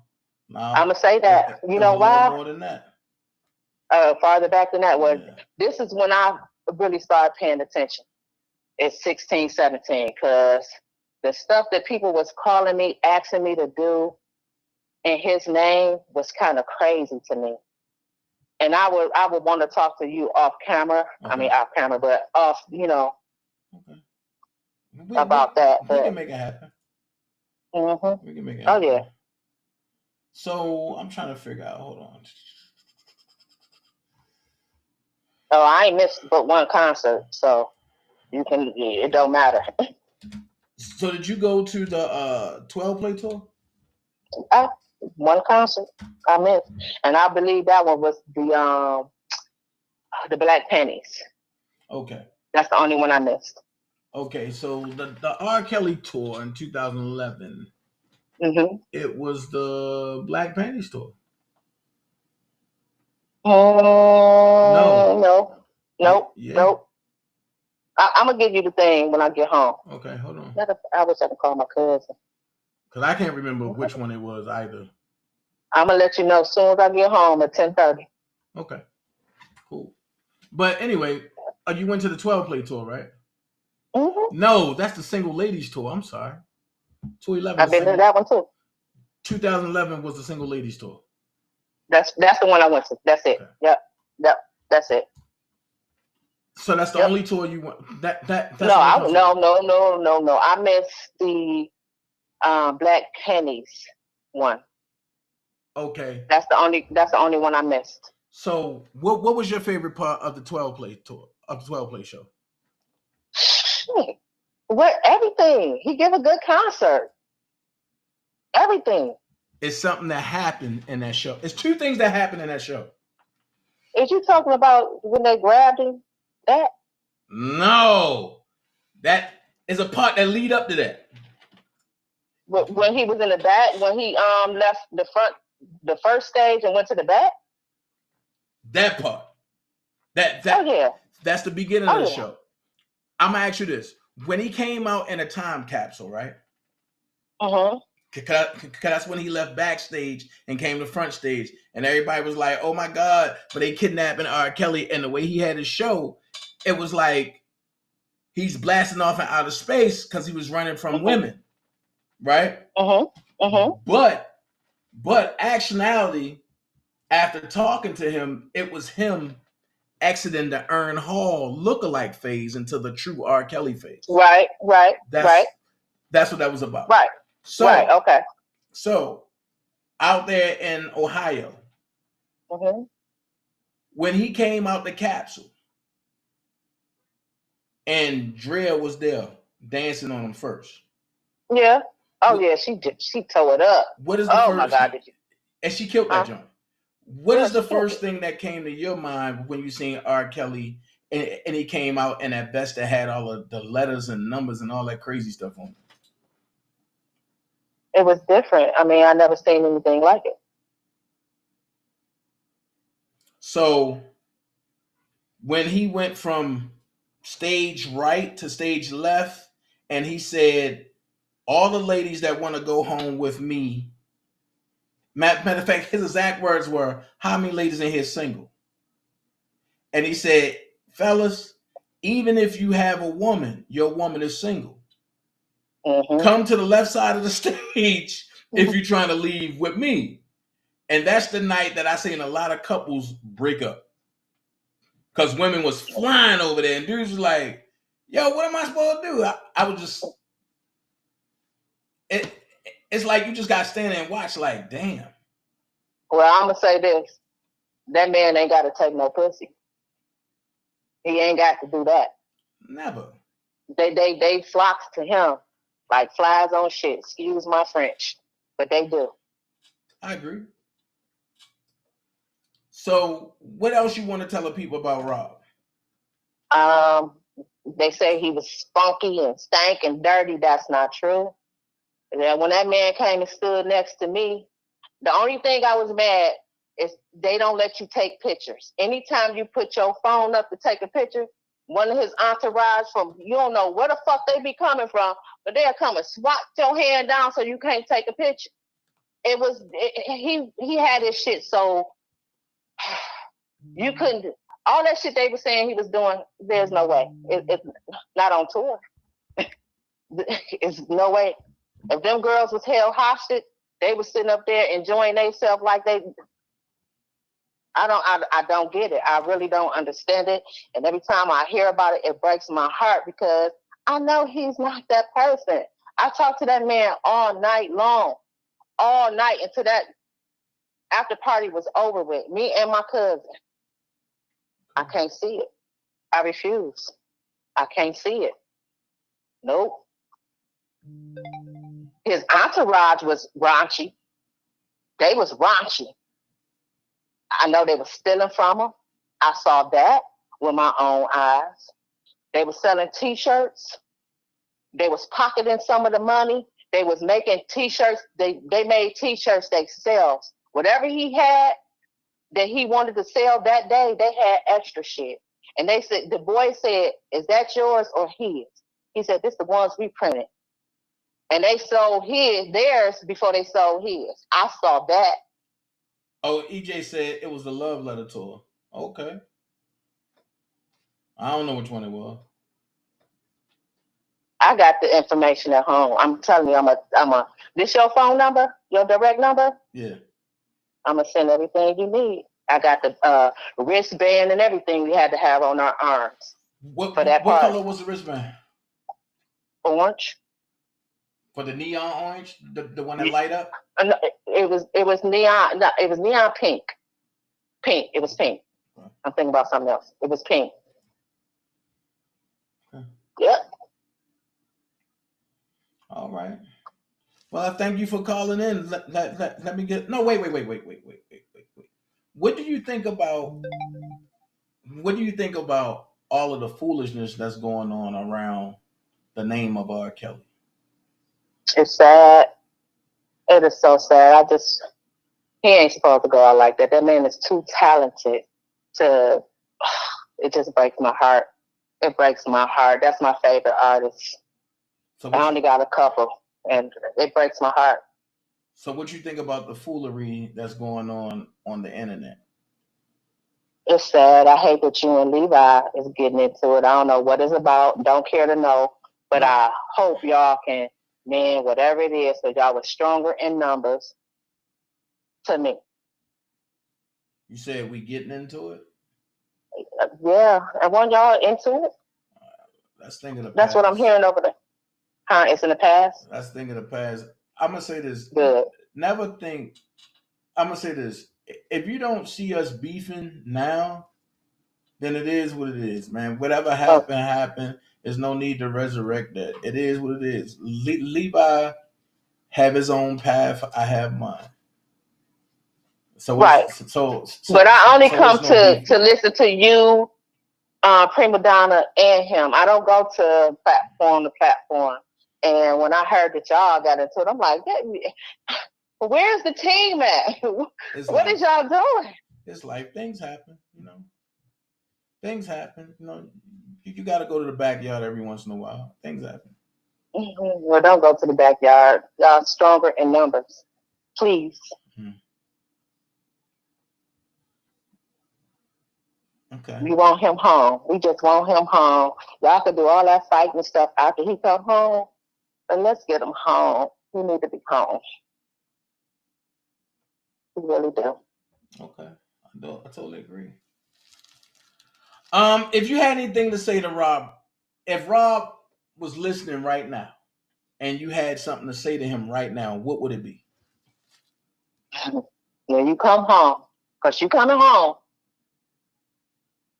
I'm gonna say that. You know why? More than that. Farther back than that. Well, this is when I really started paying attention. It's 16, 17, because the stuff that people was calling me, asking me to do in his name was kind of crazy to me. And I would want to talk to you off camera. Okay. I mean, off camera, but off, about that. We can make it happen. Mm-hmm. We can make it happen. Oh, yeah. So I'm trying to figure out. Hold on. Oh, I ain't missed but one concert, so it don't matter. So did you go to the 12 play tour? One concert I missed, and I believe that one was the Black Pennies. Okay. That's the only one I missed. Okay, so the R. Kelly tour in 2011, it was the Black Panties tour. Nope. Yeah. Nope. I'm gonna give you the thing when I get home. Okay, hold on. I wish I could call my cousin. Because I can't remember which one it was either. I'm gonna let you know as soon as I get home at 10:30. Okay, cool. But anyway, you went to the 12 play tour, right? Mm-hmm. No, that's the single ladies tour. I'm sorry. 2011. I've been to that one too. 2011 was the single ladies tour. That's the one I went to. That's it. Okay. Yep. That's it. So that's the only tour you went. That's no. I missed the Black Pennies one. Okay. That's the only one I missed. So what was your favorite part of the 12 play tour, of the 12 play show? What? Everything. He gave a good concert. Everything. It's something that happened in that show. It's two things that happened in that show. Is you talking about when they grabbed him? That? No. That is a part that lead up to that. When he was in the back, when he left the first stage and went to the back. That part. That's the beginning of the show. I'm gonna ask you this: when he came out in a time capsule, right? Cause that's when he left backstage and came to front stage, and everybody was like, "Oh my God!" But they kidnapping R. Kelly, and the way he had his show, it was like he's blasting off in outer space because he was running from women, right? But actuality, after talking to him, it was him exiting the Earn Hall lookalike phase into the true R. Kelly phase. Right. That's what that was about. Right. So, okay. So, out there in Ohio, when he came out the capsule, and Drea was there dancing on him first. Yeah. Oh yeah, she tore it up. What is the first? My God, did you? And she killed that joint. What is the first thing that came to your mind when you seen R. Kelly and he came out in that vest that had all of the letters and numbers and all that crazy stuff on it? It was different. I mean, I never seen anything like it. So when he went from stage right to stage left, and he said, "All the ladies that want to go home with me." Matter of fact, his exact words were, "How many ladies in here single?" And he said, "Fellas, even if you have a woman, your woman is single. Come to the left side of the stage if you're trying to leave with me." And that's the night that I seen a lot of couples break up. Because women was flying over there, and dudes was like, "Yo, what am I supposed to do?" I was just, it's like you just got to stand there and watch like, damn. Well, I'm going to say this. That man ain't got to take no pussy. He ain't got to do that. Never. They flocks to him like flies on shit. Excuse my French. But they do. I agree. So, what else you want to tell the people about Rob? They say he was spunky and stank and dirty. That's not true. And then when that man came and stood next to me, the only thing I was mad is they don't let you take pictures. Anytime you put your phone up to take a picture, one of his entourage from, you don't know where the fuck they be coming from, but they'll come and swat your hand down so you can't take a picture. He had his shit so you couldn't, all that shit they were saying he was doing, there's no way. It's not on tour. It's no way. If them girls was held hostage, they were sitting up there enjoying themselves like they. I don't get it. I really don't understand it. And every time I hear about it, it breaks my heart because I know he's not that person. I talked to that man all night long, all night until that after party was over with. Me and my cousin. I can't see it. I refuse. I can't see it. Nope. His entourage was raunchy. They was raunchy. I know they were stealing from him. I saw that with my own eyes. They were selling T-shirts. They was pocketing some of the money. They was making T-shirts. They made T-shirts themselves. Whatever he had that he wanted to sell that day, they had extra shit. And they said, the boy said, "Is that yours or his?" He said, "This the ones we printed." And they sold theirs before they sold his. I saw that. Oh, EJ said it was the Love Letter tour. Okay. I don't know which one it was. I got the information at home. I'm telling you, this your phone number? Your direct number? Yeah. I'm going to send everything you need. I got the wristband and everything we had to have on our arms. What color was the wristband? Orange. For the neon orange? The one that light up? No, it was neon. No, it was neon pink. Pink. It was pink. Okay. I'm thinking about something else. It was pink. Okay. Yep. All right. Well, thank you for calling in. Let me get. No, wait. What do you think about all of the foolishness that's going on around the name of R. Kelly? It's sad. It is so sad. He ain't supposed to go out like that. That man is too talented to. It just breaks my heart. It breaks my heart. That's my favorite artist. So I only got a couple, and it breaks my heart. So what you think about the foolery that's going on the internet? It's sad. I hate that you and Levi is getting into it. I don't know what it's about. Don't care to know. But I hope y'all can, man, whatever it is, so y'all was stronger in numbers to me. You said we getting into it? Yeah. And when y'all into it? That's thing of the past. That's what I'm hearing over there. Huh? It's in the past? That's thing of the past. I'm going to say this. Good. I'm going to say this. If you don't see us beefing now, then it is what it is, man. Whatever happened. There's no need to resurrect that. It is what it is. Levi have his own path. I have mine. So right. But I only come to listen to you, Prima Donna, and him. I don't go to platform to platform. And when I heard that y'all got into it, I'm like, where's the team at? What is y'all doing? It's life. Things happen, you know. Things happen, you know. You got to go to the backyard every once in a while. Things happen. Mm-hmm. Well, don't go to the backyard. Y'all stronger in numbers, please. Okay. We want him home. We just want him home. Y'all can do all that fighting stuff after he come home, but let's get him home. He need to be home. We really do. Okay, I totally agree. If you had anything to say to Rob, if Rob was listening right now, and you had something to say to him right now, what would it be? When you come home, because you coming home,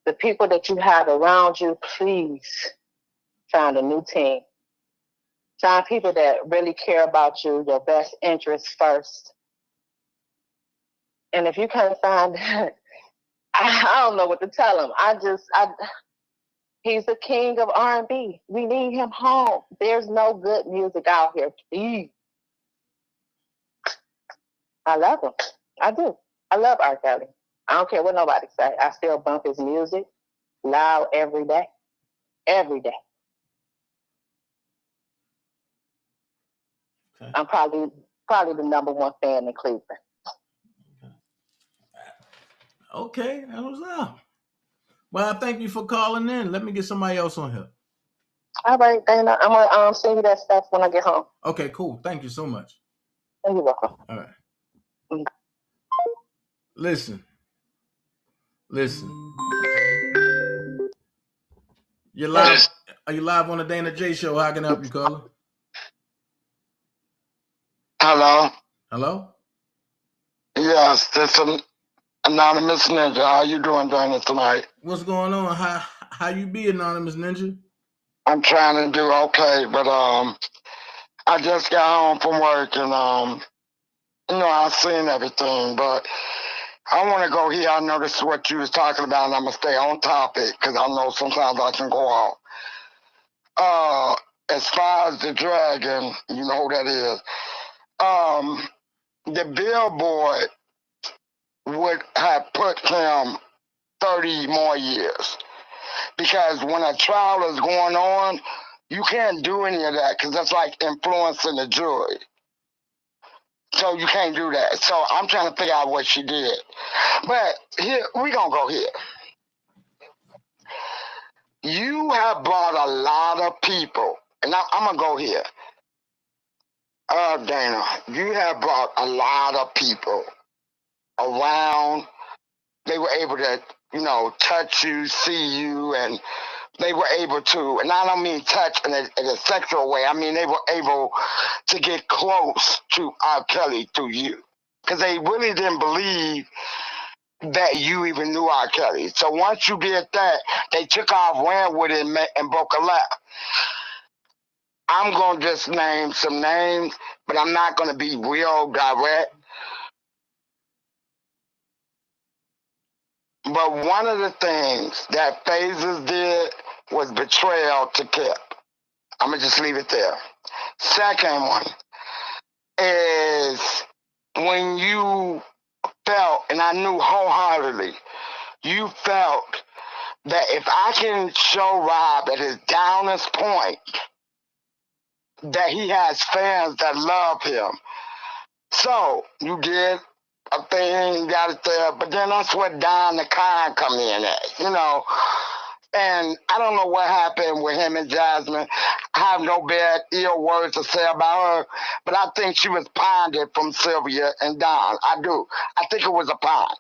the people that you have around you, please find a new team. Find people that really care about you, your best interests first. And if you can't find that, I don't know what to tell him. He's the king of R&B. We need him home. There's no good music out here, please. I love him. I do. I love R. Kelly. I don't care what nobody say. I still bump his music loud every day. Every day. Okay. I'm probably the number one fan in Cleveland. Okay, that was up. Well, I thank you for calling in. Let me get somebody else on here. All right, Dana. I'm gonna send you that stuff when I get home. Okay, cool. Thank you so much. You're welcome. All right. Mm-hmm. Listen. You're live. Are you live on the Dana J Show? How can I help you, caller? Hello. Hello. Yes, this is Anonymous Ninja. How you doing, Dana, tonight? What's going on? How you be, Anonymous Ninja? I'm trying to do okay, but I just got home from work and I've seen everything, but I want to go here. I know this is what you was talking about, and I'm gonna stay on topic because I know sometimes I can go off. As far as the dragon, you know who that is. The Billboard would have put him 30 more years. Because when a trial is going on, you can't do any of that because that's like influencing the jury. So you can't do that. So I'm trying to figure out what she did. But here, we're going to go here. You have brought a lot of people, and I'm going to go here. Dana, you have brought a lot of people around. They were able to, touch you, see you, and they were able to, and I don't mean touch in a sexual way, I mean they were able to get close to R. Kelly through you. Because they really didn't believe that you even knew R. Kelly. So once you did that, they took off, ran with it, and broke a leg. I'm going to just name some names, but I'm not going to be real direct. But one of the things that Phases did was betrayal to Kip. I'm going to just leave it there. Second one, is when you felt, and I knew wholeheartedly, you felt that if I can show Rob at his downest point that he has fans that love him. So you did a thing, got it there, but then that's where Don the Con come in at, you know. And I don't know what happened with him and Jasmine. I have no bad ill words to say about her, but I think she was ponded from Sylvia and Don. I do. I think it was a pond.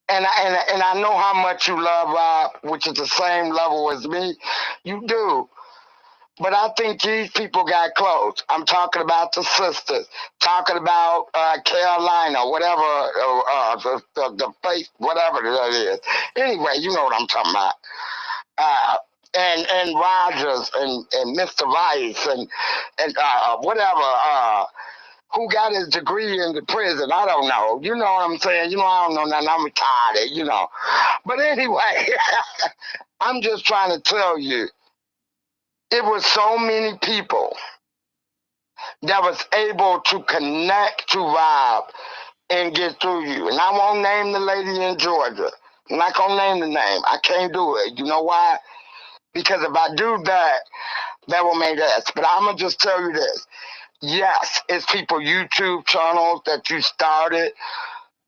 And I know how much you love Rob, which is the same level as me. You do. But I think these people got close. I'm talking about the sisters, talking about Carolina, whatever, the face, whatever that is. Anyway, you know what I'm talking about. And Rogers and Mr. Rice and whatever, who got his degree in the prison. I don't know. You know what I'm saying? You know, I don't know nothing. I'm retired, you know. But anyway, I'm just trying to tell you, it was so many people that was able to connect to Rob and get through you. And I won't name the lady in Georgia. I'm not going to name the name. I can't do it. You know why? Because if I do that, that will make us. But I'm going to just tell you this. Yes, it's people YouTube channels that you started.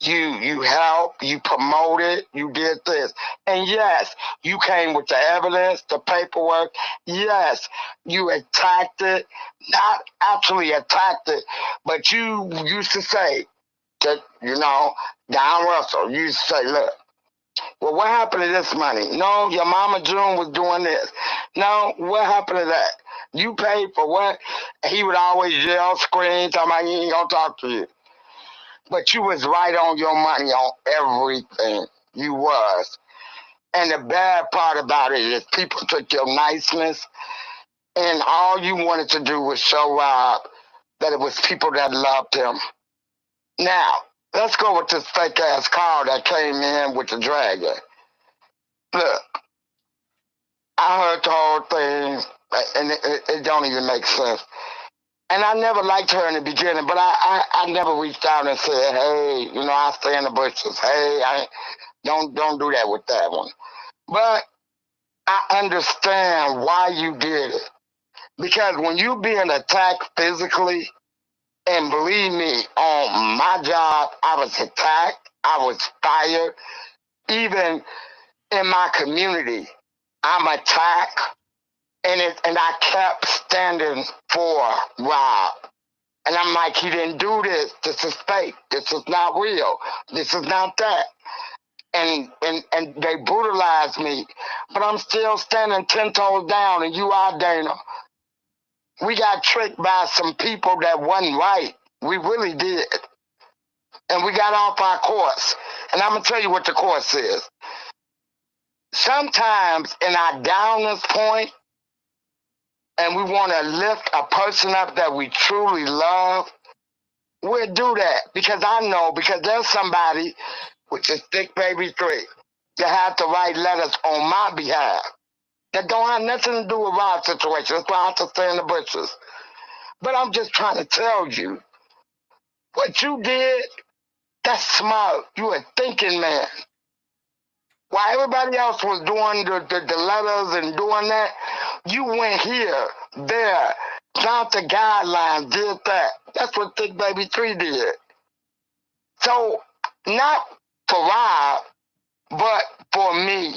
You helped, you promoted, you did this. And yes, you came with the evidence, the paperwork. Yes, you attacked it. Not actually attacked it, but you used to say that, you know, Don Russell, you used to say, look, well, what happened to this money? No, your mama June was doing this. No, what happened to that? You paid for what? He would always yell, scream, talking about he ain't gonna talk to you. But you was right on your money on everything. You was. And the bad part about it is people took your niceness and all you wanted to do was show Rob that it was people that loved him. Now, let's go with this fake ass car that came in with the dragon. Look, I heard the whole thing and it don't even make sense. And I never liked her in the beginning, but I never reached out and said, hey, you know, I stay in the bushes. Hey, don't do that with that one. But I understand why you did it. Because when you being attacked physically, and believe me, on my job, I was attacked, I was fired. Even in my community, I'm attacked. And I kept standing for Rob. And I'm like, he didn't do this. This is fake. This is not real. This is not that. And they brutalized me. But I'm still standing 10 toes down, and you are, Dana. We got tricked by some people that wasn't right. We really did. And we got off our course. And I'm going to tell you what the course is. Sometimes in our downest point, and we want to lift a person up that we truly love, we'll do that. Because there's somebody, which is Thick Baby 3, that have to write letters on my behalf that don't have nothing to do with Rob's situation. That's why I have to stay in the bushes. But I'm just trying to tell you, what you did, that's smart. You a thinking man. While everybody else was doing the letters and doing that, you went here, there, found the guidelines, did that. That's what Thick Baby 3 did. So, not for Rob, but for me.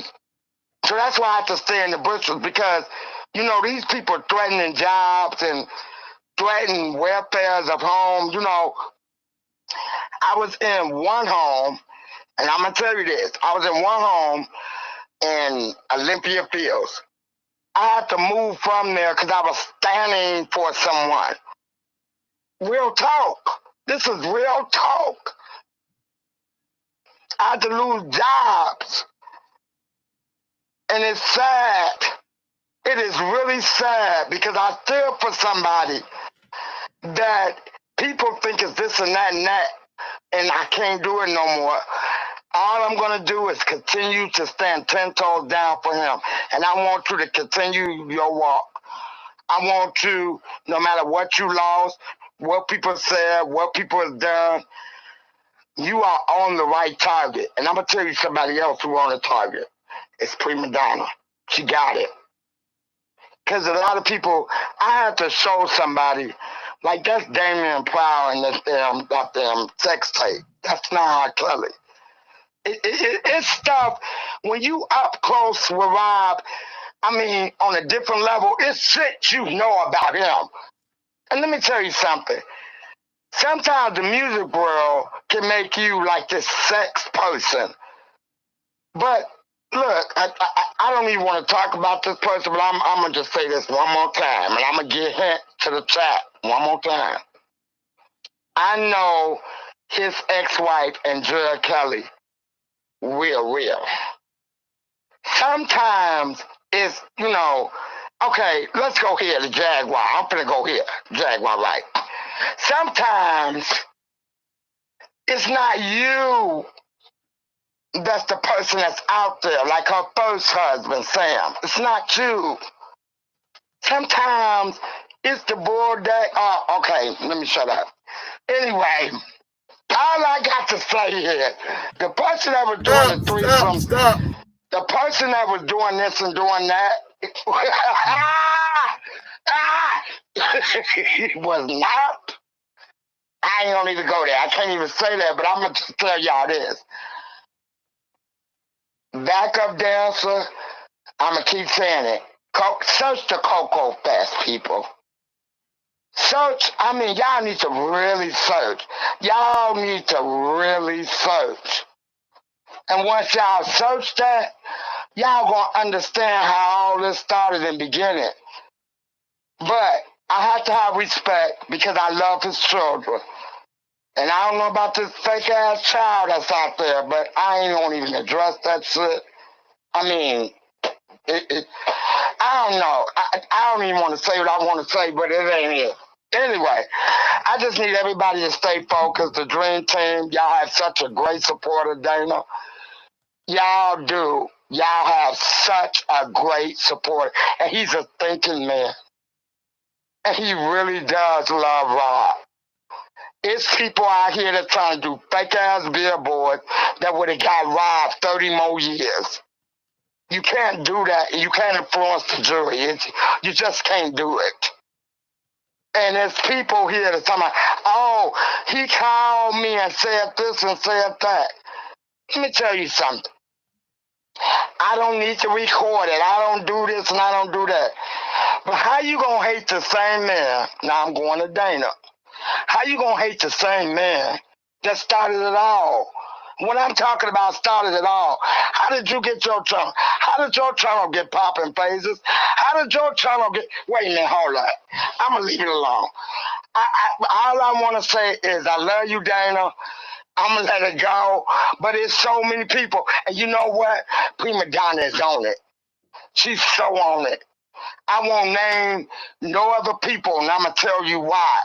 So that's why I have to stay in the bushes, because, you know, these people threatening jobs and threatening welfares of homes. You know, I was in one home, and I'm going to tell you this. I was in one home in Olympia Fields. I had to move from there because I was standing for someone. Real talk. This is real talk. I had to lose jobs. And it's sad. It is really sad because I feel for somebody that people think is this and that, and I can't do it no more. All I'm going to do is continue to stand 10 toes down for him. And I want you to continue your walk. I want you, no matter what you lost, what people said, what people have done, you are on the right target. And I'm going to tell you somebody else who on the target. It's Prima Donna. She got it. Because a lot of people, I had to show somebody, like that's Damian Prowl and this damn sex tape. That's not R. Kelly. It's stuff, when you up close with Rob, I mean, on a different level, it's shit you know about him. And let me tell you something. Sometimes the music world can make you like this sex person. But look, I don't even want to talk about this person, but I'm going to just say this one more time, and I'm going to get hint to the chat one more time. I know his ex-wife, Andrea Kelly, real. Sometimes it's, okay, let's go here, the Jaguar. I'm finna go here, Jaguar, right. Sometimes it's not you that's the person that's out there, like her first husband, Sam. It's not you. Sometimes it's the boy that, okay, let me shut up. Anyway, all I got to say here, the person that was doing the threesome, the person that was doing this and doing that, was not. I ain't gonna even go there. I can't even say that, but I'm gonna just tell y'all this. Backup dancer, I'm gonna keep saying it. Search the Coco Fest, people. Search, y'all need to really search. Y'all need to really search. And once y'all search that, y'all gonna understand how all this started in the beginning. But I have to have respect because I love his children. And I don't know about this fake ass child that's out there, but I ain't gonna even address that shit. I don't know. I don't even want to say what I want to say, but it ain't it. Anyway, I just need everybody to stay focused. The Dream Team, y'all have such a great supporter, Dana. Y'all do. Y'all have such a great supporter. And he's a thinking man. And he really does love Rob. It's people out here that trying to do fake-ass billboards that would have got Rob 30 more years. You can't do that. You can't influence the jury. You just can't do it. And there's people here that's talking about, oh, he called me and said this and said that. Let me tell you something. I don't need to record it. I don't do this and I don't do that. But how you gonna hate the same man? Now I'm going to Dana. How you gonna hate the same man that started it all? When I'm talking about started it all, how did you get your channel? How did your channel get popping phases? How did your channel get... Wait a minute, hold on. I'm going to leave it alone. All I want to say is I love you, Dana. I'm going to let it go. But it's so many people. And you know what? Prima Donna is on it. She's so on it. I won't name no other people, and I'm going to tell you why.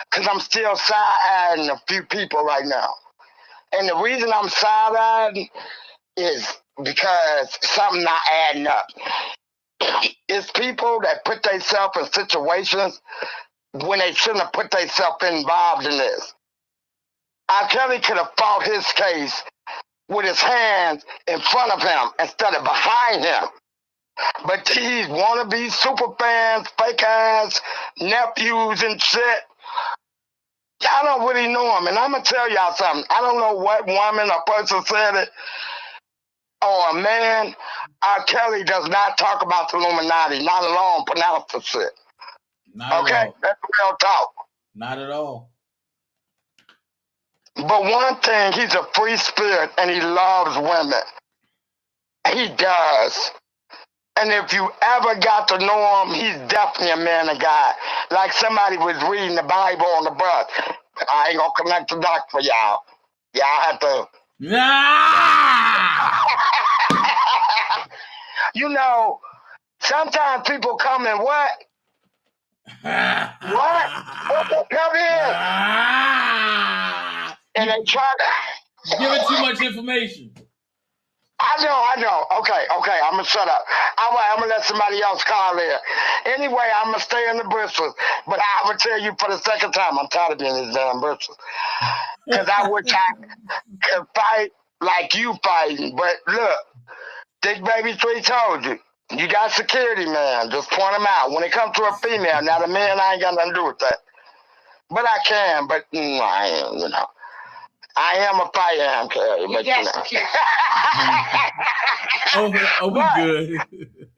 Because I'm still side-eyeing a few people right now. And the reason I'm side-eyeing is because something not adding up. It's people that put themselves in situations when they shouldn't have put themselves involved in this. R. Kelly could have fought his case with his hands in front of him instead of behind him. But these wannabe super fans, fake ass nephews and shit, y'all don't really know him. And I'm going to tell y'all something. I don't know what woman or person said it or a man. R. Kelly does not talk about the Illuminati, not alone pronounce the shit. Not okay? At all. That's real talk. Not at all. But one thing, he's a free spirit and he loves women. He does. And if you ever got to know him, he's definitely a man of God. Like somebody was reading the Bible on the bus. I ain't gonna connect the dots for y'all. Y'all have to. You know, sometimes people come and what? What they come in? And they try to. Giving too much information. I know. Okay. I'm gonna shut up. I'm gonna let somebody else call in. Anyway, I'm gonna stay in the Bristol, but I will tell you for the second time, I'm tired of being in this damn Bristol. Because I wish I could fight like you fighting. But look, Dick Baby 3 told you. You got security, man. Just point them out. When it comes to a female, now the man, I ain't got nothing to do with that. But I can, but I am, you know. I am a firearm carrier, but you know. We good.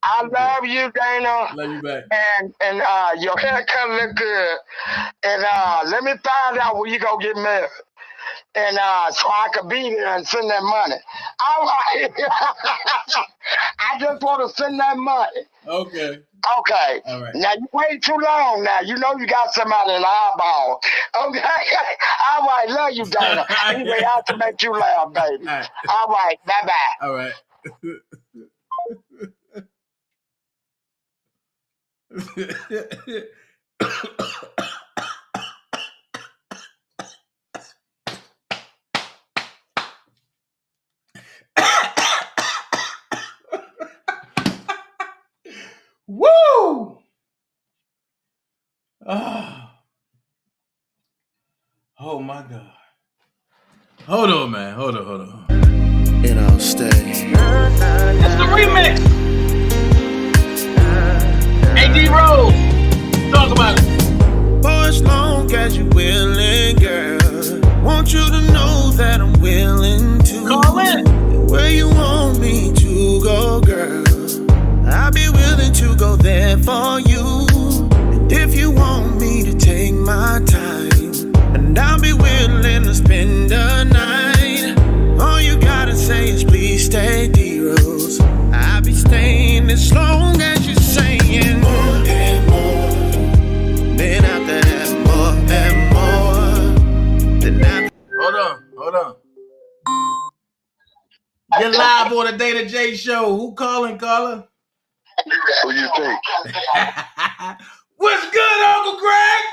I love you, Dana. Love you back. And your haircut look good. And let me find out where you gonna get married. And so I could be there and send that money. I just want to send that money. Okay. Okay. All right. Now you wait too long. Now you know you got somebody in the eyeball. Okay. All right. Love you, Dana. Anyway, I have to make you laugh, baby. All right. Bye bye. All right. Woo! Oh my God. Hold on, man. Hold on. And I'll stay. It's the remix. AD Rose. Talk about it. For as long as you're willing, girl. Want you to know that I'm willing to. Call in. Where you want me to go, girl. I'll be willing to go there for you. And if you want me to take my time, and I'll be willing to spend the night. All you gotta say is please stay, D-Rose. I'll be staying as long as you're saying more and more. Then after that, more and more. Then after. Hold on. You're live on the DanaJay show. Who calling, caller? Who you think? What's good, Uncle Greg?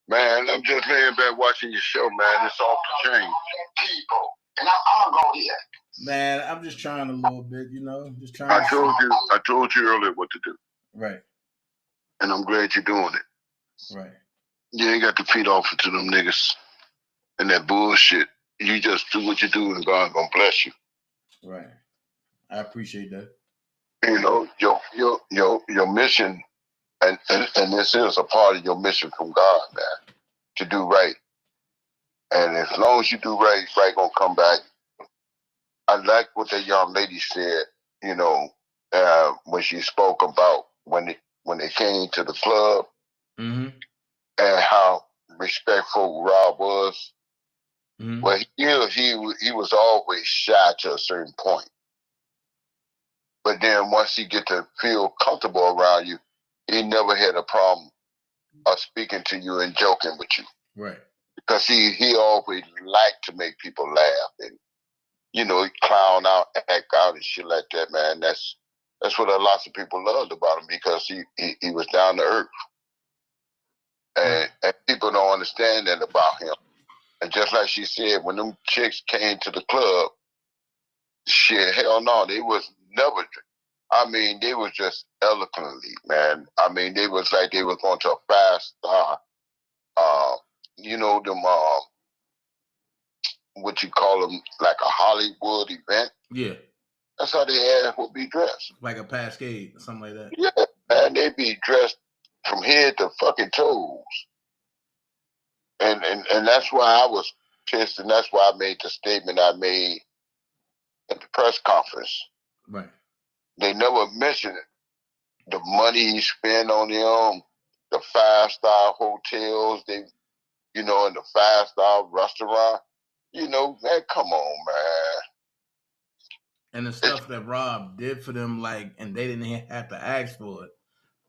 Man, I'm just laying back watching your show, man. It's off the chain. People. And I'm gonna go here. Man, I'm just trying a little bit, you know. Just trying. I told you earlier what to do. Right. And I'm glad you're doing it. Right. You ain't got to feed off to them niggas and that bullshit. You just do what you do and God gonna bless you. Right. I appreciate that. You know, your mission, and this is a part of your mission from God, man, to do right. And as long as you do right, right gonna come back. I like what that young lady said, you know, when she spoke about when they came to the club, mm-hmm. and how respectful Rob was. Mm-hmm. Well, he was always shy to a certain point. But then once he get to feel comfortable around you, he never had a problem of speaking to you and joking with you. Right. Because he always liked to make people laugh and, you know, clown out, act out and shit like that, man. That's what a lot of people loved about him, because he was down to earth. And people don't understand that about him. And just like she said, when them chicks came to the club, shit, hell no, they was never. I mean, they was just eloquently, man. I mean, they was like they was going to a 5-star, you know, them, what you call them, like a Hollywood event. Yeah. That's how they ass would be dressed. Like a Cascade or something like that. Yeah, man, they be dressed from head to fucking toes. And that's why I was pissed, and that's why I made the statement I made at the press conference. Right. They never mentioned it. The money he spent on them, the 5-star hotels, you know, and the 5-star restaurant. You know, man, come on, man. And the stuff that Rob did for them, like, and they didn't have to ask for it.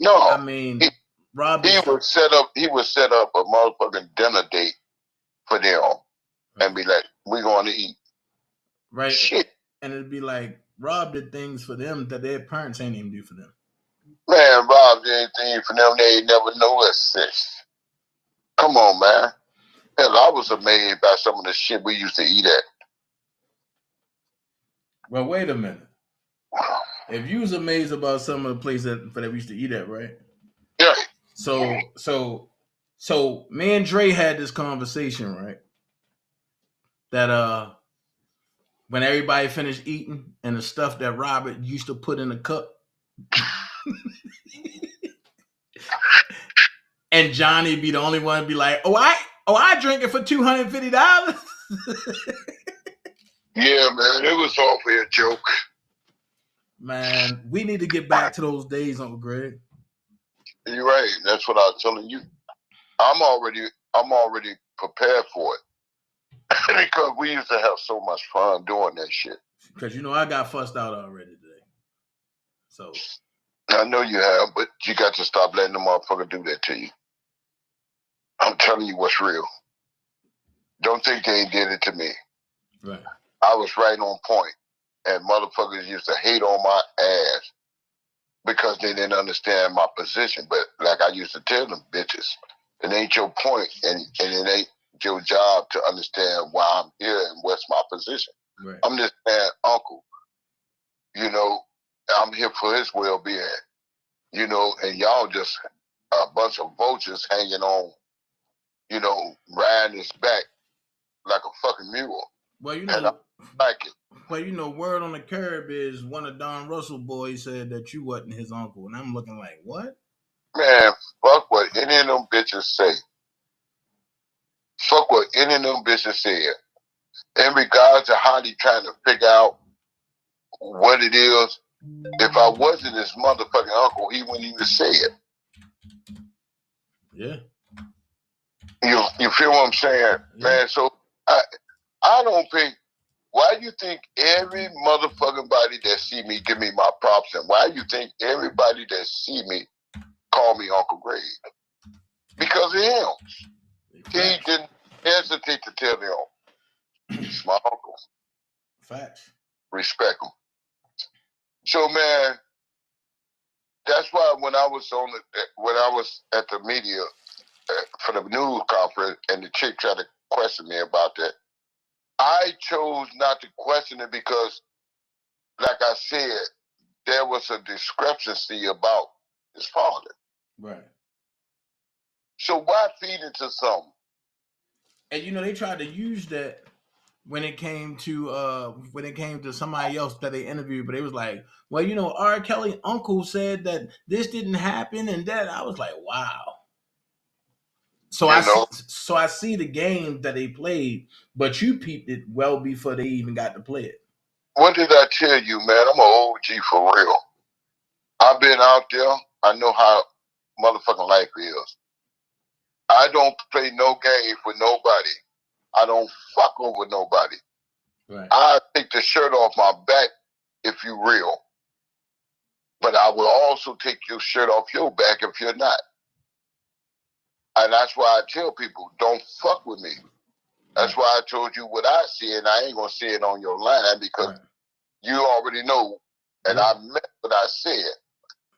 No, I mean, Rob. He would set up a motherfucking dinner date for them, and be like, "We're going to eat." Right. Shit. And it'd be like Rob did things for them that their parents ain't even do for them. Man, Rob did anything for them they ain't never know exist. Come on, man. Hell, I was amazed by some of the shit we used to eat at. Well, wait a minute. If you was amazed about some of the places that we used to eat at, right? Yeah. So me and Dre had this conversation, right? That when everybody finished eating and the stuff that Robert used to put in the cup, and Johnny be the only one to be like, I drink it for $250. Yeah, man, it was all for a joke. Man, we need to get back to those days, Uncle Greg. You're right. That's what I was telling you. I'm already prepared for it because we used to have so much fun doing that shit. Because you know I got fussed out already today. So I know you have, but you got to stop letting the motherfucker do that to you. I'm telling you what's real. Don't think they did it to me. Right. I was right on point, and motherfuckers used to hate on my ass because they didn't understand my position. But like I used to tell them bitches, it ain't your point, and it ain't your job to understand why I'm here and what's my position. Right. I'm just saying, uncle, you know, I'm here for his well-being, you know, and y'all just a bunch of vultures hanging on, you know, riding his back like a fucking mule. Well, you And know, I like it. well, you know, word on the curb is one of Don Russell boys said that you wasn't his uncle, and I'm looking like, what? Man, fuck what any of them bitches say. Fuck what any of them bitches said. In regards to how they trying to figure out what it is, if I wasn't his motherfucking uncle, he wouldn't even say it. Yeah. You feel what I'm saying, man? So I don't think. Why do you think every motherfucking body that see me give me my props, and why do you think everybody that see me call me Uncle Greg? Because of him. He didn't hesitate to tell them, "He's my uncle." Facts. Respect him. So, man, that's why when I was at the media for the news conference, and the chick tried to question me about that, I chose not to question it because, like I said, there was a discrepancy about his father. Right. So why feed into something? And you know, they tried to use that when it came to somebody else that they interviewed, but it was like, well, you know, R. Kelly uncle said that this didn't happen and that. I was like, wow. So I see the game that they played, but you peeped it well before they even got to play it. What did I tell you, man? I'm an OG for real. I've been out there. I know how motherfucking life is. I don't play no games with nobody. I don't fuck over nobody. Right. I take the shirt off my back if you real. But I will also take your shirt off your back if you're not. And that's why I tell people, don't fuck with me. That's why I told you what I see, and I ain't going to say it on your line because you already know, and I meant what I said.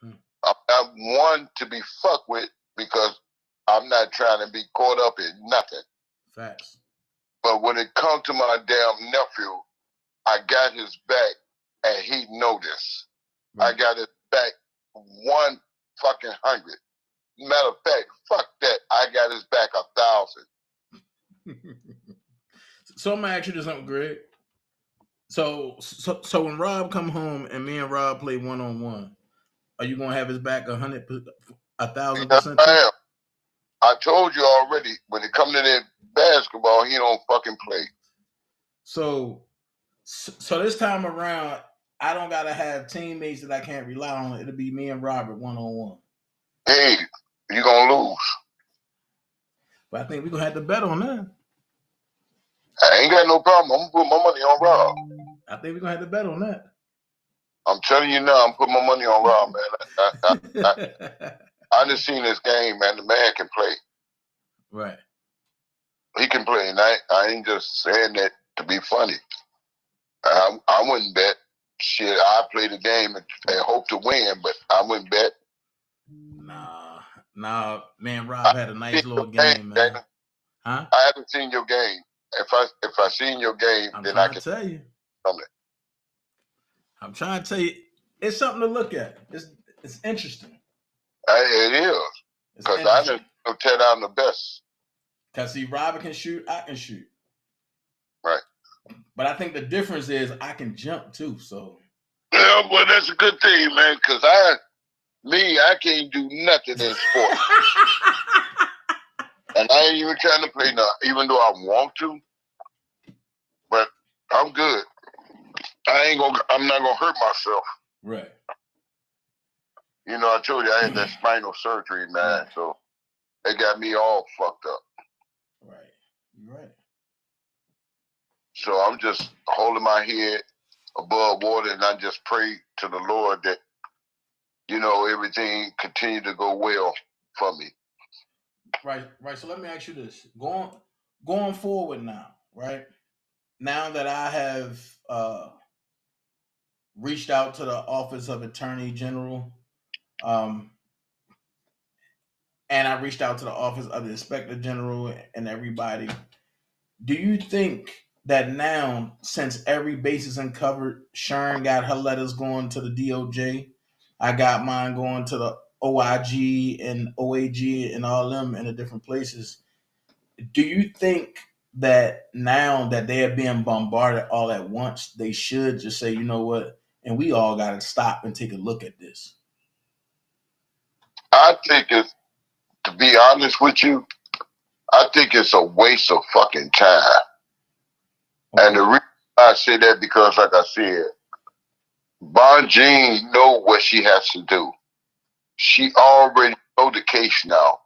I'm not one to be fucked with because I'm not trying to be caught up in nothing. Facts. But when it comes to my damn nephew, I got his back, and he know this. I got his back 100%. Matter of fact, fuck that. I got his back 1,000. So I'm gonna ask you this something, Greg. So when Rob come home and me and Rob play 1-on-1, are you gonna have his back 1,000%? I am. I told you already. When it comes to that basketball, he don't fucking play. So this time around, I don't gotta have teammates that I can't rely on. It'll be me and Robert 1-on-1. Hey, you gonna lose. But I think we're gonna have to bet on that. I ain't got no problem. I'm gonna put my money on Rob. I think we're gonna have to bet on that. I'm telling you now, I'm putting my money on Rob, man. I just seen this game, man. The man can play. Right. He can play, and I ain't just saying that to be funny. I wouldn't bet. Shit, I play the game and hope to win, but I wouldn't bet. Nah, man. Rob had a nice little game, man. Huh? I haven't seen your game. If I seen your game, then I can tell you. Something. I'm trying to tell you, it's something to look at. It's interesting. It is. Because I didn't tear down the best. Because see, Robert can shoot, I can shoot. Right. But I think the difference is I can jump too, so. Yeah, well, that's a good thing, man, because I can't do nothing in sports. And I ain't even trying to play now, even though I want to. But I'm good. I'm not gonna hurt myself. Right. You know, I told you I had that spinal surgery, man, so it got me all fucked up. Right. So I'm just holding my head above water, and I just pray to the Lord that, you know, everything continue to go well for me. Right. So let me ask you this: going forward now, right? Now that I have reached out to the Office of Attorney General, and I reached out to the Office of the Inspector General and everybody, do you think that now, since every base is uncovered, Sharon got her letters going to the DOJ, I got mine going to the OIG and OAG and all them in the different places, do you think that now that they are being bombarded all at once, they should just say, you know what, and we all got to stop and take a look at this? I think it's, to be honest with you, I think it's a waste of fucking time. Okay. And the reason I say that because, like I said, Bon Jean know what she has to do. She already know the case now.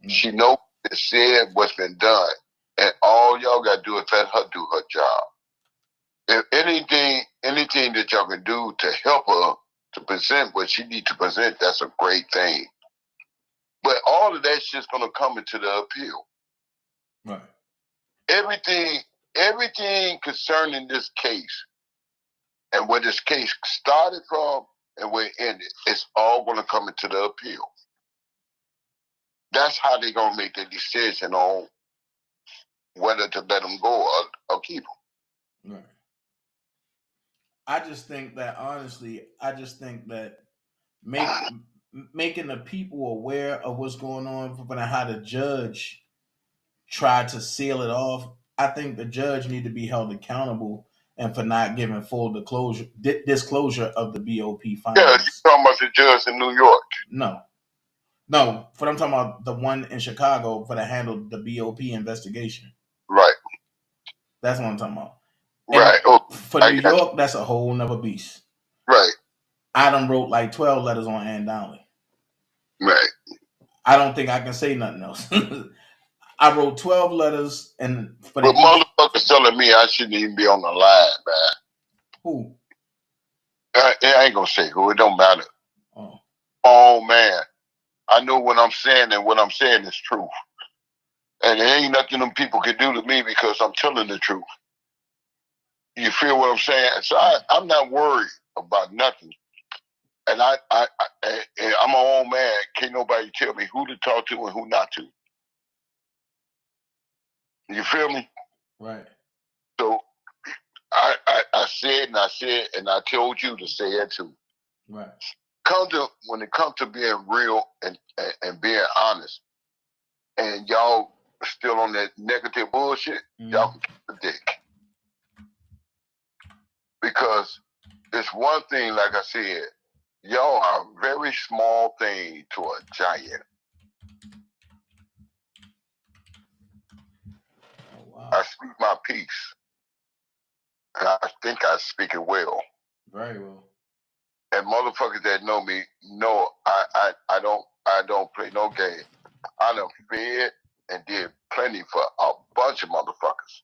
She know what it said, what's been done. And all y'all got to do is let her do her job. If anything that y'all can do to help her to present what she needs to present, that's a great thing. But all of that shit's going to come into the appeal. Right. Everything concerning this case and where this case started from and where it ended, it's all going to come into the appeal. That's how they're going to make their decision on whether to let them go or keep them. Right. I just think that, honestly, making the people aware of what's going on and how the judge tried to seal it off, I think the judge need to be held accountable and for not giving full disclosure of the BOP findings. Yeah, you're talking about the judge in New York. No, but I'm talking about the one in Chicago for the handled the BOP investigation. Right. That's what I'm talking about. Right. For New York, that's a whole nother beast. Right. I done wrote like 12 letters on Ann Donnelly. Right. I don't think I can say nothing else. I wrote 12 letters, and but motherfuckers telling me I shouldn't even be on the line, man. Who? I ain't gonna say who. It don't matter. Oh man, I know what I'm saying, and what I'm saying is truth. And there ain't nothing them people can do to me because I'm telling the truth. You feel what I'm saying? So I'm not worried about nothing. And I'm my own man. Can't nobody tell me who to talk to and who not to. You feel me? Right. So I said and I told you to say it too. Right. When it comes to being real and being honest, and y'all still on that negative bullshit, y'all can keep the dick. Because it's one thing, like I said, y'all are a very small thing to a giant. Oh, wow. I speak my piece. And I think I speak it well. Very well. And motherfuckers that know me know I don't play no game. I done fed and did plenty for a bunch of motherfuckers.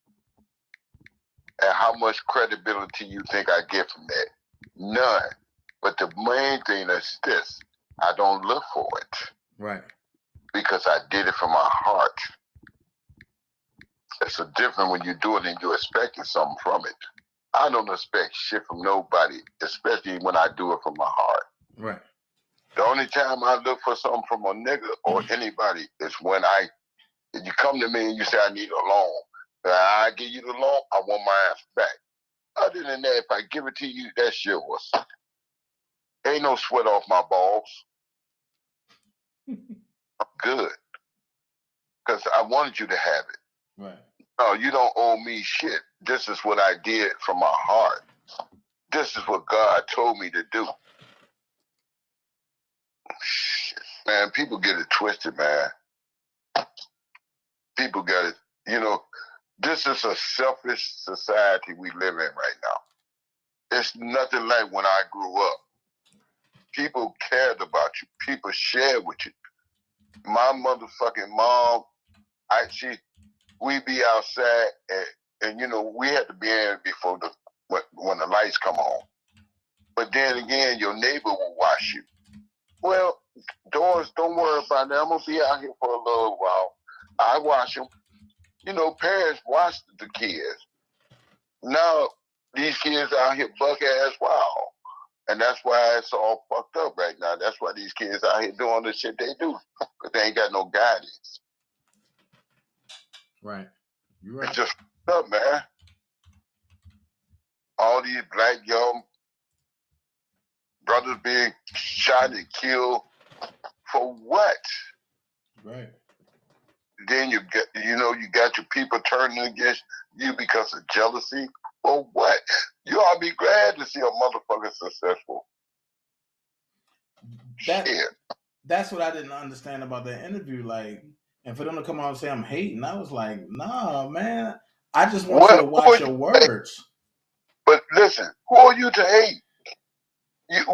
And how much credibility you think I get from that? None. But the main thing is this: I don't look for it. Right. Because I did it from my heart. It's a different when you do it and you're expecting something from it. I don't expect shit from nobody, especially when I do it from my heart. Right. The only time I look for something from a nigga or anybody is when you come to me and you say I need a loan. I give you the loan, I want my ass back. Other than that, if I give it to you, that's yours. Ain't no sweat off my balls. I'm good. Because I wanted you to have it. Right. No, you don't owe me shit. This is what I did from my heart. This is what God told me to do. Shit, man, people get it twisted, man. People get it. You know, this is a selfish society we live in right now. It's nothing like when I grew up. People cared about you. People shared with you. My motherfucking mom, we'd be outside and you know, we had to be in before when the lights come on. But then again, your neighbor will watch you. Well, Doris, don't worry about that. I'm going to be out here for a little while. I watch them. You know, parents watch the kids. Now, these kids out here buck ass wild. And that's why it's all fucked up right now. That's why these kids out here doing the shit they do. Because they ain't got no guidance. Right. You're right. It's just fucked up, man. All these black young brothers being shot and killed for what? Right. Then you got your people turning against you because of jealousy. For what? You ought to be glad to see a motherfucker successful. That's what I didn't understand about that interview. Like, and for them to come out and say I'm hating, I was like, nah, man. I just want you to watch your words. But listen, who are you to hate? You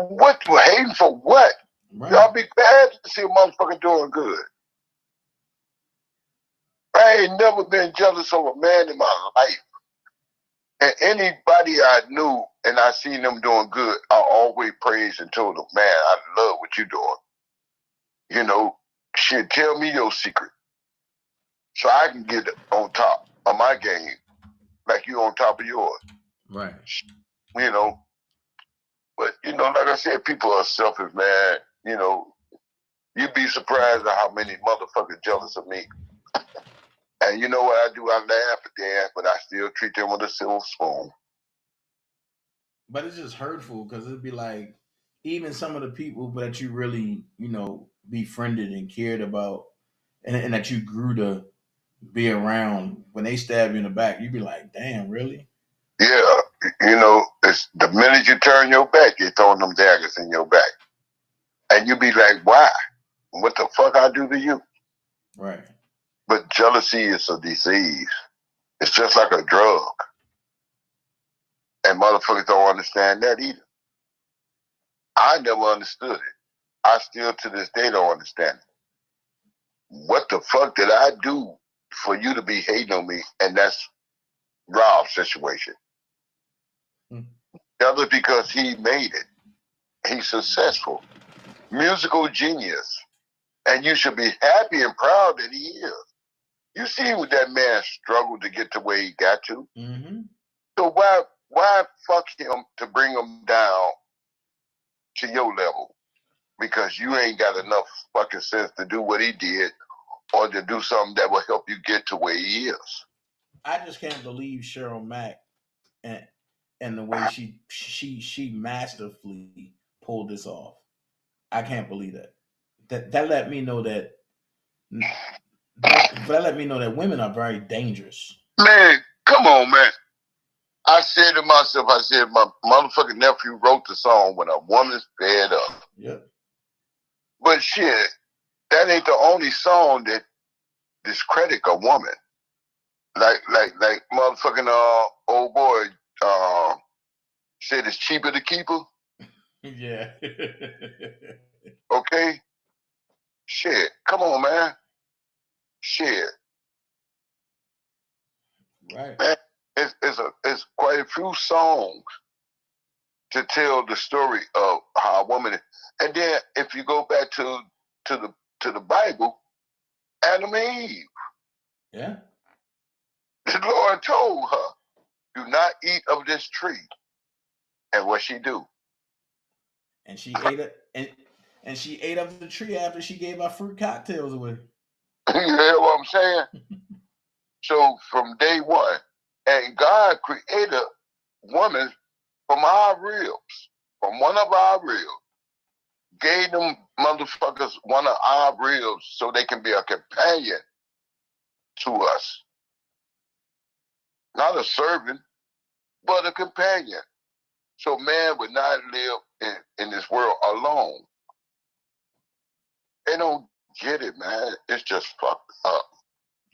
hating for what? Right. Y'all be glad to see a motherfucker doing good. I ain't never been jealous of a man in my life. And anybody I knew and I seen them doing good, I always praised and told them, man, I love what you're doing. You know, shit, tell me your secret. So I can get on top of my game like you on top of yours. Right. You know, but, you know, like I said, people are selfish, man. You know, you'd be surprised at how many motherfuckers jealous of me. And you know what I do? I laugh at them, but I still treat them with a silver spoon. But it's just hurtful because it'd be like, even some of the people that you really, you know, befriended and cared about and that you grew to be around, when they stab you in the back, you'd be like, damn, really? Yeah, you know, it's the minute you turn your back, you're throwing them daggers in your back. And you be like, why? What the fuck I do to you? Right. But jealousy is a disease. It's just like a drug. And motherfuckers don't understand that either. I never understood it. I still to this day don't understand it. What the fuck did I do for you to be hating on me? And that's Rob's situation. Jealous because he made it. He's successful. Musical genius. And you should be happy and proud that he is. You see what that man struggled to get to where he got to. Mm-hmm. So why fuck him to bring him down to your level? Because you ain't got enough fucking sense to do what he did or to do something that will help you get to where he is. I just can't believe Cheryl Mack and the way she masterfully pulled this off. I can't believe that. That let me know that women are very dangerous. Man, come on, man. I said to myself, my motherfucking nephew wrote the song When a Woman's Fed Up. Yep. But shit, that ain't the only song that discredit a woman. Like motherfucking old boy said it's cheaper to keep her. Yeah. Okay? Shit. Come on, man. Shit. Right. Man, it's quite a few songs to tell the story of how a woman is. And then if you go back to the Bible, Adam and Eve. Yeah. The Lord told her, do not eat of this tree. And what she do? And she ate it, and she ate of the tree after she gave our fruit cocktails away. You hear what I'm saying? So from day one, and God created woman from our ribs, from one of our ribs, gave them motherfuckers one of our ribs so they can be a companion to us. Not a servant, but a companion. So man would not live in this world alone. They don't get it, man. It's just fucked up.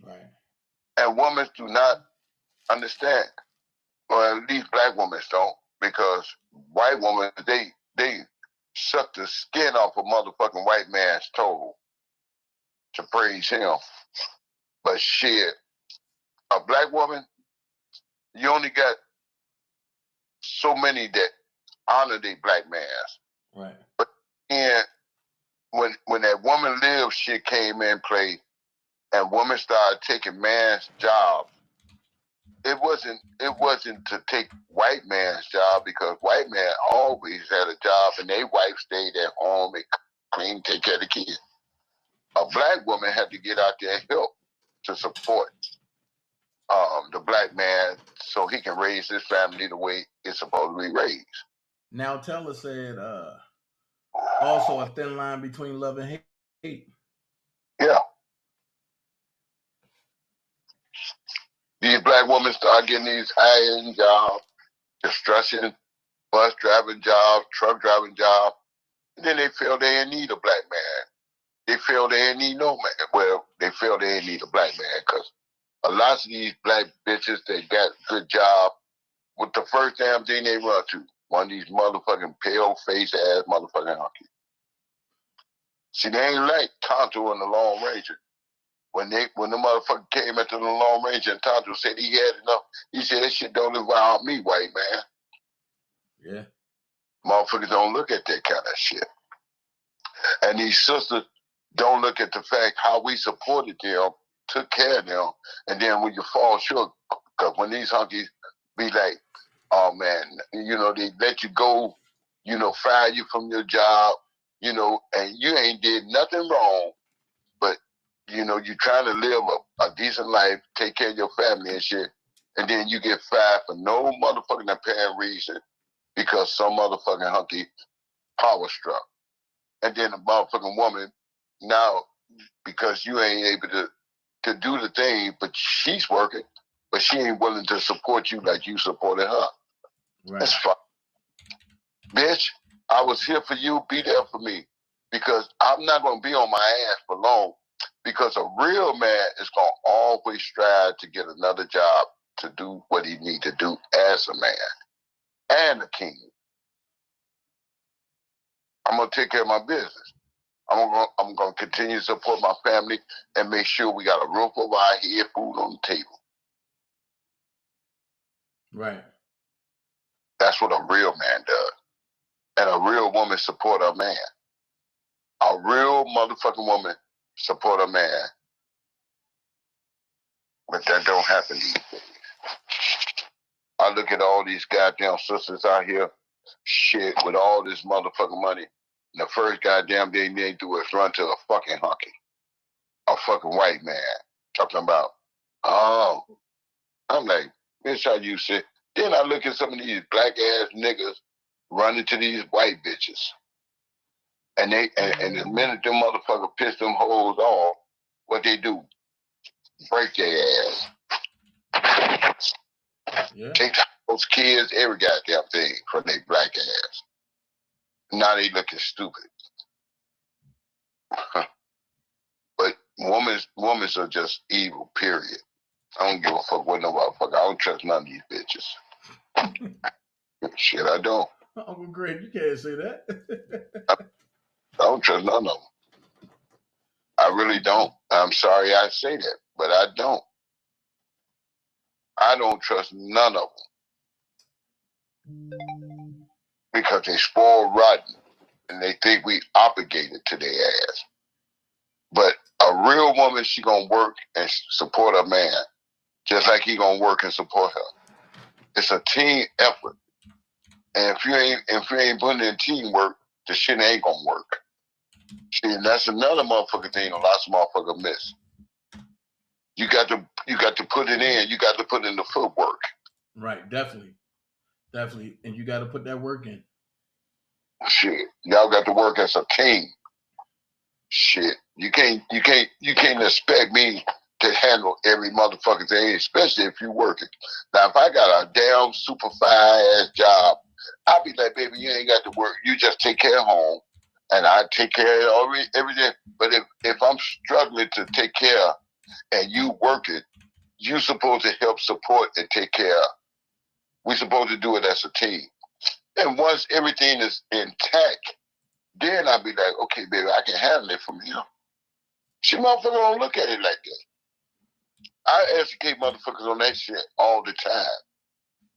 Right. And women do not understand. Or at least black women don't. Because white women, they suck the skin off a motherfucking white man's toe to praise him. But shit, a black woman, you only got so many that honor their black mans. Right. But and when that woman lived shit came in play and women started taking man's job, it wasn't to take white man's job, because white man always had a job and they wife stayed at home and clean, take care of the kids. A black woman had to get out there and help to support the black man so he can raise his family the way it's supposed to be raised. Now Teller said also a thin line between love and hate. Yeah. These black women start getting these high-end jobs, construction, bus driving jobs, truck driving jobs, and then they feel they ain't need a black man. They feel they ain't need no man. Well, they feel they ain't need a black man because a lot of these black bitches, they got good job with the first damn thing they run to. One of these motherfucking pale-faced ass motherfucking honkies. See, they ain't like Tonto and the Lone Ranger. When the motherfucker came into the Lone Ranger and Tonto said he had enough, he said, that shit don't involve me, white man. Yeah. Motherfuckers don't look at that kind of shit. And these sisters don't look at the fact how we supported them, took care of them, and then when you fall short, because when these hunkies be like, oh man, you know, they let you go, you know, fire you from your job, you know, and you ain't did nothing wrong, but, you know, you trying to live a decent life, take care of your family and shit, and then you get fired for no motherfucking apparent reason because some motherfucking hunky power struck. And then the motherfucking woman, now, because you ain't able to do the thing, but she's working, but she ain't willing to support you like you supported her. Right. That's fine. Bitch, I was here for you, be there for me. Because I'm not going to be on my ass for long. Because a real man is going to always strive to get another job to do what he need to do as a man. And a king. I'm going to take care of my business. I'm going to continue to support my family and make sure we got a roof over our head, food on the table. Right. That's what a real man does. And a real woman support her man. A real motherfucking woman support a man. But that don't happen these days. I look at all these goddamn sisters out here, shit, with all this motherfucking money. And the first goddamn thing they do is run to a fucking hunky. A fucking white man. Talking about, oh. I'm like, bitch, how you sit? Then I look at some of these black ass niggas running to these white bitches. And the minute them motherfuckers piss them hoes off, what they do? Break their ass. Yeah. Take those kids, every goddamn thing from their black ass. Now they looking stupid. But women are just evil, period. I don't give a fuck what no motherfucker. I don't trust none of these bitches. Shit, I don't. Uncle Greg, you can't say that. I don't trust none of them. I really don't. I'm sorry I say that, but I don't. I don't trust none of them. Because they spoiled rotten and they think we obligated to their ass. But a real woman, she gonna work and support her man, just like he gonna work and support her. It's a team effort. And if you ain't putting in teamwork, the shit ain't gonna work. See, and that's another motherfucking thing a lot of motherfuckers miss. You got to put it in. You got to put in the footwork. Right, definitely. Definitely, and you got to put that work in. Shit, y'all got to work as a team. Shit, you can't expect me to handle every motherfucking thing, especially if you working. Now, if I got a damn super fine ass job, I'll be like, baby, you ain't got to work. You just take care of home, and I take care of everything. But if I'm struggling to take care of, and you working, you supposed to help support and take care of. We supposed to do it as a team. And once everything is intact, then I'll be like, okay, baby, I can handle it from here. She motherfucker don't look at it like that. I educate motherfuckers on that shit all the time.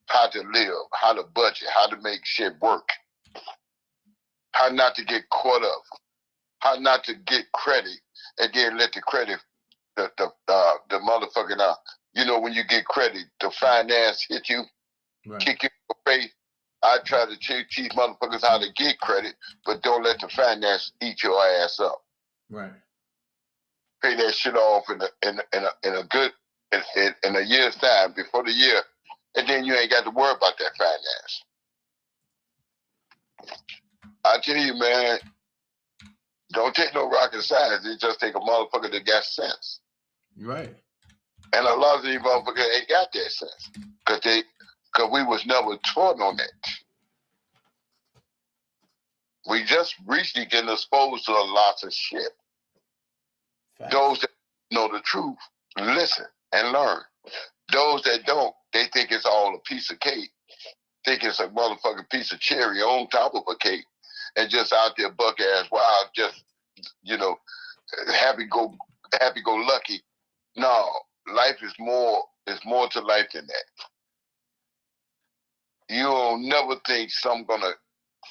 How to live, how to budget, how to make shit work, how not to get caught up, how not to get credit and then let the credit, the motherfucking, when you get credit, the finance hit you, kick you in the face. I try to teach motherfuckers how to get credit, but don't let the finance eat your ass up. Right. Pay that shit off in a year's time, before the year, and then you ain't got to worry about that finance. I tell you, man, don't take no rocket science. It just take a motherfucker that got sense. Right. And a lot of these motherfuckers ain't got that sense, cause we was never taught on that. We just recently getting exposed to a lot of shit. Facts. Those that know the truth, listen and learn. Those that don't, they think it's all a piece of cake. Think it's a motherfucking piece of cherry on top of a cake, and just out there buck ass wild, just happy go lucky. No, life is more. There's more to life than that. You'll never think something gonna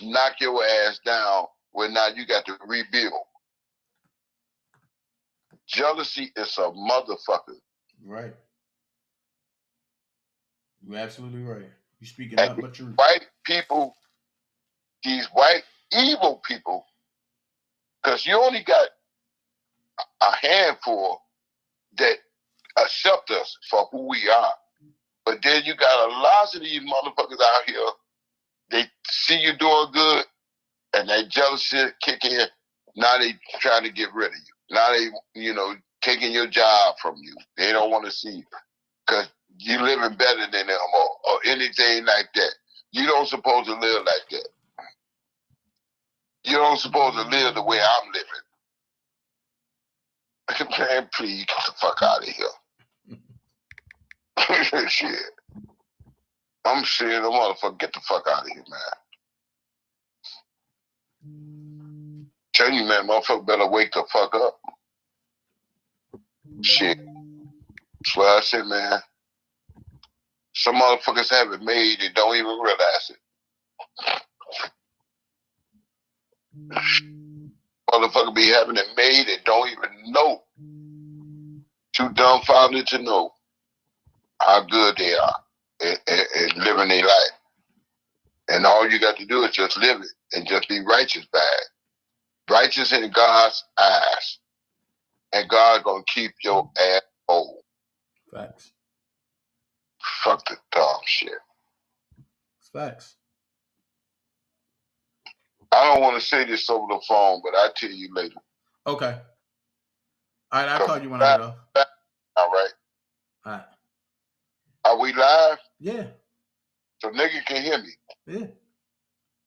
knock your ass down when now you got to rebuild. Jealousy is a motherfucker. Right. You're absolutely right. You're speaking nothing but truth. White people, these white evil people, because you only got a handful that accept us for who we are. But then you got a lot of these motherfuckers out here, they see you doing good, and that jealousy kick in. Now they trying to get rid of you. Now they, taking your job from you. They don't want to see you because you living better than them or anything like that. You don't supposed to live like that. You don't supposed to live the way I'm living. Man, please get the fuck out of here. Shit. I'm serious, the motherfucker, get the fuck out of here, man. Tell you, man, motherfucker better wake the fuck up. Shit. That's what I said, man. Some motherfuckers have it made and don't even realize it. Motherfucker be having it made and don't even know. Too dumbfounded to know how good they are and living their life. And all you got to do is just live it and just be righteous by it. Righteous in God's eyes. And God gonna keep your ass whole. Facts. Fuck the dumb shit. Facts. I don't want to say this over the phone, but I'll tell you later. Okay. All right, I'll call you when I get off. All right. All right. Are we live? Yeah. So nigga can hear me. Yeah.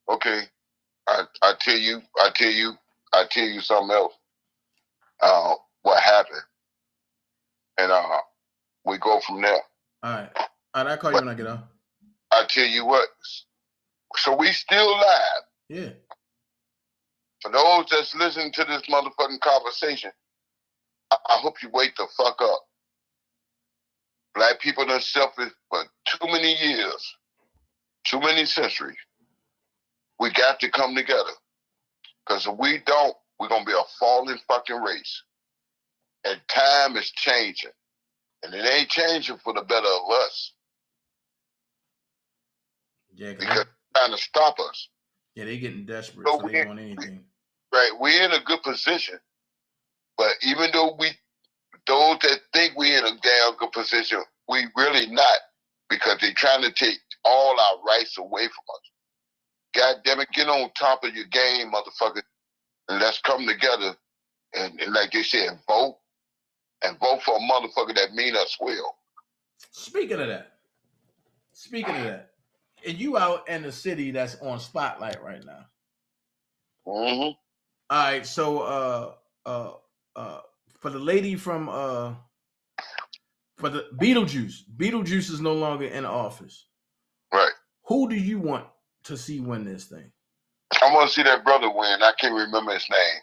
Okay. I tell you something else. What happened? And we go from there. All right. I'll call you when I get off. I tell you what. So we still live. Yeah. For those that's listening to this motherfucking conversation, I hope you wake the fuck up. Black people done suffered for too many years, too many centuries. We got to come together. Because if we don't, we're going to be a falling fucking race. And time is changing. And it ain't changing for the better of us. Yeah, because they're trying to stop us. Yeah, they getting desperate, so they want anything. Right, we're in a good position. But even though those that think we're in a damn good position, we really not. Because they're trying to take all our rights away from us. God damn it, get on top of your game, motherfucker, and let's come together and like they said, vote for a motherfucker that mean us well. Speaking of that, and you out in the city that's on spotlight right now. Mm-hmm. All right, so for the lady from for the Beetlejuice is no longer in office. Right. Who do you want to see win this thing? I want to see that brother win. I can't remember his name.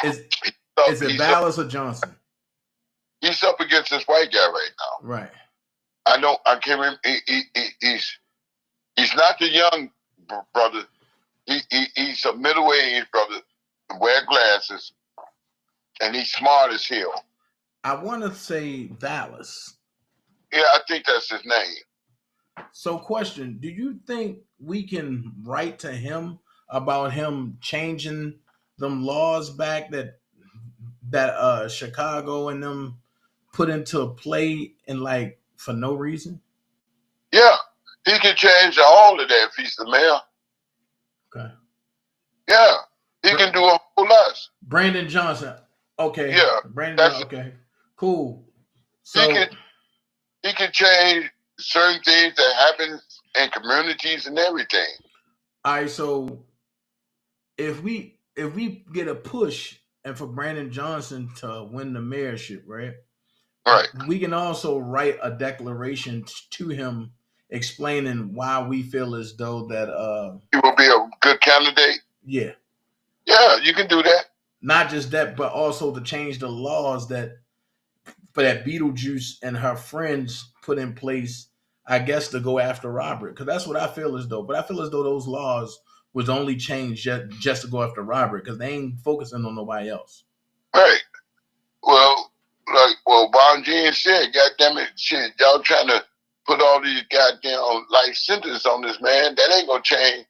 Is it Vallis or Johnson? He's up against this white guy right now. Right. I can't remember. He's not the young brother. He's a middle-aged brother, wear glasses, and he's smart as hell. I want to say Vallis. Yeah, I think that's his name. So, question: do you think we can write to him about him changing them laws back that Chicago and them put into play and like for no reason? Yeah, he can change all of that if he's the mayor. Okay. Yeah, he can do a whole lot. Brandon Johnson. Okay. Yeah. Brandon. Okay. Cool. So he can change certain things that happen in communities and everything. All right. So if we get a push and for Brandon Johnson to win the mayorship, right? Right. We can also write a declaration to him explaining why we feel as though that he will be a good candidate. Yeah. Yeah, you can do that. Not just that, but also to change the laws that Beetlejuice and her friends put in place, I guess, to go after Robert. Because that's what I feel as though. But I feel as though those laws was only changed just to go after Robert because they ain't focusing on nobody else. Right. Well, Bon James said, goddamn it, shit, y'all trying to put all these goddamn life sentences on this man. That ain't gonna change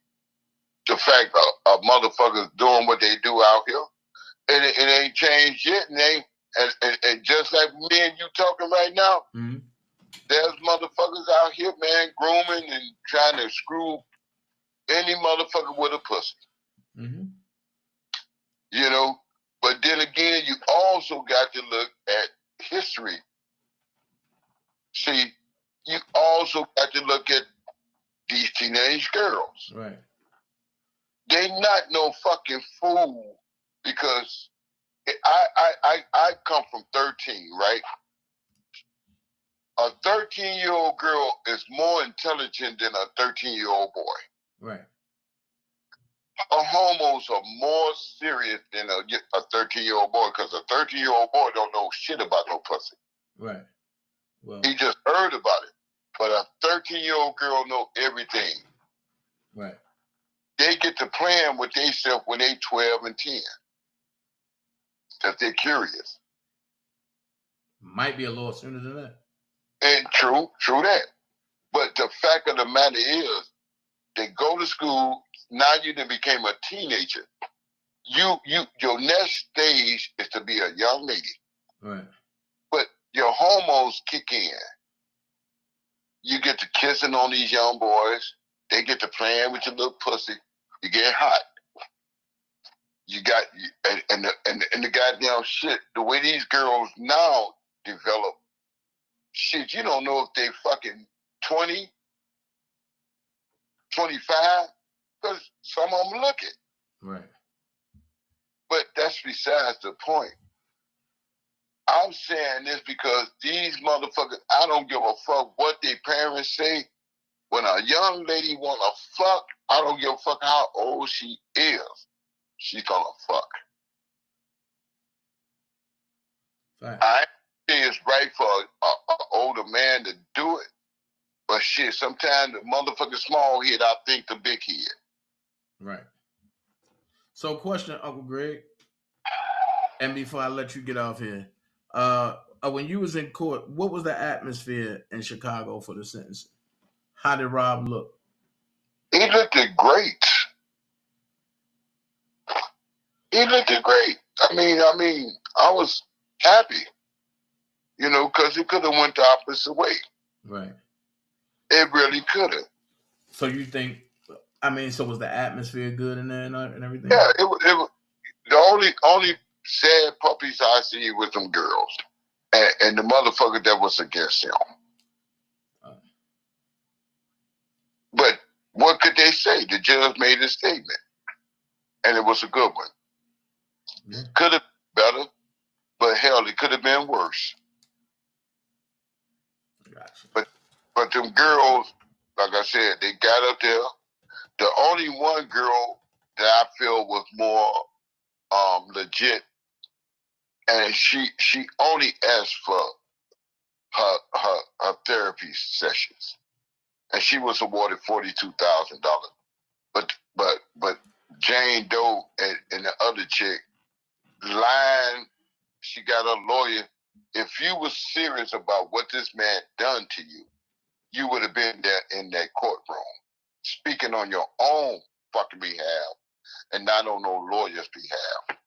the fact of motherfuckers doing what they do out here. It ain't changed yet, and just like me and you talking right now, there's motherfuckers out here, man, grooming and trying to screw any motherfucker with a pussy. You know, but then again, you also got to look at history. See, you also got to look at these teenage girls. Right. They not no fucking fool because I come from 13, right? A 13-year-old girl is more intelligent than a 13-year-old boy. Right. Homos are more serious than a 13-year-old boy because a 13-year-old boy don't know shit about no pussy. Right. Well, he just heard about it. But a 13-year-old girl know everything. Right. They get to plan with themselves when they 12 and 10. Because they're curious. Might be a little sooner than that. And true that. But the fact of the matter is, they go to school, now you done became a teenager. Your next stage is to be a young lady. Right. But your hormones kick in. You get to kissing on these young boys. They get to playing with your little pussy. You get hot. You got and the goddamn shit. The way these girls now develop, shit, you don't know if they fucking 20, 25, because some of them look it. Right. But that's besides the point. I'm saying this because these motherfuckers, I don't give a fuck what their parents say. When a young lady want to fuck, I don't give a fuck how old she is. She's gonna fuck. Right. I think it's right for an older man to do it. But shit, sometimes the motherfucking small head, I think the big head. Right. So question, Uncle Greg, and before I let you get off here, when you was in court, what was the atmosphere in Chicago for the sentencing? How did Rob look? He looked great. He looked great. I mean, I was happy, you know, because he could have went the opposite way. Right. It really could have. So you think? I mean, so was the atmosphere good in there and everything? Yeah, it was the only sad puppies I see was them girls and the motherfucker that was against him. But what could they say? The judge made a statement, and it was a good one. Yeah. Could have been better, but hell, it could have been worse. Gotcha. But them girls, like I said, they got up there. The only one girl that I feel was more legit, and she only asked for her therapy sessions, and she was awarded $42,000. But Jane Doe and the other chick lying. She got a lawyer. If you was serious about what this man done to you, you would have been there in that courtroom, speaking on your own fucking behalf and not on no lawyer's behalf.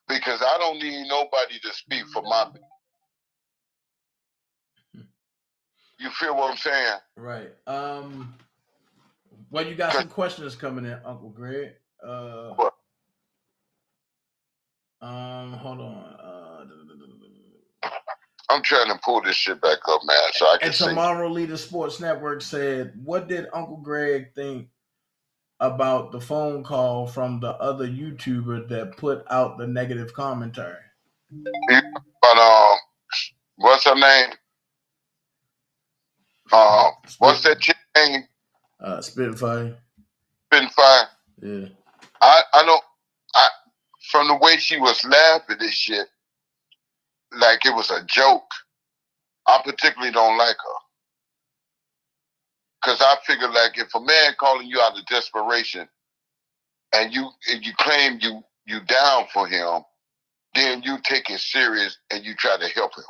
Because I don't need nobody to speak for my. You feel what I'm saying? Right. Well, you got some questions coming in, Uncle Greg. What? Hold on. I'm trying to pull this shit back up, man, so I can see. And Tomorrow Leader Sports Network said, what did Uncle Greg think about the phone call from the other YouTuber that put out the negative commentary? But what's her name? What's that chick name? Spitfire. Spitfire. Yeah. I don't. From the way she was laughing this shit, like it was a joke. I particularly don't like her. Because I figure like if a man calling you out of desperation and you claim you down for him, then you take it serious and you try to help him.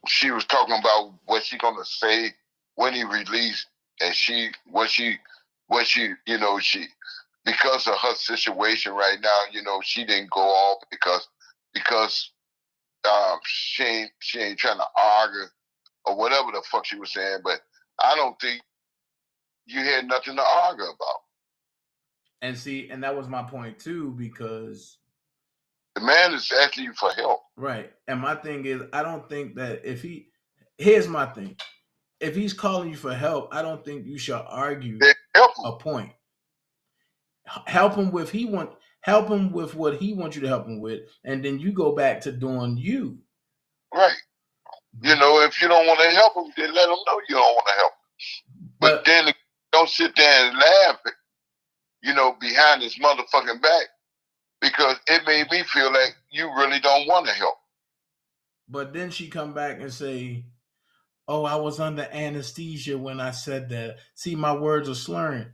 She was talking about what she gonna say when he released, and what she because of her situation right now, she didn't go off because she ain't trying to argue or whatever the fuck she was saying. But I don't think you had nothing to argue about. And see, and that was my point too, because the man is asking you for help. Right. And my thing is, I don't think that here's my thing. If he's calling you for help, I don't think you should argue a point. Help him with what he wants you to help him with, and then you go back to doing you. Right. If you don't want to help him, then let him know you don't want to help him. But then don't sit there and laugh, behind his motherfucking back, because it made me feel like you really don't want to help. But then she come back and say, "Oh, I was under anesthesia when I said that. See, my words are slurring."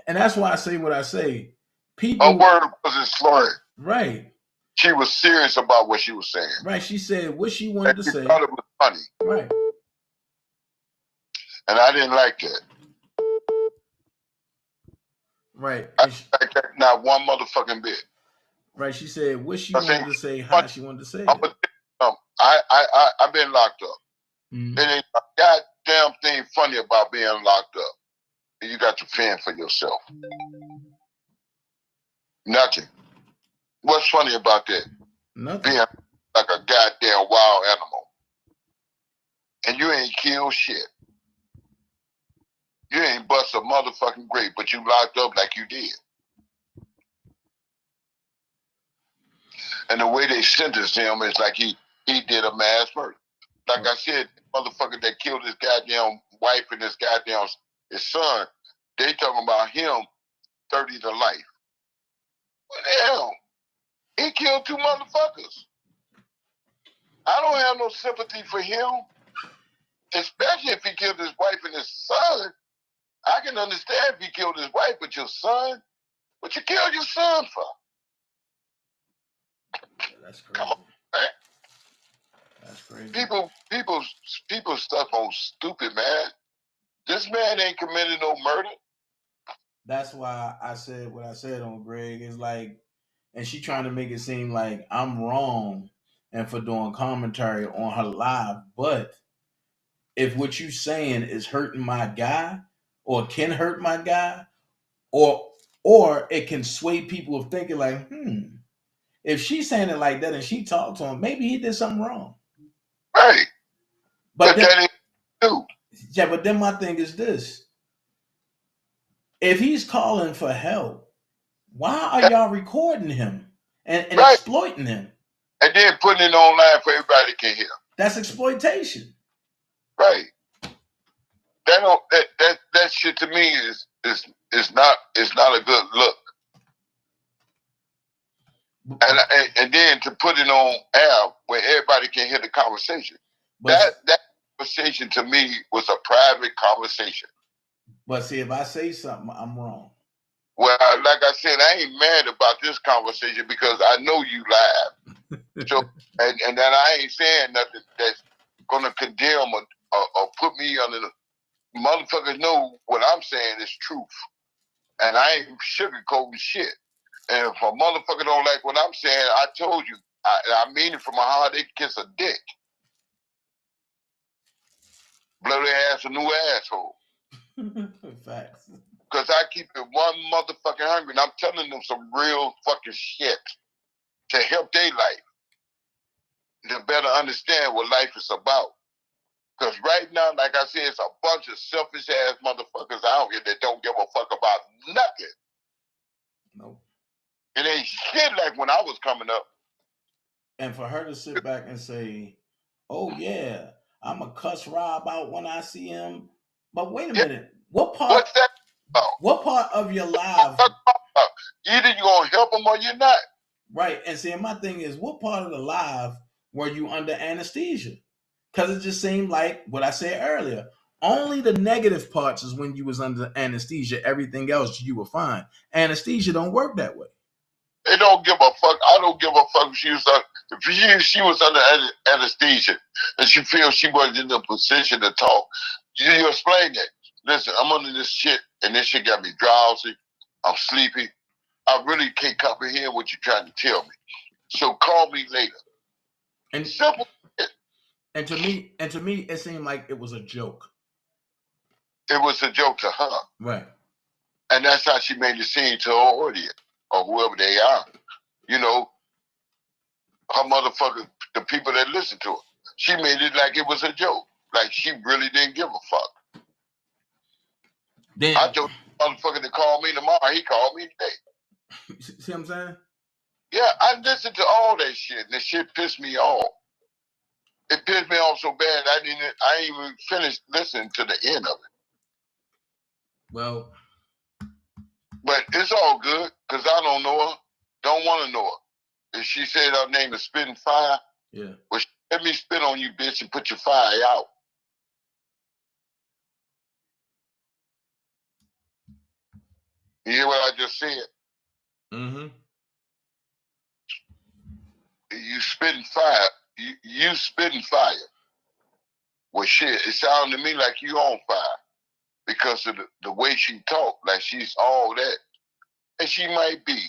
And that's why I say what I say. Her word wasn't slurring. Right. She was serious about what she was saying. Right. She said what she wanted to say. Thought it was funny. Right. And I didn't like that. Right. I didn't like that not one motherfucking bit. Right. She said what she wanted to say, how she wanted to say it. I've been locked up. Mm-hmm. There ain't a goddamn thing funny about being locked up. And you got to fend for yourself. Nothing. What's funny about that? Nothing. Being like a goddamn wild animal. And you ain't killed shit. You ain't bust a motherfucking grape, but you locked up like you did. And the way they sentenced him is like he did a mass murder. Like I said, the motherfucker that killed his goddamn wife and his son, they talking about him 30 to life. What the hell? He killed two motherfuckers. I don't have no sympathy for him, especially if he killed his wife and his son. I can understand if he killed his wife, but your son? What you killed your son for? Yeah, that's crazy. Come on, man. That's crazy. People stuck on stupid, man. This man ain't committed no murder. That's why I said what I said on Greg. Is like, and she trying to make it seem like I'm wrong and for doing commentary on her live. But if what you saying is hurting my guy or can hurt my guy, or it can sway people of thinking like, if she's saying it like that and she talked to him, maybe he did something wrong. Right. But then, that ain't true. Yeah, but then my thing is this. If he's calling for help, why are y'all recording him and exploiting him? And then putting it online for everybody can hear. That's exploitation. Right. That shit to me is not a good look. And then to put it on air where everybody can hear the conversation. That conversation to me was a private conversation. But see, if I say something, I'm wrong. Well, like I said, I ain't mad about this conversation because I know you live. So, and that I ain't saying nothing that's gonna condemn or put me under the motherfuckers know what I'm saying is truth. And I ain't sugarcoating shit. And if a motherfucker don't like what I'm saying, I told you, I mean it from my heart, they kiss a dick. Blow their ass a new asshole. Facts. Because I keep it one motherfucking hungry, and I'm telling them some real fucking shit to help their life, to better understand what life is about. Because right now, like I said, it's a bunch of selfish ass motherfuckers out here that don't give a fuck about nothing. Nope. It ain't shit like when I was coming up. And for her to sit back and say, "Oh yeah, I'm a cuss Rob out when I see him," but wait a minute, what part? What's that about? What part of your live? Either you gonna help him or you're not. Right. And see, my thing is, what part of the live were you under anesthesia? Because it just seemed like what I said earlier. Only the negative parts is when you was under anesthesia. Everything else you were fine. Anesthesia don't work that way. They don't give a fuck. I don't give a fuck if she was under anesthesia and she feels she wasn't in a position to talk. You explain that. Listen, I'm under this shit and this shit got me drowsy. I'm sleepy. I really can't comprehend what you're trying to tell me. So call me later. And simple. And to me, it seemed like it was a joke. It was a joke to her. Right. And that's how she made it seem to her audience or whoever they are. You know, her motherfucker, the people that listen to her. She made it like it was a joke. Like she really didn't give a fuck. Then I told the motherfucker to call me tomorrow. He called me today. See what I'm saying? Yeah, I listened to all that shit, and the shit pissed me off. It pissed me off so bad I ain't even finished listening to the end of it. Well, but it's all good because I don't know her, don't want to know her. If she said her name is Spitting Fire, yeah. Well, let me spit on you, bitch, and put your fire out. You hear what I just said? Mm-hmm. You spitting fire. You spitting fire. Well, shit, it sounded to me like you on fire because of the way she talked, like she's all that. And she might be.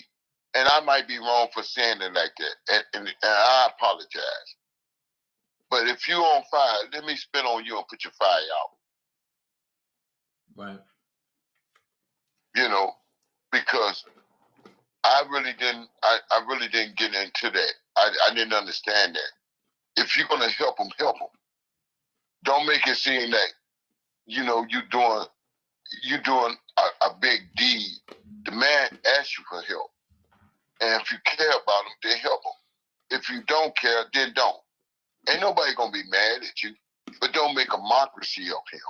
And I might be wrong for saying it like that. And I apologize. But if you on fire, let me spit on you and put your fire out. Right. You know, because I really didn't get into that. I didn't understand that. If you're gonna help them, help them. Don't make it seem like, you know, you're doing a big deed. The man asks you for help. And if you care about him, then help him. If you don't care, then don't. Ain't nobody gonna be mad at you. But don't make a mockery of him.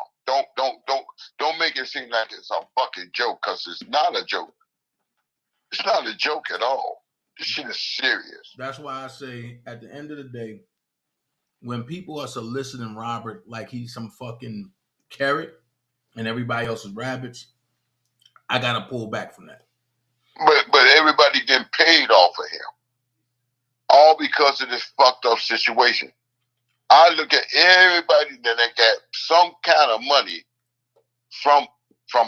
Don't make it seem like it's a fucking joke, because it's not a joke. It's not a joke at all. This shit is serious. That's why I say, at the end of the day, when people are soliciting Robert like he's some fucking carrot and everybody else is rabbits, I gotta pull back from that. But everybody getting paid off of him. All because of this fucked up situation. I look at everybody that got some kind of money from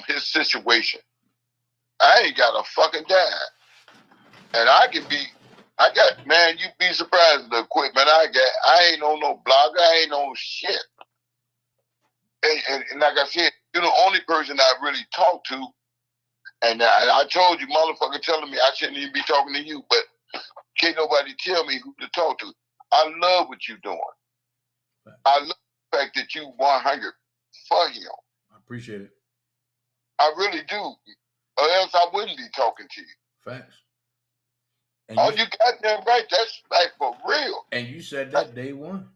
his situation. I ain't got a fucking dime. And I can be I got, man, you'd be surprised at the equipment I got. I ain't on no blogger. I ain't on shit. And like I said, you're the only person I really talk to. And I told you, motherfucker, telling me I shouldn't even be talking to you, but can't nobody tell me who to talk to. I love what you're doing. I love the fact that you 100 for him. I appreciate it. I really do. Or else I wouldn't be talking to you. Facts. And you got them right. That's like for real. And you said that day one.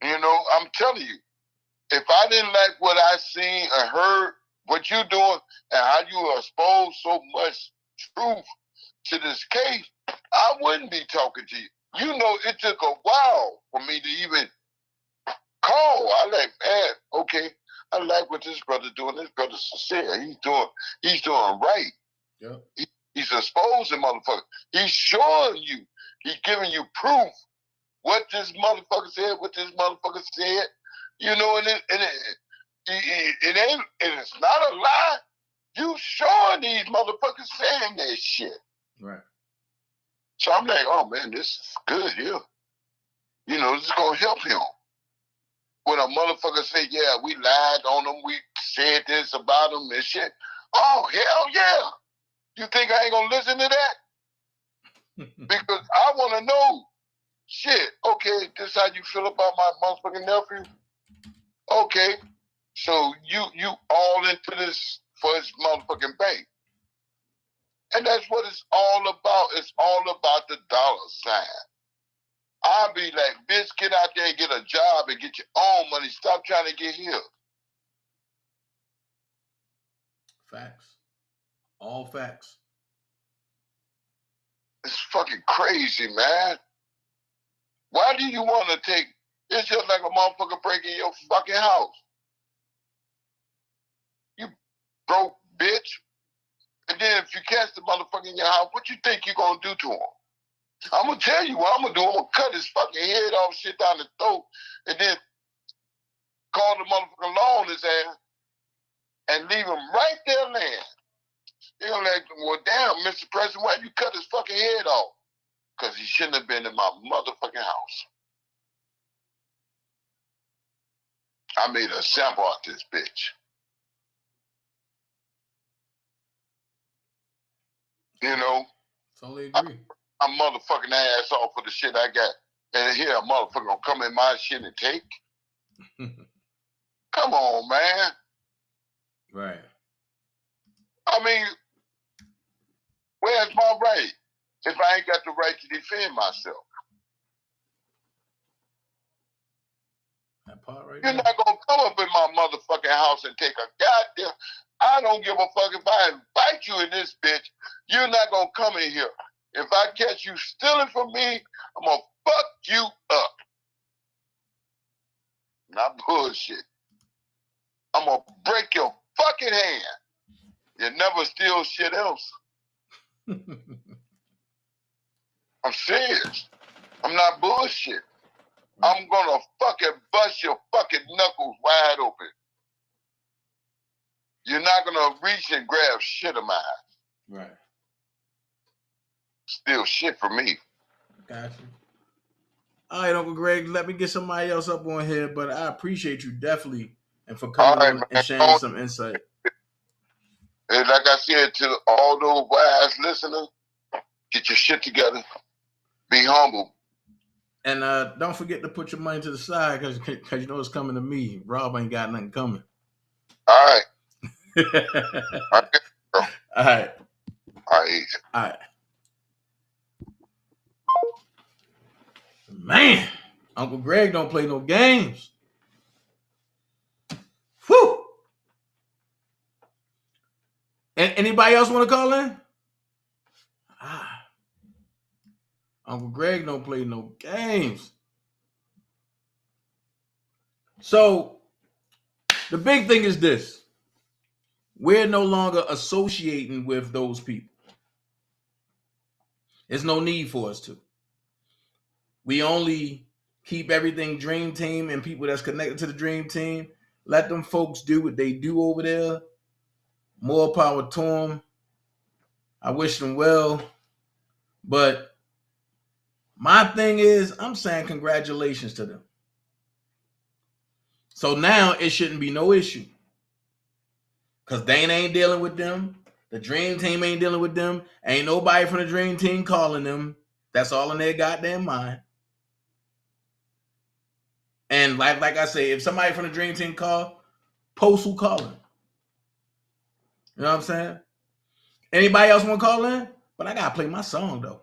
You know, I'm telling you, if I didn't like what I seen and heard, what you're doing, and how you expose so much truth to this case, I wouldn't be talking to you. You know, it took a while for me to even call. I like, man, okay, I like what this brother's doing. This brother's sincere. He's doing right. Yep. He's exposing motherfuckers. He's showing you. He's giving you proof what this motherfucker said, what this motherfucker said. You know, and it ain't, and it's not a lie. You showing these motherfuckers saying that shit. Right. So I'm like, oh man, this is good here. You know, this is gonna help him. When a motherfucker say, yeah, we lied on him, we said this about him and shit. Oh, hell yeah. You think I ain't gonna listen to that? Because I wanna know, shit, okay, this how you feel about my motherfucking nephew? Okay, so you all into this for his motherfucking bank. And that's what it's all about. It's all about the dollar sign. I'll be like, bitch, get out there and get a job and get your own money. Stop trying to get here. Facts. All facts. It's fucking crazy, man. Why do you want to take, it's just like a motherfucker breaking your fucking house. You broke bitch. And then if you catch the motherfucker in your house, what you think you gonna do to him? I'm gonna tell you what I'm gonna do. I'm gonna cut his fucking head off, shit down his throat, and then call the motherfucker law on his ass and leave him right there laying. They're gonna like, well, damn, Mr. President, why you cut his fucking head off? Because he shouldn't have been in my motherfucking house. I made a sample out this bitch. You know? Totally agree. I'm motherfucking ass off for the shit I got. And here a motherfucker gonna come in my shit and take? Come on, man. Right. I mean, where's my right if I ain't got the right to defend myself? That part right You're there. not gonna come up in my motherfucking house and take a goddamn. I don't give a fuck if I invite you in this bitch. You're not gonna come in here. If I catch you stealing from me, I'm gonna fuck you up. Not bullshit. I'm gonna break your fucking hand. You never steal shit else. I'm serious. I'm not bullshit. I'm gonna fucking bust your fucking knuckles wide open. You're not gonna reach and grab shit of mine. Right. Steal shit from me. Gotcha. All right, Uncle Greg, let me get somebody else up on here, but I appreciate you definitely and for coming on and sharing some insight. And like I said to all those wise listeners, get your shit together. Be humble. And don't forget to put your money to the side because you know it's coming to me. Rob ain't got nothing coming. All right. All right. All right. All right. Man, Uncle Greg don't play no games. Whew. And anybody else want to call in? Uncle Greg don't play no games. So the big thing is this. We're no longer associating with those people. There's no need for us to. We only keep everything Dream Team and people that's connected to the Dream Team. Let them folks do what they do over there. More power to them. I wish them well. But My thing is, I'm saying congratulations to them. So now it shouldn't be no issue. Because Dana ain't dealing with them. The Dream Team ain't dealing with them. Ain't nobody from the Dream Team calling them. That's all in their goddamn mind. And like I say, if somebody from the Dream Team call, post who calling. You know what I'm saying? Anybody else want to call in? But I gotta play my song though.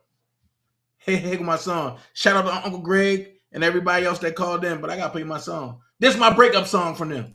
Hey, my song. Shout out to Uncle Greg and everybody else that called in, but I gotta play my song. This is my breakup song from them.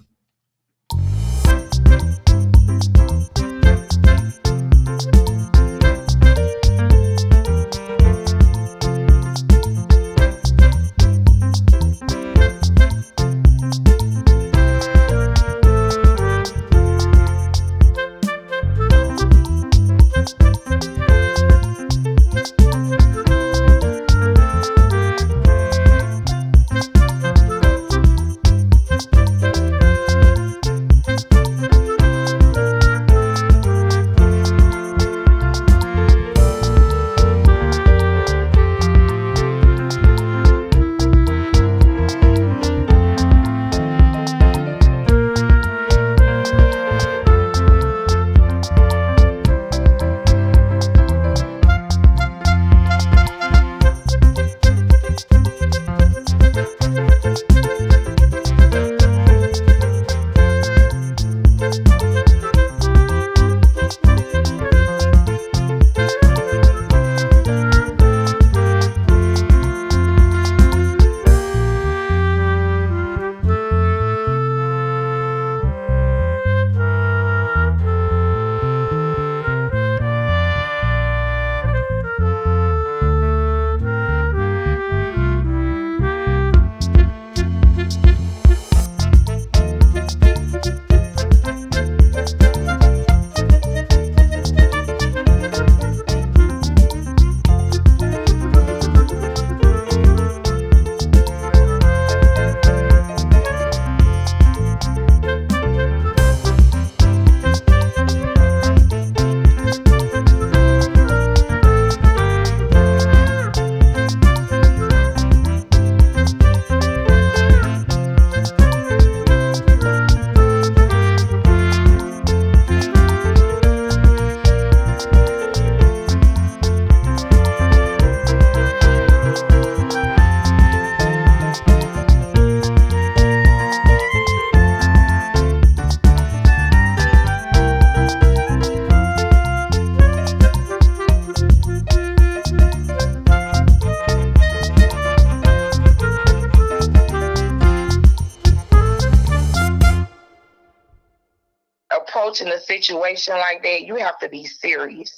Approaching a situation like that, you have to be serious.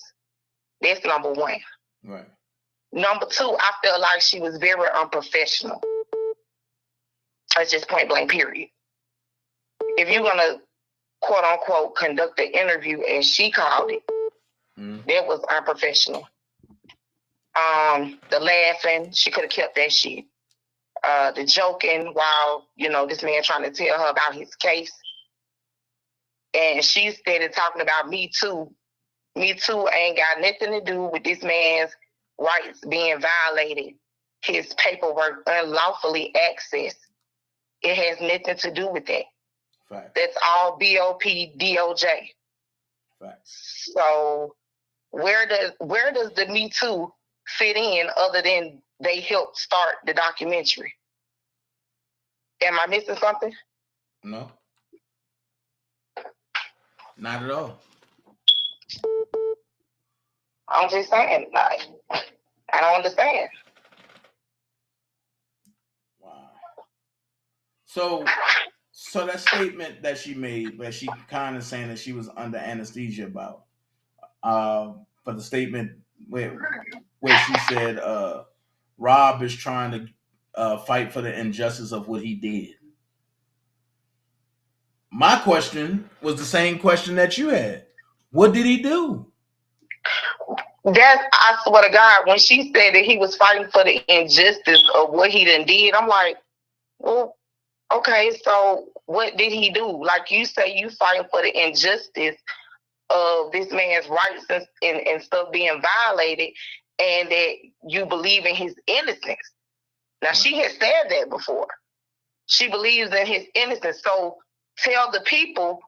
That's number one. Right. Number two, I feel like she was very unprofessional. That's just point blank, period. If you're going to, quote unquote, conduct the interview as she called it, that was unprofessional. The laughing, she could have kept that shit. The joking while, this man trying to tell her about his case. And she started talking about Me Too. Me Too ain't got nothing to do with this man's rights being violated, his paperwork unlawfully accessed. It has nothing to do with that. Facts. That's all BOP DOJ. Facts. So where does the Me Too fit in other than they helped start the documentary? Am I missing something? No. Not at all. I'm just saying, I don't understand. Wow. So that statement that she made, where she kind of saying that she was under anesthesia about, for the statement where she said, Rob is trying to fight for the injustice of what he did. My question was the same question that you had. What did he do? I swear to God, when she said that he was fighting for the injustice of what he done did, I'm like, well, okay, so what did he do? Like you say, you fighting for the injustice of this man's rights and stuff being violated, and that you believe in his innocence. Now, she has said that before. She believes in his innocence. So tell the people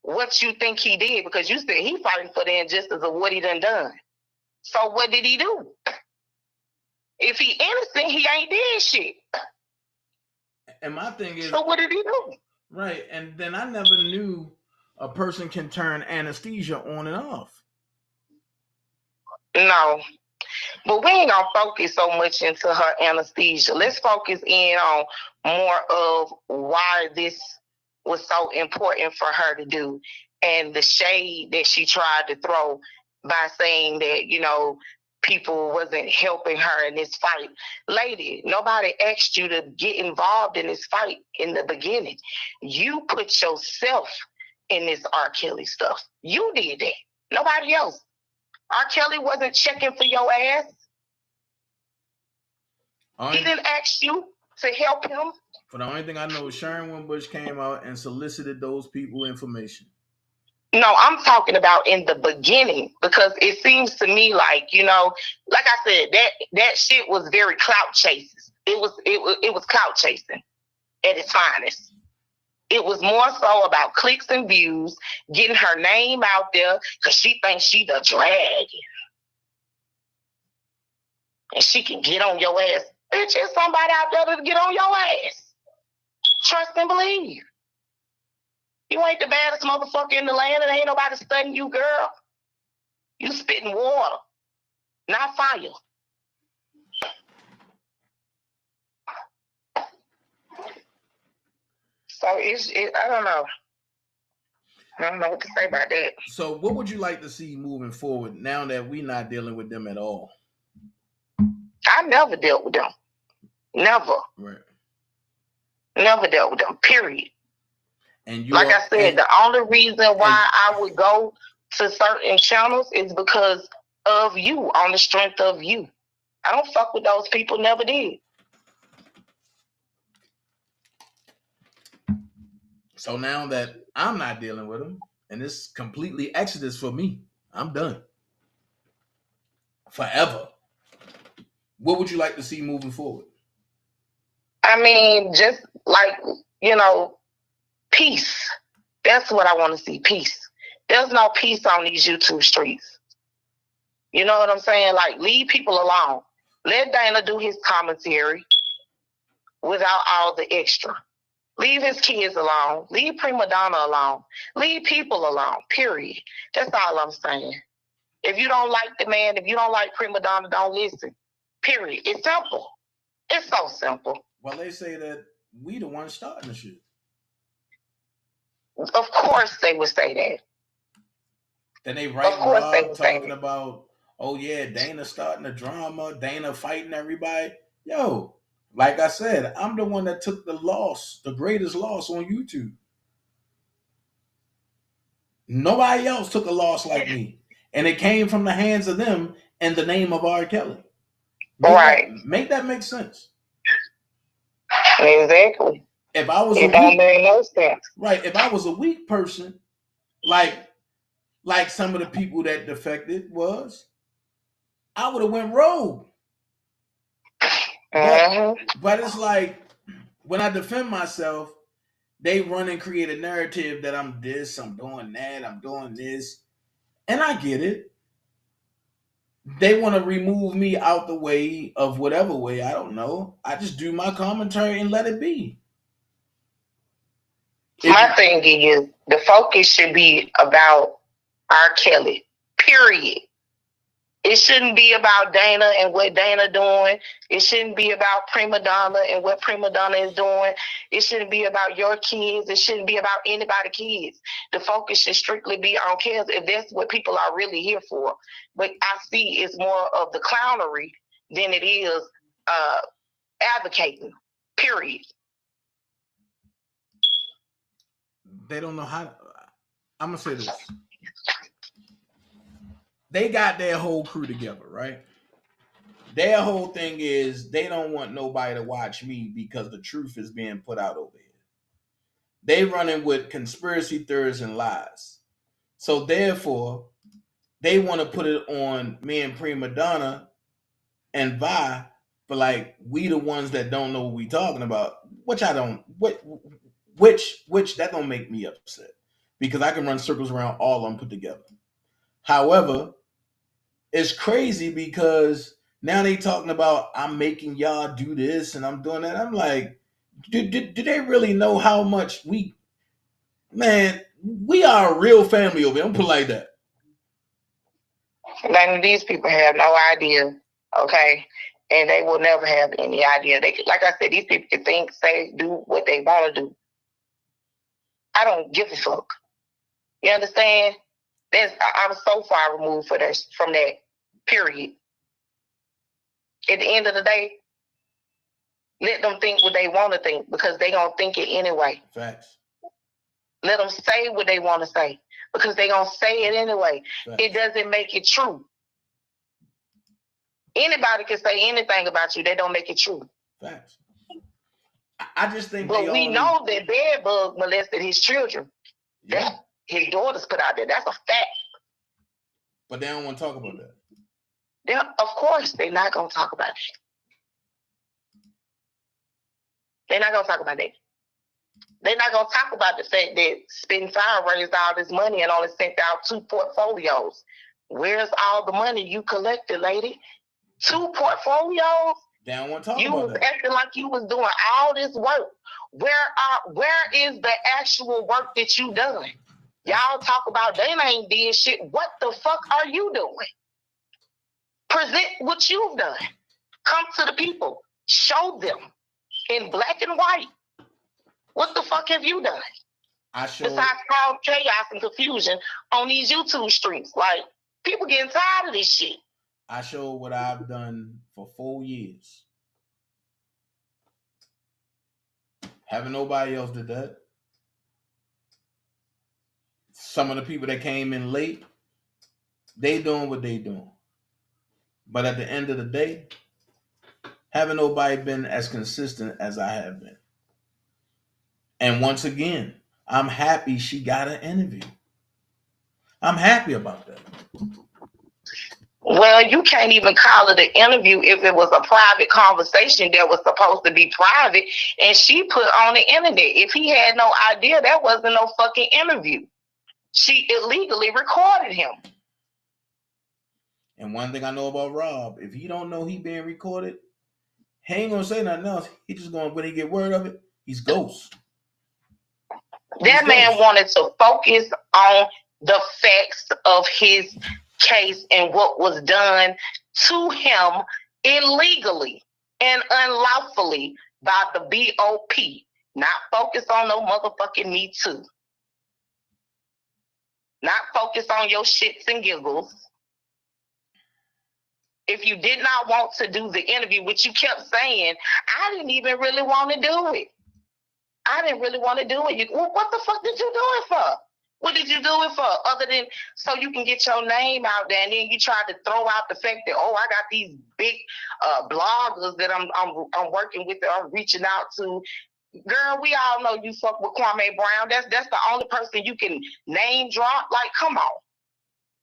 what you think he did, because you said he fighting for the injustice of what he done. So what did he do? If he innocent, he ain't did shit. And my thing is, so what did he do? Right, and then I never knew a person can turn anesthesia on and off. No. But we ain't gonna focus so much into her anesthesia. Let's focus in on more of why this was so important for her to do, and the shade that she tried to throw by saying that, you know, people wasn't helping her in this fight. Lady, nobody asked you to get involved in this fight in the beginning. You put yourself in this R. Kelly stuff. You did that. Nobody else. R. Kelly wasn't checking for your ass. He didn't ask you to help him. For the only thing I know is Sharon Winbush came out and solicited those people information. No, I'm talking about in the beginning, because it seems to me like, you know, like I said, that shit was very clout chasing. It was clout chasing at its finest. It was more so about clicks and views, getting her name out there, because she thinks she the dragon. And she can get on your ass. Bitch, there's somebody out there to get on your ass. Trust and believe. You ain't the baddest motherfucker in the land, and ain't nobody studying you, girl. You spitting water, not fire. So I don't know. I don't know what to say about that. So what would you like to see moving forward now that we're not dealing with them at all? I never dealt with them. Never. Right. Never dealt with them, period. And you like I said, the only reason why I would go to certain channels is because of you, on the strength of you. I don't fuck with those people, never did. So now that I'm not dealing with them, and it's completely exodus for me, I'm done. Forever. What would you like to see moving forward? I mean, just like, you know, peace. That's what I want to see, peace. There's no peace on these YouTube streets. You know what I'm saying? Like, leave people alone. Let Dana do his commentary without all the extra. Leave his kids alone. Leave Prima Donna alone. Leave people alone, period. That's all I'm saying. If you don't like the man, if you don't like Prima Donna, don't listen. Period. It's simple. It's so simple. Well, they say that we the ones starting the shit. Of course they would say that. Then they write Rob talking about, oh yeah, Dana starting the drama, Dana fighting everybody. Yo, like I said, I'm the one that took the loss, the greatest loss on YouTube. Nobody else took a loss like me. And it came from the hands of them in the name of R. Kelly. Make that make sense. Exactly. If I was it don't make no sense. Right. If I was a weak person, like some of the people that defected was, I would have went rogue. But it's like, when I defend myself, they run and create a narrative that I'm this, I'm doing that, I'm doing this. And I get it. They want to remove me out the way of whatever way, I don't know. I just do my commentary and let it be. My thing is, the focus should be about R. Kelly, period. It shouldn't be about Dana and what Dana doing. It shouldn't be about Prima Donna and what Prima Donna is doing. It shouldn't be about your kids. It shouldn't be about anybody's kids. The focus should strictly be on kids if that's what people are really here for. But I see it's more of the clownery than it is advocating, period. They don't know how. I'm going to say this. They got their whole crew together, right? Their whole thing is they don't want nobody to watch me because the truth is being put out over here. They running with conspiracy theories and lies. So therefore, they want to put it on me and Prima Donna and Vi for like we the ones that don't know what we talking about, which I don't. Which that don't make me upset because I can run circles around all of them put together. However, it's crazy because now they talking about I'm making y'all do this and I'm doing that. I'm like, do they really know how much we are a real family over here? I'm put it like that. None of these people have no idea, okay? And they will never have any idea. They, like I said, these people can think, say, do what they want to do. I don't give a fuck. You understand? I'm so far removed from that. Period. At the end of the day, let them think what they want to think because they gonna think it anyway. Facts. Let them say what they want to say because they gonna say it anyway. Facts. It doesn't make it true. Anybody can say anything about you. They don't make it true. Facts. I just think. But we know that Bedbug molested his children. Yeah. That his daughters put out there. That's a fact. But they don't want to talk about that. Of course, they're not gonna talk about it. They're not gonna talk about that. They're not gonna talk about the fact that Spin Fire raised all this money and only sent out 2 portfolios. Where's all the money you collected, lady? 2 portfolios? They don't want to talk you about was that. acting like you was doing all this work. Where is the actual work that you done? Y'all talk about they ain't did shit. What the fuck are you doing? Present what you've done. Come to the people. Show them in black and white. What the fuck have you done? Besides cause chaos and confusion on these YouTube streams. Like, people getting tired of this shit. I showed what I've done for 4 years. Haven't nobody else did that. Some of the people that came in late, they doing what they doing. But at the end of the day, haven't nobody been as consistent as I have been. And once again, I'm happy she got an interview. I'm happy about that. Well, you can't even call it an interview if it was a private conversation that was supposed to be private and she put on the internet. If he had no idea, that wasn't no fucking interview. She illegally recorded him. And one thing I know about Rob, if he don't know he being recorded, he ain't gonna say nothing else. He just gonna, when he get word of it, he's ghost. That man wanted to focus on the facts of his case and what was done to him illegally and unlawfully by the BOP. Not focus on no motherfucking Me Too. Not focus on your shits and giggles. If you did not want to do the interview, which you kept saying, I didn't even really want to do it. I didn't really want to do it. What the fuck did you do it for? What did you do it for? Other than so you can get your name out there, and then you tried to throw out the fact that, oh, I got these big bloggers that I'm working with that I'm reaching out to. Girl, we all know you fuck with Kwame Brown. That's the only person you can name drop. Like, come on.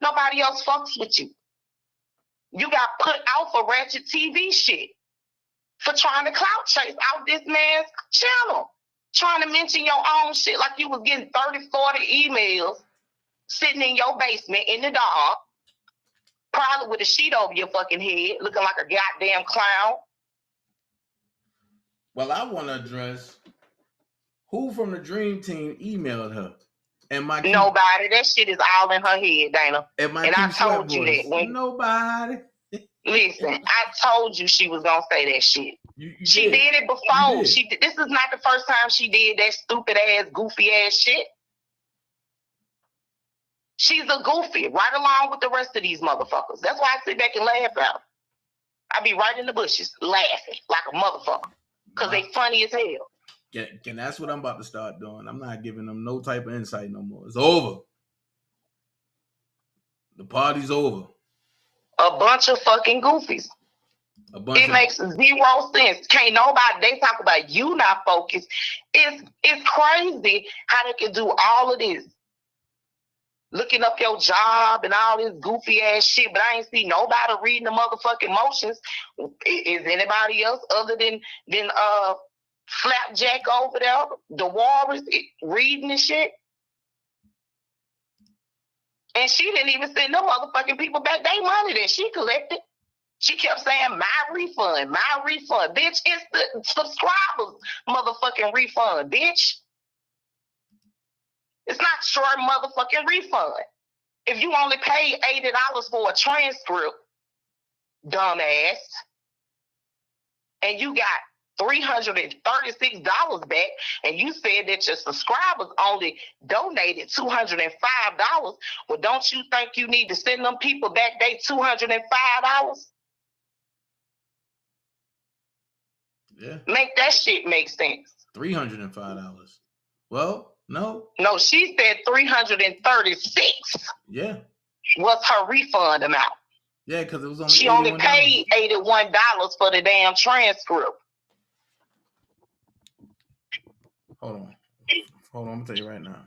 Nobody else fucks with you. You got put out for ratchet TV shit. For trying to clout chase out this man's channel. Trying to mention your own shit like you was getting 30, 40 emails sitting in your basement in the dark, probably with a sheet over your fucking head, looking like a goddamn clown. Well, I want to address who from the Dream Team emailed her. And nobody. That shit is all in her head, Dana. And I told you that. Nobody. Listen, I told you she was gonna say that shit. She did it before. This is not the first time she did that stupid ass, goofy ass shit. She's a goofy, right along with the rest of these motherfuckers. That's why I sit back and laugh out. I be right in the bushes, laughing like a motherfucker. Because they funny as hell. And that's what I'm about to start doing. I'm not giving them no type of insight no more. It's over. The party's over. A bunch of fucking goofies. It makes 0 sense. Can't nobody, they talk about you not focused. It's crazy how they can do all of this looking up your job and all this goofy ass shit, but I ain't see nobody reading the motherfucking motions. Is anybody else other than Flapjack over there, the Warriors, reading the shit? And she didn't even send them motherfucking people back their money that she collected. She kept saying, my refund, my refund. Bitch, it's the subscribers motherfucking refund, bitch. It's not your motherfucking refund. If you only paid $80 for a transcript, dumbass, and you got $336 back, and you said that your subscribers only donated $205, well, don't you think you need to send them people back they $205? Yeah. Make that shit make sense. $305. Well, no. No, she said 336. Yeah. Was her refund amount. Yeah, because it was only she only paid $81 for the damn transcript. Hold on, I'm gonna tell you right now.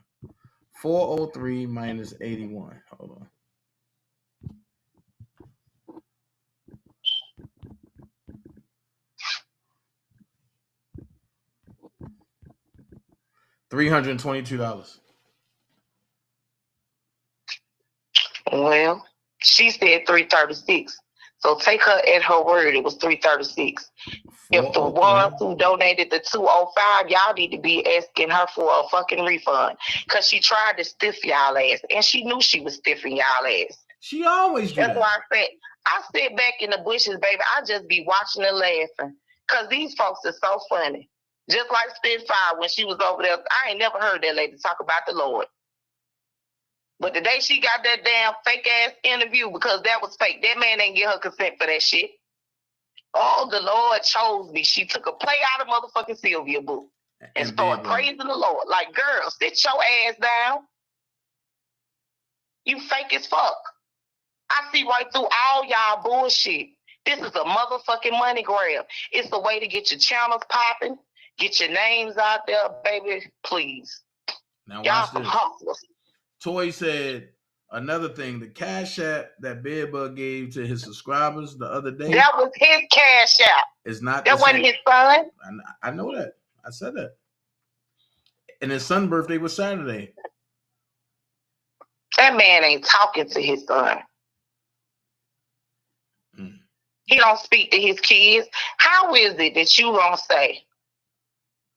403 minus 81. Hold on. $322. Well, she said 336. So take her at her word. It was 336. If the ones who donated the 205, y'all need to be asking her for a fucking refund, because she tried to stiff y'all ass, and she knew she was stiffing y'all ass. She always do that. That's why I sit back in the bushes, baby. I just be watching and laughing, because these folks are so funny. Just like Spitfire when she was over there. I ain't never heard that lady talk about the Lord. But the day she got that damn fake ass interview, because that was fake, that man ain't get her consent for that shit. Oh, the Lord chose me. She took a play out of motherfucking Sylvia book and started praising the Lord. Like, girl, sit your ass down. You fake as fuck. I see right through all y'all bullshit. This is a motherfucking money grab. It's a way to get your channels popping, get your names out there, baby. Please. Now y'all watch some this. hustlers. Toy said another thing, the Cash App that Bedbug gave to his subscribers the other day. That was his Cash App. It's not. That wasn't his son. I know that. I said that. And his son's birthday was Saturday. That man ain't talking to his son. He don't speak to his kids. How is it that you gonna say,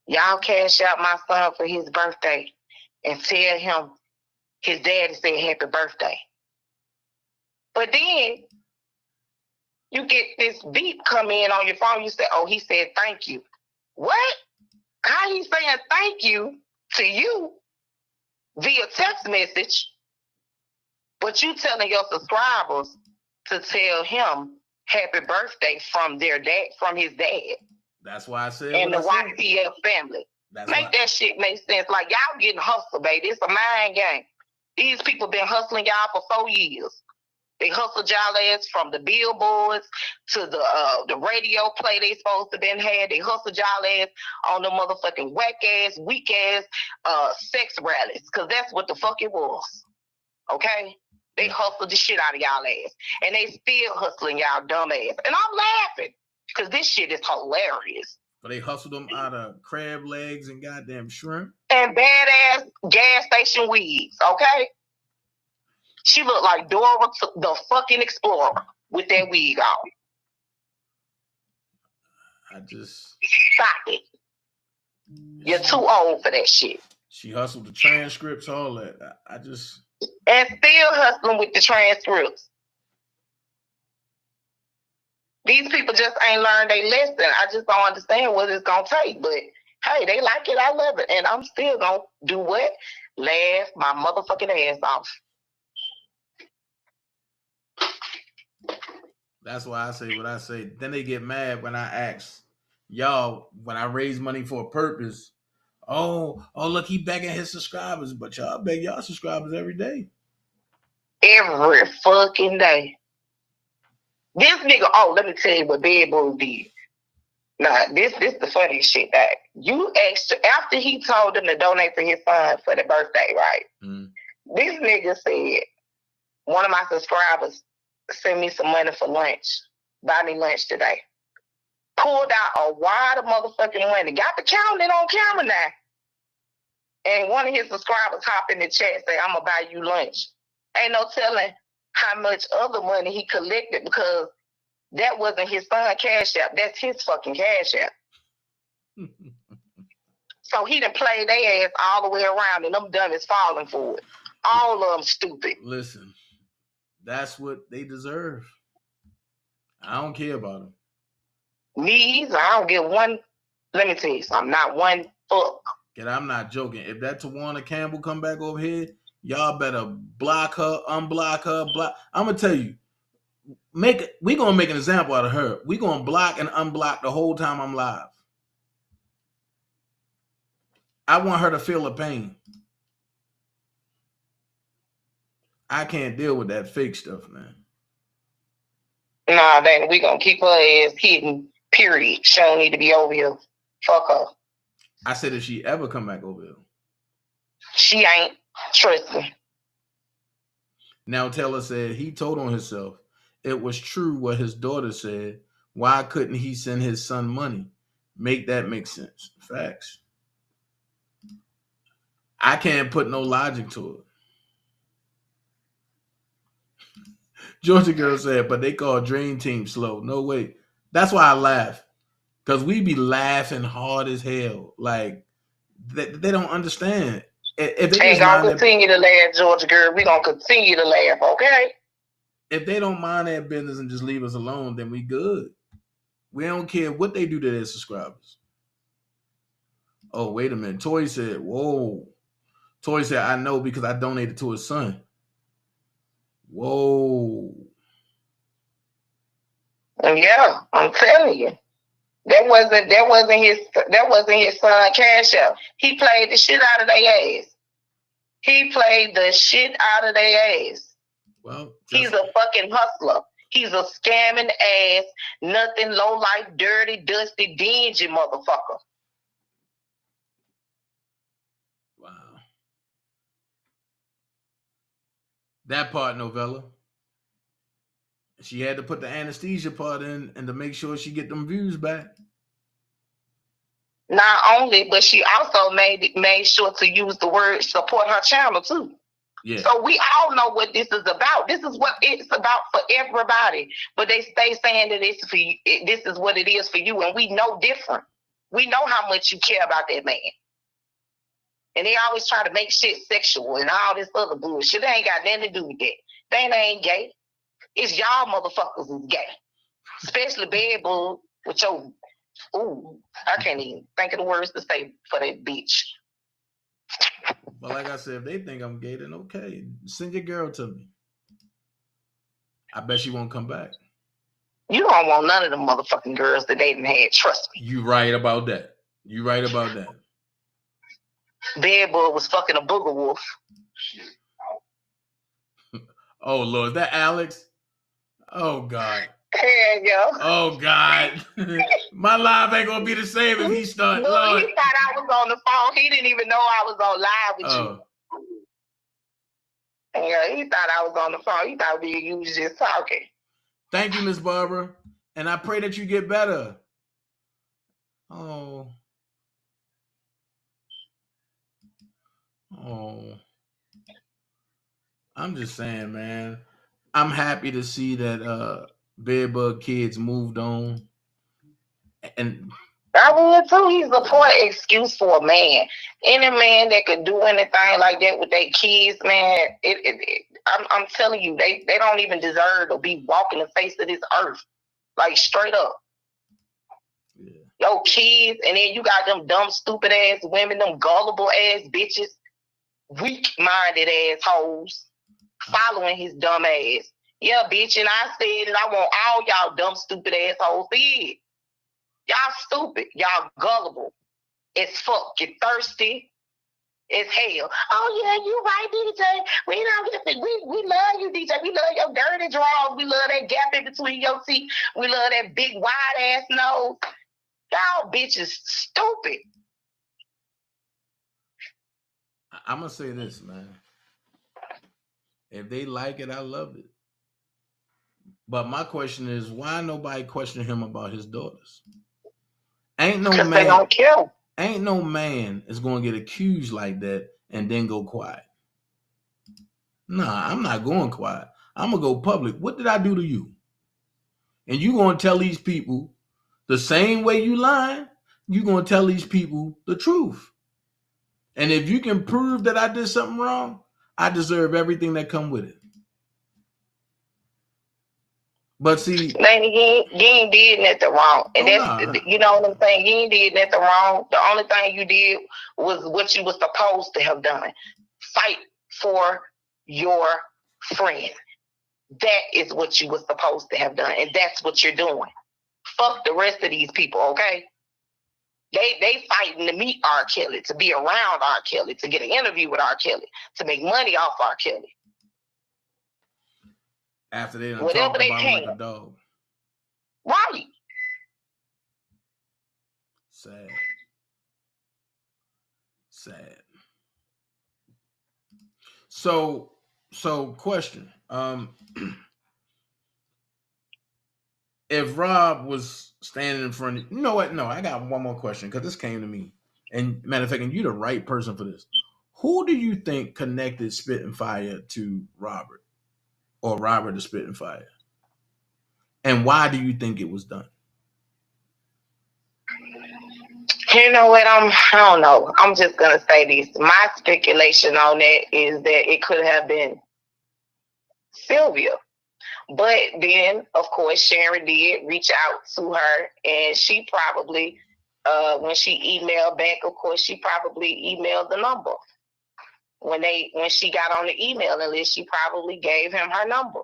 y'all cash out my son for his birthday, and tell him his daddy said happy birthday? But then you get this beep come in on your phone. You say, oh, he said thank you. What? How he saying thank you to you via text message, but you telling your subscribers to tell him happy birthday from their dad, from his dad? That's why I said. And the YPF family. Make that shit make sense. Like, y'all getting hustled, baby. It's a mind game. These people been hustling y'all for 4 years. They hustled y'all ass from the billboards to the radio play they supposed to been had. They hustled y'all ass on the motherfucking whack ass, weak ass sex rallies. Cause that's what the fuck it was. Okay? They hustled the shit out of y'all ass. And they still hustling y'all dumb ass. And I'm laughing. Cause this shit is hilarious. But they hustled them out of crab legs and goddamn shrimp. And badass gas station wigs, okay? She looked like Dora the fucking Explorer with that wig on. Stop it. You're too old for that shit. She hustled the transcripts, all that. And still hustling with the transcripts. These people just ain't learned their lesson. I just don't understand what it's gonna take. But hey, they like it. I love it. And I'm still gonna do what? Laugh my motherfucking ass off. That's why I say what I say. Then they get mad when I ask y'all, when I raise money for a purpose. Oh, look, he begging his subscribers. But y'all beg y'all subscribers every day. Every fucking day. This nigga, let me tell you what Bad Boy did. Nah, this the funniest shit back. You asked, after he told them to donate for his son for the birthday, right? This nigga said, one of my subscribers sent me some money for lunch. Buy me lunch today. Pulled out a wad of motherfucking money. Got the counting on camera now. And one of his subscribers hopped in the chat and say, I'm going to buy you lunch. Ain't no telling how much other money he collected because that wasn't his son cash app. That's his fucking cash app. So he done played their ass all the way around and them dummies falling for it. All of them stupid. Listen, that's what they deserve. I don't care about them. Me, I don't give one. Let me tell you something. Not one fuck. And I'm not joking. If that Tawana Campbell come back over here, y'all better block her, unblock her, block. I'm gonna tell you, we gonna make an example out of her. We gonna block and unblock the whole time I'm live. I want her to feel the pain. I can't deal with that fake stuff, man. Nah, then we gonna keep her ass hidden. Period. She don't need to be over here. Fuck her. I said if she ever come back over here. She ain't. Trust me. Now Taylor said he told on himself. It was true what his daughter said. Why couldn't he send his son money? Make that make sense. Facts. I can't put no logic to it. Georgia girl said, but they call Dream Team slow. No way. That's why I laugh. Because we be laughing hard as hell. Like, they don't understand. If they ain't gonna continue to laugh, Georgia girl. We gonna continue to laugh, okay? If they don't mind their business and just leave us alone, then we good. We don't care what they do to their subscribers. Oh, wait a minute. Toy said, whoa. Toy said, I know because I donated to his son. Whoa. Yeah, I'm telling you. That wasn't his son cash out. He played the shit out of their ass. He played the shit out of their ass. Well, he's a fucking hustler. He's a scamming ass, nothing low life, dirty, dusty, dingy motherfucker. Wow. That part, Novella. She had to put the anesthesia part in and to make sure she get them views back. Not only, but she also made sure to use the word support her channel too. Yeah. So we all know what this is about. This is what it's about for everybody. But they stay saying that it's for you. This is what it is for you, and we know different. We know how much you care about that man. And they always try to make shit sexual and all this other bullshit. They ain't got nothing to do with that. They ain't gay. It's y'all motherfuckers who's gay. Especially Bad Bull with your, ooh, I can't even think of the words to say for that bitch. But like I said, if they think I'm gay, then okay. Send your girl to me. I bet she won't come back. You don't want none of them motherfucking girls that they done had. Trust me. You right about that. You right about that. Bad Bull was fucking a booger wolf. Oh, Lord. Is that Alex? Oh, God. There you go. Oh, God. My live ain't going to be the same if he started. Well, he thought I was on the phone. He didn't even know I was on live with you. Yeah, he thought I was on the phone. He thought you was just talking. Thank you, Miss Barbara. And I pray that you get better. Oh. Oh. I'm just saying, man. I'm happy to see that Bedbug Kids moved on. And I would too. He's a poor excuse for a man. Any man that could do anything like that with their kids, man, I'm telling you, they don't even deserve to be walking the face of this earth. Like straight up. Yeah. Your kids, and then you got them dumb, stupid ass women, them gullible ass bitches, weak-minded assholes, following his dumb ass. Yeah, bitch, and I said it. I want all y'all dumb, stupid assholes to hear it. Y'all stupid. Y'all gullible as fuck. You're thirsty as hell. Oh, yeah, you right, DJ. We love you, DJ. We love your dirty drawers. We love that gap in between your teeth. We love that big, wide-ass nose. Y'all bitches stupid. I'm going to say this, man. If they like it, I love it. But my question is, why nobody questioning him about his daughters? Ain't no man. They don't care. Ain't no man is going to get accused like that and then go quiet. Nah, I'm not going quiet. I'm going to go public. What did I do to you? And you going to tell these people the same way you lying, you going to tell these people the truth. And if you can prove that I did something wrong, I deserve everything that come with it. But see, Laney, you ain't did nothing wrong. And you know what I'm saying? You ain't did nothing wrong. The only thing you did was what you was supposed to have done. Fight for your friend. That is what you was supposed to have done. And that's what you're doing. Fuck the rest of these people, okay? They fighting to meet R. Kelly, to be around R. Kelly, to get an interview with R. Kelly, to make money off R. Kelly. After they done Whatever talked they about can. him like a dog. Right. Sad. So question. If Rob was standing in front of you know what? No, I got one more question because this came to me. And matter of fact, and you're the right person for this. Who do you think connected Spitting Fire to Robert? Or Robert to Spitting Fire? And why do you think it was done? You know what? I don't know. I'm just gonna say this. My speculation on that is that it could have been Sylvia. But then, of course, Sharon did reach out to her, and she probably, when she emailed back, of course, she probably emailed the number. When she got on the emailing list, she probably gave him her number.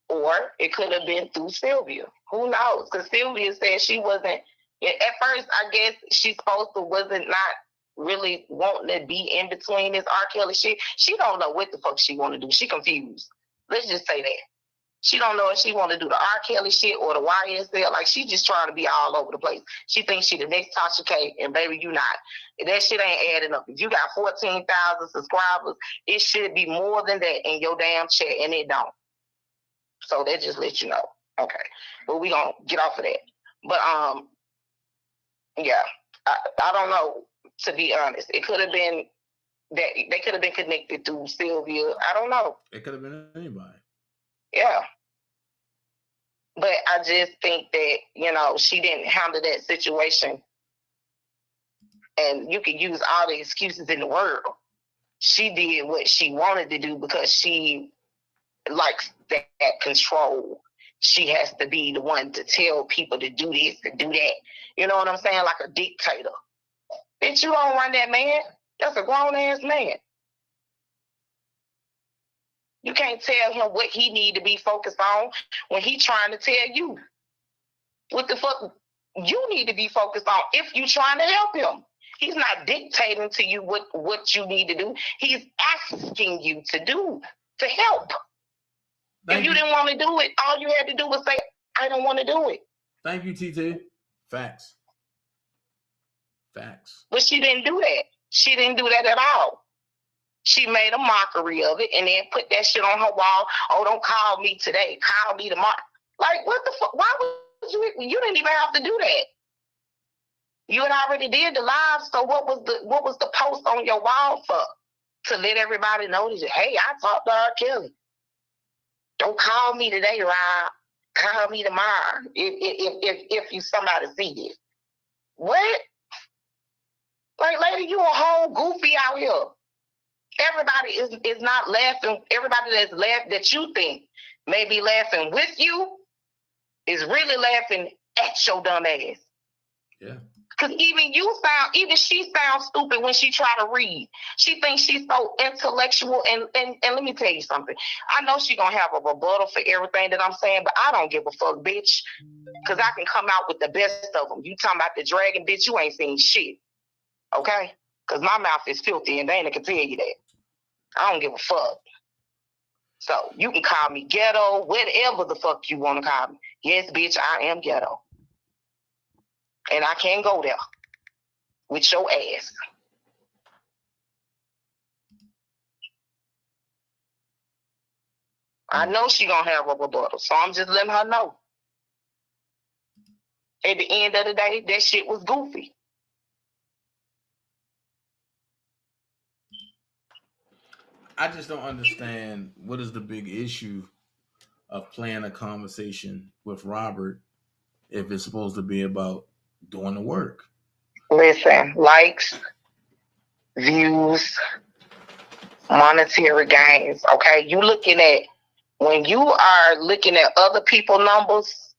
Or it could have been through Sylvia. Who knows? Because Sylvia said she wasn't. At first, I guess she wasn't not really wanting to be in between this R. Kelly shit. She don't know what the fuck she want to do. She confused. Let's just say that. She don't know if she want to do the R. Kelly shit or the YSL. Like, she just trying to be all over the place. She thinks she the next Tasha K, and baby, you not. That shit ain't adding up. If you got 14,000 subscribers, it should be more than that in your damn chat, and it don't. So that just lets you know. Okay. But we gonna get off of that. But yeah. I don't know, to be honest. It could have been that they could have been connected through Sylvia. I don't know. It could have been anybody. Yeah. But I just think that, she didn't handle that situation. And you can use all the excuses in the world. She did what she wanted to do because she likes that control. She has to be the one to tell people to do this and do that. You know what I'm saying? Like a dictator. Bitch, you don't run that man. That's a grown-ass man. You can't tell him what he need to be focused on when he trying to tell you what the fuck you need to be focused on if you trying to help him. He's not dictating to you what you need to do. He's asking you to do, to help. If you didn't want to do it, all you had to do was say, I don't want to do it. Thank you, TT. Facts. But she didn't do that. She didn't do that at all. She made a mockery of it and then put that shit on her wall. Oh, don't call me today. Call me tomorrow. Like, what the fuck? Why would you didn't even have to do that. You had already did the live, so what was the post on your wall for? To let everybody know that, hey, I talked to R. Kelly. Don't call me today, Rob. Call me tomorrow if you somebody see this. What? Like, lady, you a whole goofy out here. Everybody is not laughing. Everybody that's laughing that you think may be laughing with you is really laughing at your dumb ass. Yeah. Because even she sounds stupid when she try to read. She thinks she's so intellectual. And let me tell you something. I know she gonna have a rebuttal for everything that I'm saying, but I don't give a fuck, bitch. Because I can come out with the best of them. You talking about the dragon, bitch, you ain't seen shit. Okay? Because my mouth is filthy and Dana can tell you that. I don't give a fuck. So you can call me ghetto, whatever the fuck you want to call me. Yes, bitch, I am ghetto. And I can't go there with your ass. I know she gonna have a rebuttal, so I'm just letting her know. At the end of the day, that shit was goofy. I just don't understand what is the big issue of playing a conversation with Robert if it's supposed to be about doing the work. Listen, likes, views, monetary gains. Okay, when you are looking at other people's numbers,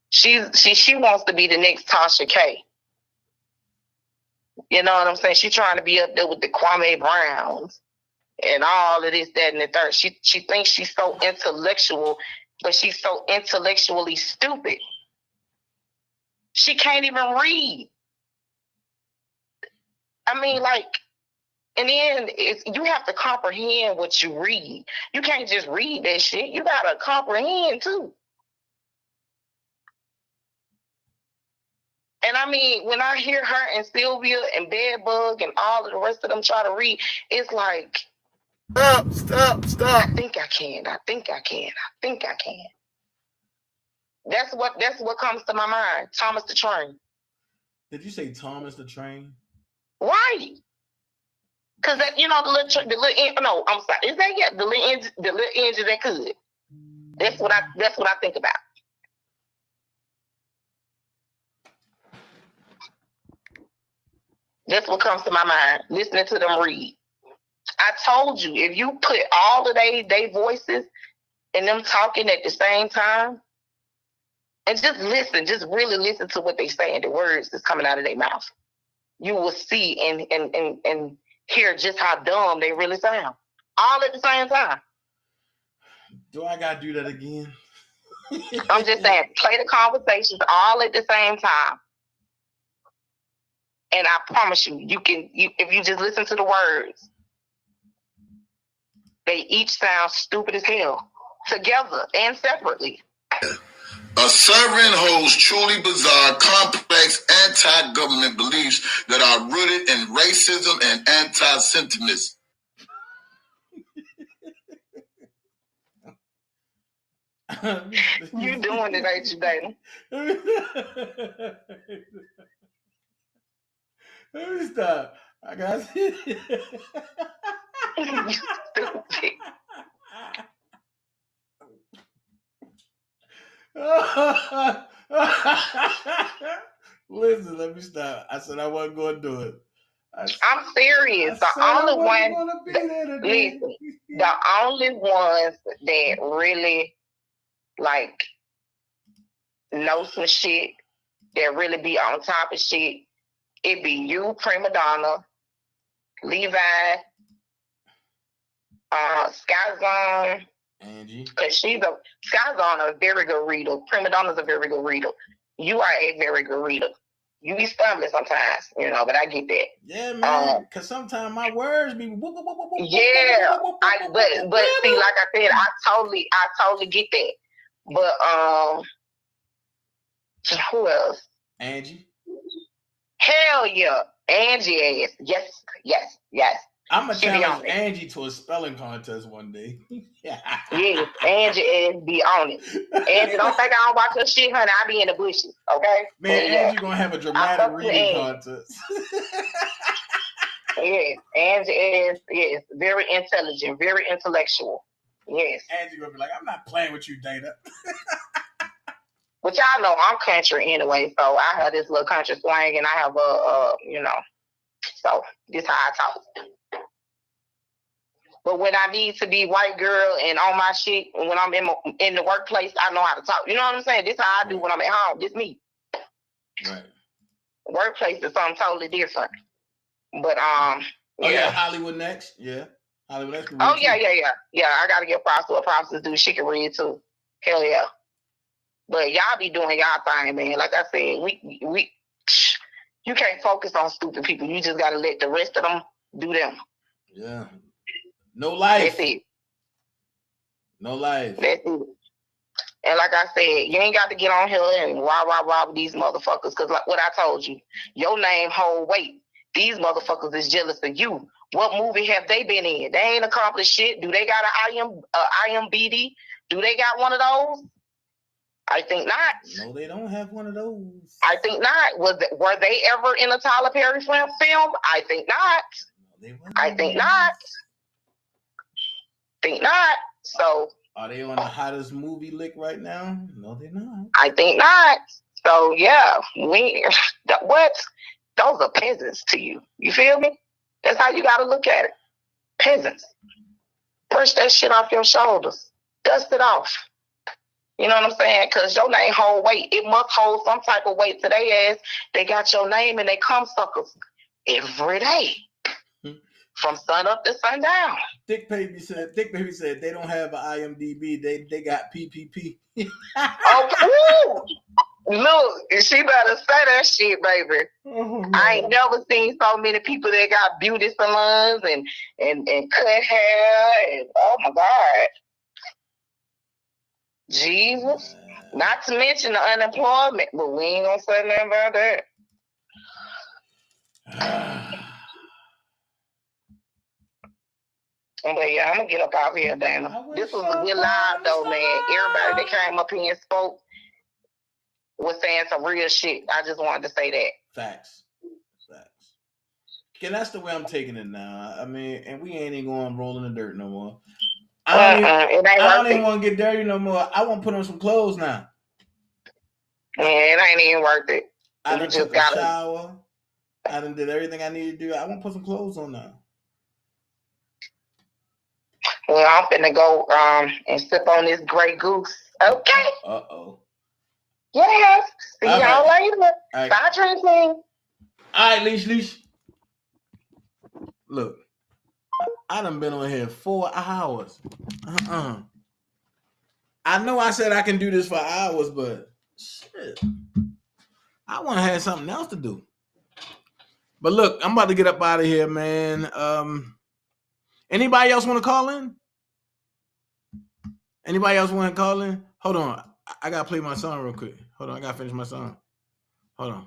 she wants to be the next Tasha K. You know what I'm saying? She's trying to be up there with the Kwame Browns and all of this, that, and the third. She thinks she's so intellectual, but she's so intellectually stupid. She can't even read. I mean, like, in the end, you have to comprehend what you read. You can't just read that shit. You gotta comprehend too. And I mean, when I hear her and Sylvia and Bedbug and all of the rest of them try to read, it's like, stop. I think I can. That's what comes to my mind. Thomas the Train. Did you say Thomas the Train? Right. Cause that, the little no, I'm sorry. Is that the little engine that could? That's what I think about. That's what comes to my mind. Listening to them read. I told you, if you put all of their voices and them talking at the same time, and just listen, just really listen to what they say and the words that's coming out of their mouth, you will see and hear just how dumb they really sound. All at the same time. Do I gotta do that again? I'm just saying, play the conversations all at the same time. And I promise you, if you just listen to the words, they each sound stupid as hell, together and separately. A servant holds truly bizarre, complex, anti-government beliefs that are rooted in racism and anti-Semitism. You doing it, ain't you, Dana? Let me stop. I got you. Stupid. Listen, let me stop. I said I wasn't going to do it. I'm serious. The only ones that really like know some shit, that really be on top of shit, it be you, Prima Donna, Levi, Skyzone, Angie. Because Skyzone a very good reader. Prima Donna's a very good reader. You are a very good reader. You be stumbling sometimes, but I get that. Yeah, man. Because sometimes my words be. Yeah, but see, like I said, I totally get that. But who else? Angie. Hell yeah, Angie ass. Yes. I'm gonna challenge Angie to a spelling contest one day. Yes, Angie ass be on it. Angie, don't think I don't watch her shit, honey. I be in the bushes, okay? Man, Angie gonna have a dramatic reading contest. Yes, Angie is very intelligent, very intellectual. Yes. Angie gonna be like, I'm not playing with you, Dana. But y'all know I'm country anyway, so I have this little country slang, and I have so this how I talk. But when I need to be white girl and on my shit, and when I'm in the workplace, I know how to talk. You know what I'm saying? This how I do when I'm at home. This me. Right. Workplace is something totally different. But yeah, Hollywood Next. Yeah. Hollywood Next. Oh yeah. Yeah, I gotta give props to what props to do. She can read too. Hell yeah. But y'all be doing y'all thing, man. Like I said, we you can't focus on stupid people. You just gotta let the rest of them do them. Yeah. No life. That's it. No life. That's it. And like I said, you ain't got to get on here and rah with these motherfuckers. Because like what I told you, your name hold weight. These motherfuckers is jealous of you What movie have they been in? They ain't accomplished shit. Do they got an IMBD? Do they got one of those? I think not. No, they don't have one of those. I think not. Were they ever in a Tyler Perry film? I think not. No, I think not. Think not. So are they on the hottest movie lick right now? No, they're not. I think not. So yeah, what? Those are peasants to you. You feel me? That's how you gotta look at it. Peasants. Brush that shit off your shoulders. Dust it off. You know what I'm saying? Because your name hold weight. It must hold some type of weight to their ass. They got your name and they come suckers every day. From sun up to sundown. Thick Baby said they don't have an IMDb. They got PPP. Oh, look, she better say that shit, baby. Oh, I ain't never seen so many people that got beauty salons and cut hair and oh my God. Jesus. Not to mention the unemployment, but we ain't gonna say nothing about that. But yeah, I'm gonna get up out here, Dana. This was a good live though, man. Everybody that came up here and spoke was saying some real shit. I just wanted to say that. Facts. That's the way I'm taking it now. I mean, and we ain't even going to roll in the dirt no more. I don't even want to get dirty no more. I want to put on some clothes now. Yeah, it ain't even worth it. I done took a shower. I done did everything I need to do. I want to put some clothes on now. Well, I'm finna go and sip on this Grey Goose. Okay. Uh-oh. Yes. See y'all later. Right. Bye, drinking. All right, Leash. Look, I done been on here 4 hours. I know I said I can do this for hours, but shit, I want to have something else to do. But look, I'm about to get up out of here, man. Anybody else want to call in? Anybody else want to call in? Hold on. I got to play my song real quick. Hold on. I got to finish my song. Hold on.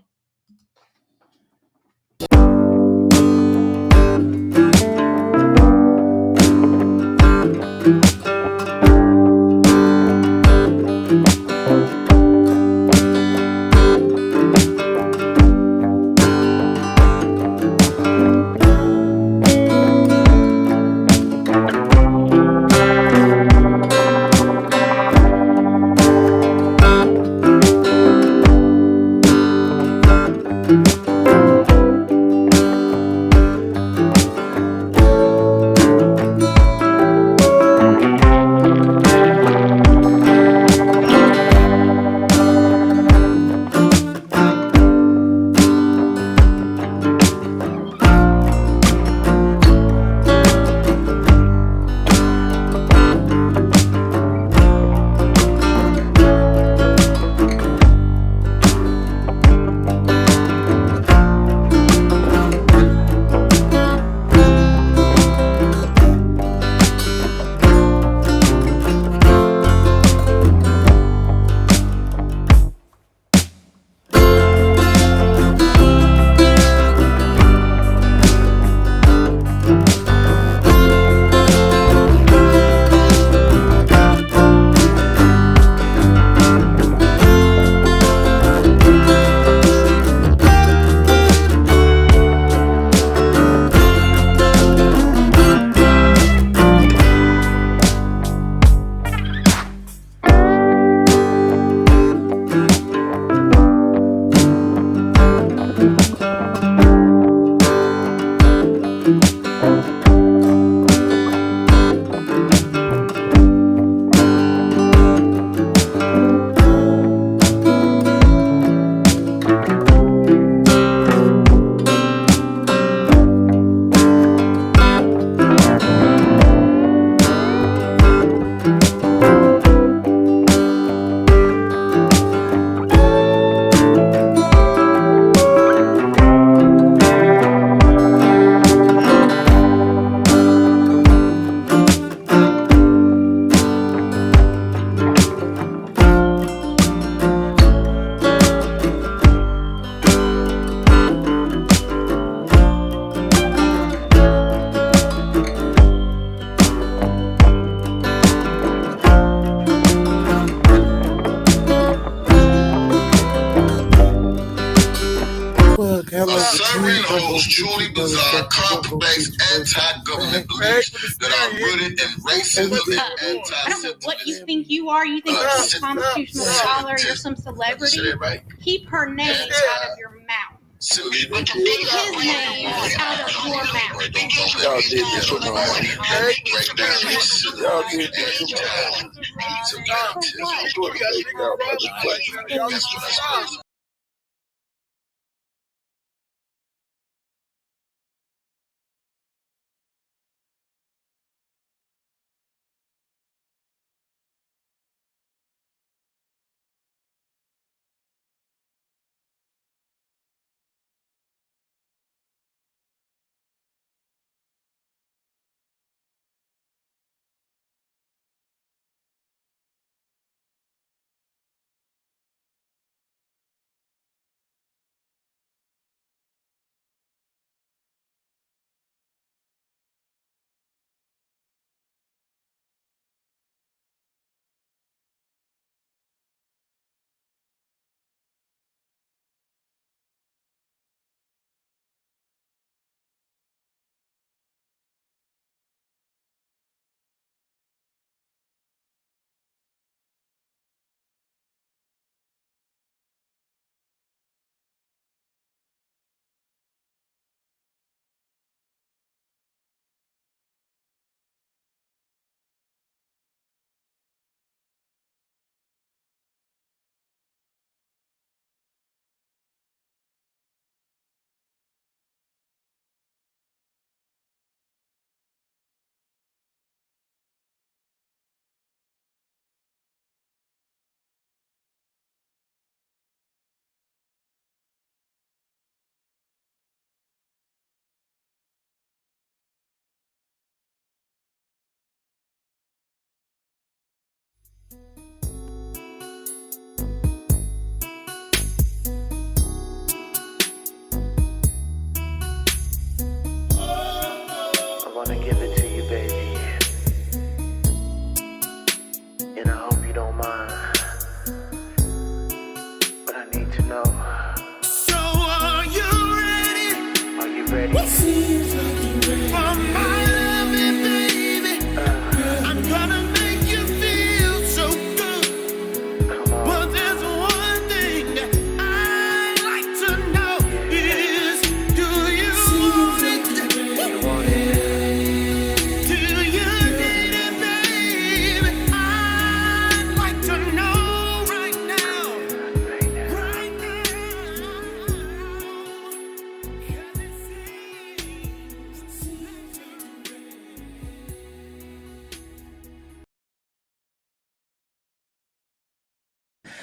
most truly bizarre, complex, anti-government beliefs that are rooted in racism and I don't know what you think you are. You think you're some constitutional scholar, you're some celebrity. Keep her name out of your mouth. Keep his name out of your mouth. Y'all did this for Y'all did this for I wanna give it to you, baby, and I hope you don't mind, but I need to know. So are you ready? Are you ready? Seems like you ready. For my loving, baby. I'm gonna make you feel so good. But there's one thing that I'd like to know is, do you want it? Do you need it, baby? I'd like to know right now. Right now.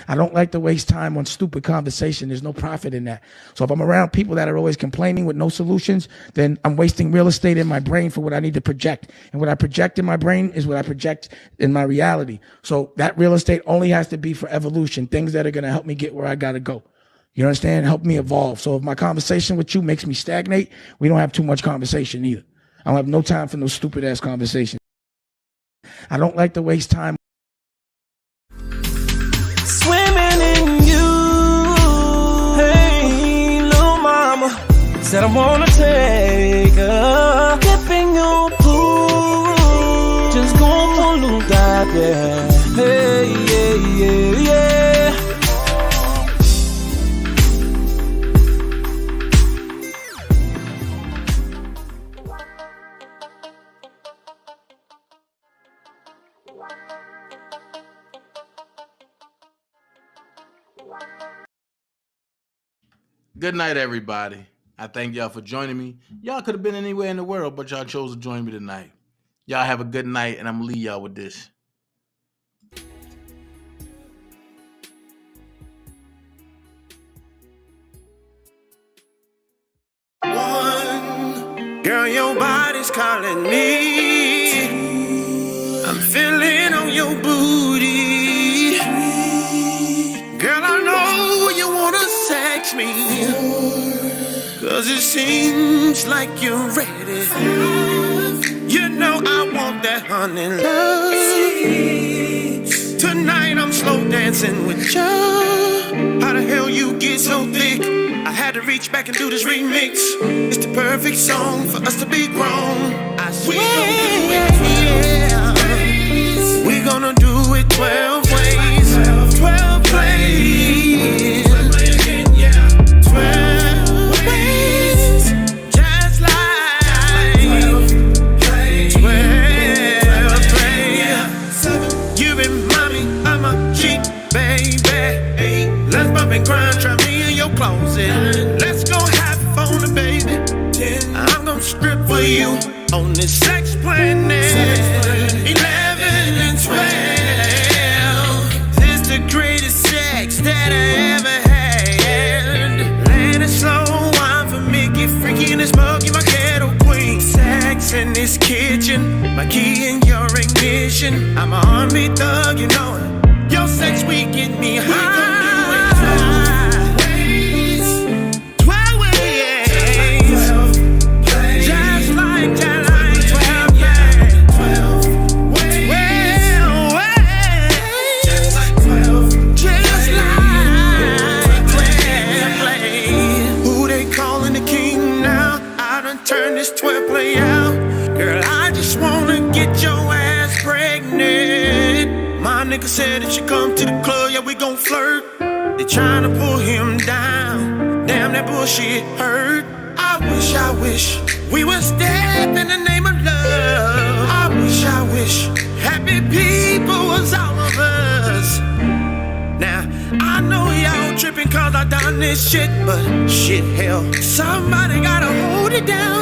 I don't like to waste time on stupid conversation. There's no profit in that. So if I'm around people that are always complaining with no solutions, then I'm wasting real estate in my brain for what I need to project. And what I project in my brain is what I project in my reality. So that real estate only has to be for evolution, things that are going to help me get where I got to go. You understand? Help me evolve. So if my conversation with you makes me stagnate, we don't have too much conversation either. I don't have no time for no stupid ass conversation. I don't like to waste time. Swimming in you. Hey, little mama said I wanna take a dip in your pool. Just go for a little dive, yeah. Hey, yeah, yeah, yeah. Good night, everybody. I thank y'all for joining me. Y'all could have been anywhere in the world, but y'all chose to join me tonight. Y'all have a good night, and I'm going to leave y'all with this. Girl, your body's calling me. I'm feeling on your booty. Girl, I know you wanna sex me, 'cause it seems like you're ready. You know I want that honey love. Tonight I'm slow dancing with you. How the hell you get so thick? I had to reach back and do this remix. It's the perfect song for us to be grown. I swear, we're gonna do it 12 ways, 12 ways, 12 ways, just like 12 ways. You remind me of my cheek, baby. Let's bump and grind, try me in your closet. Let's go have fun, baby. I'm gonna strip for you on this sex planet. 11 and 12. This the greatest sex that I ever had. Land a slow wine for me, get freaky in this mug, you my ghetto queen. Sex in this kitchen, my key in your ignition. I'm a R&B thug, you know it. Your sex we get me high. 12 ways, just like 12 ways, 12 ways, just like 12 ways. Who they calling the king now? I done turned this 12 play out. Girl, I just wanna get your ass pregnant. My nigga said if she come to the club, yeah, we gon' flirt. They tryna pull him down. Damn, that bullshit hurt. I wish we would step in the name of love. I wish happy people was all of us. Now, I know y'all tripping cause I done this shit, but shit, hell, somebody gotta hold it down.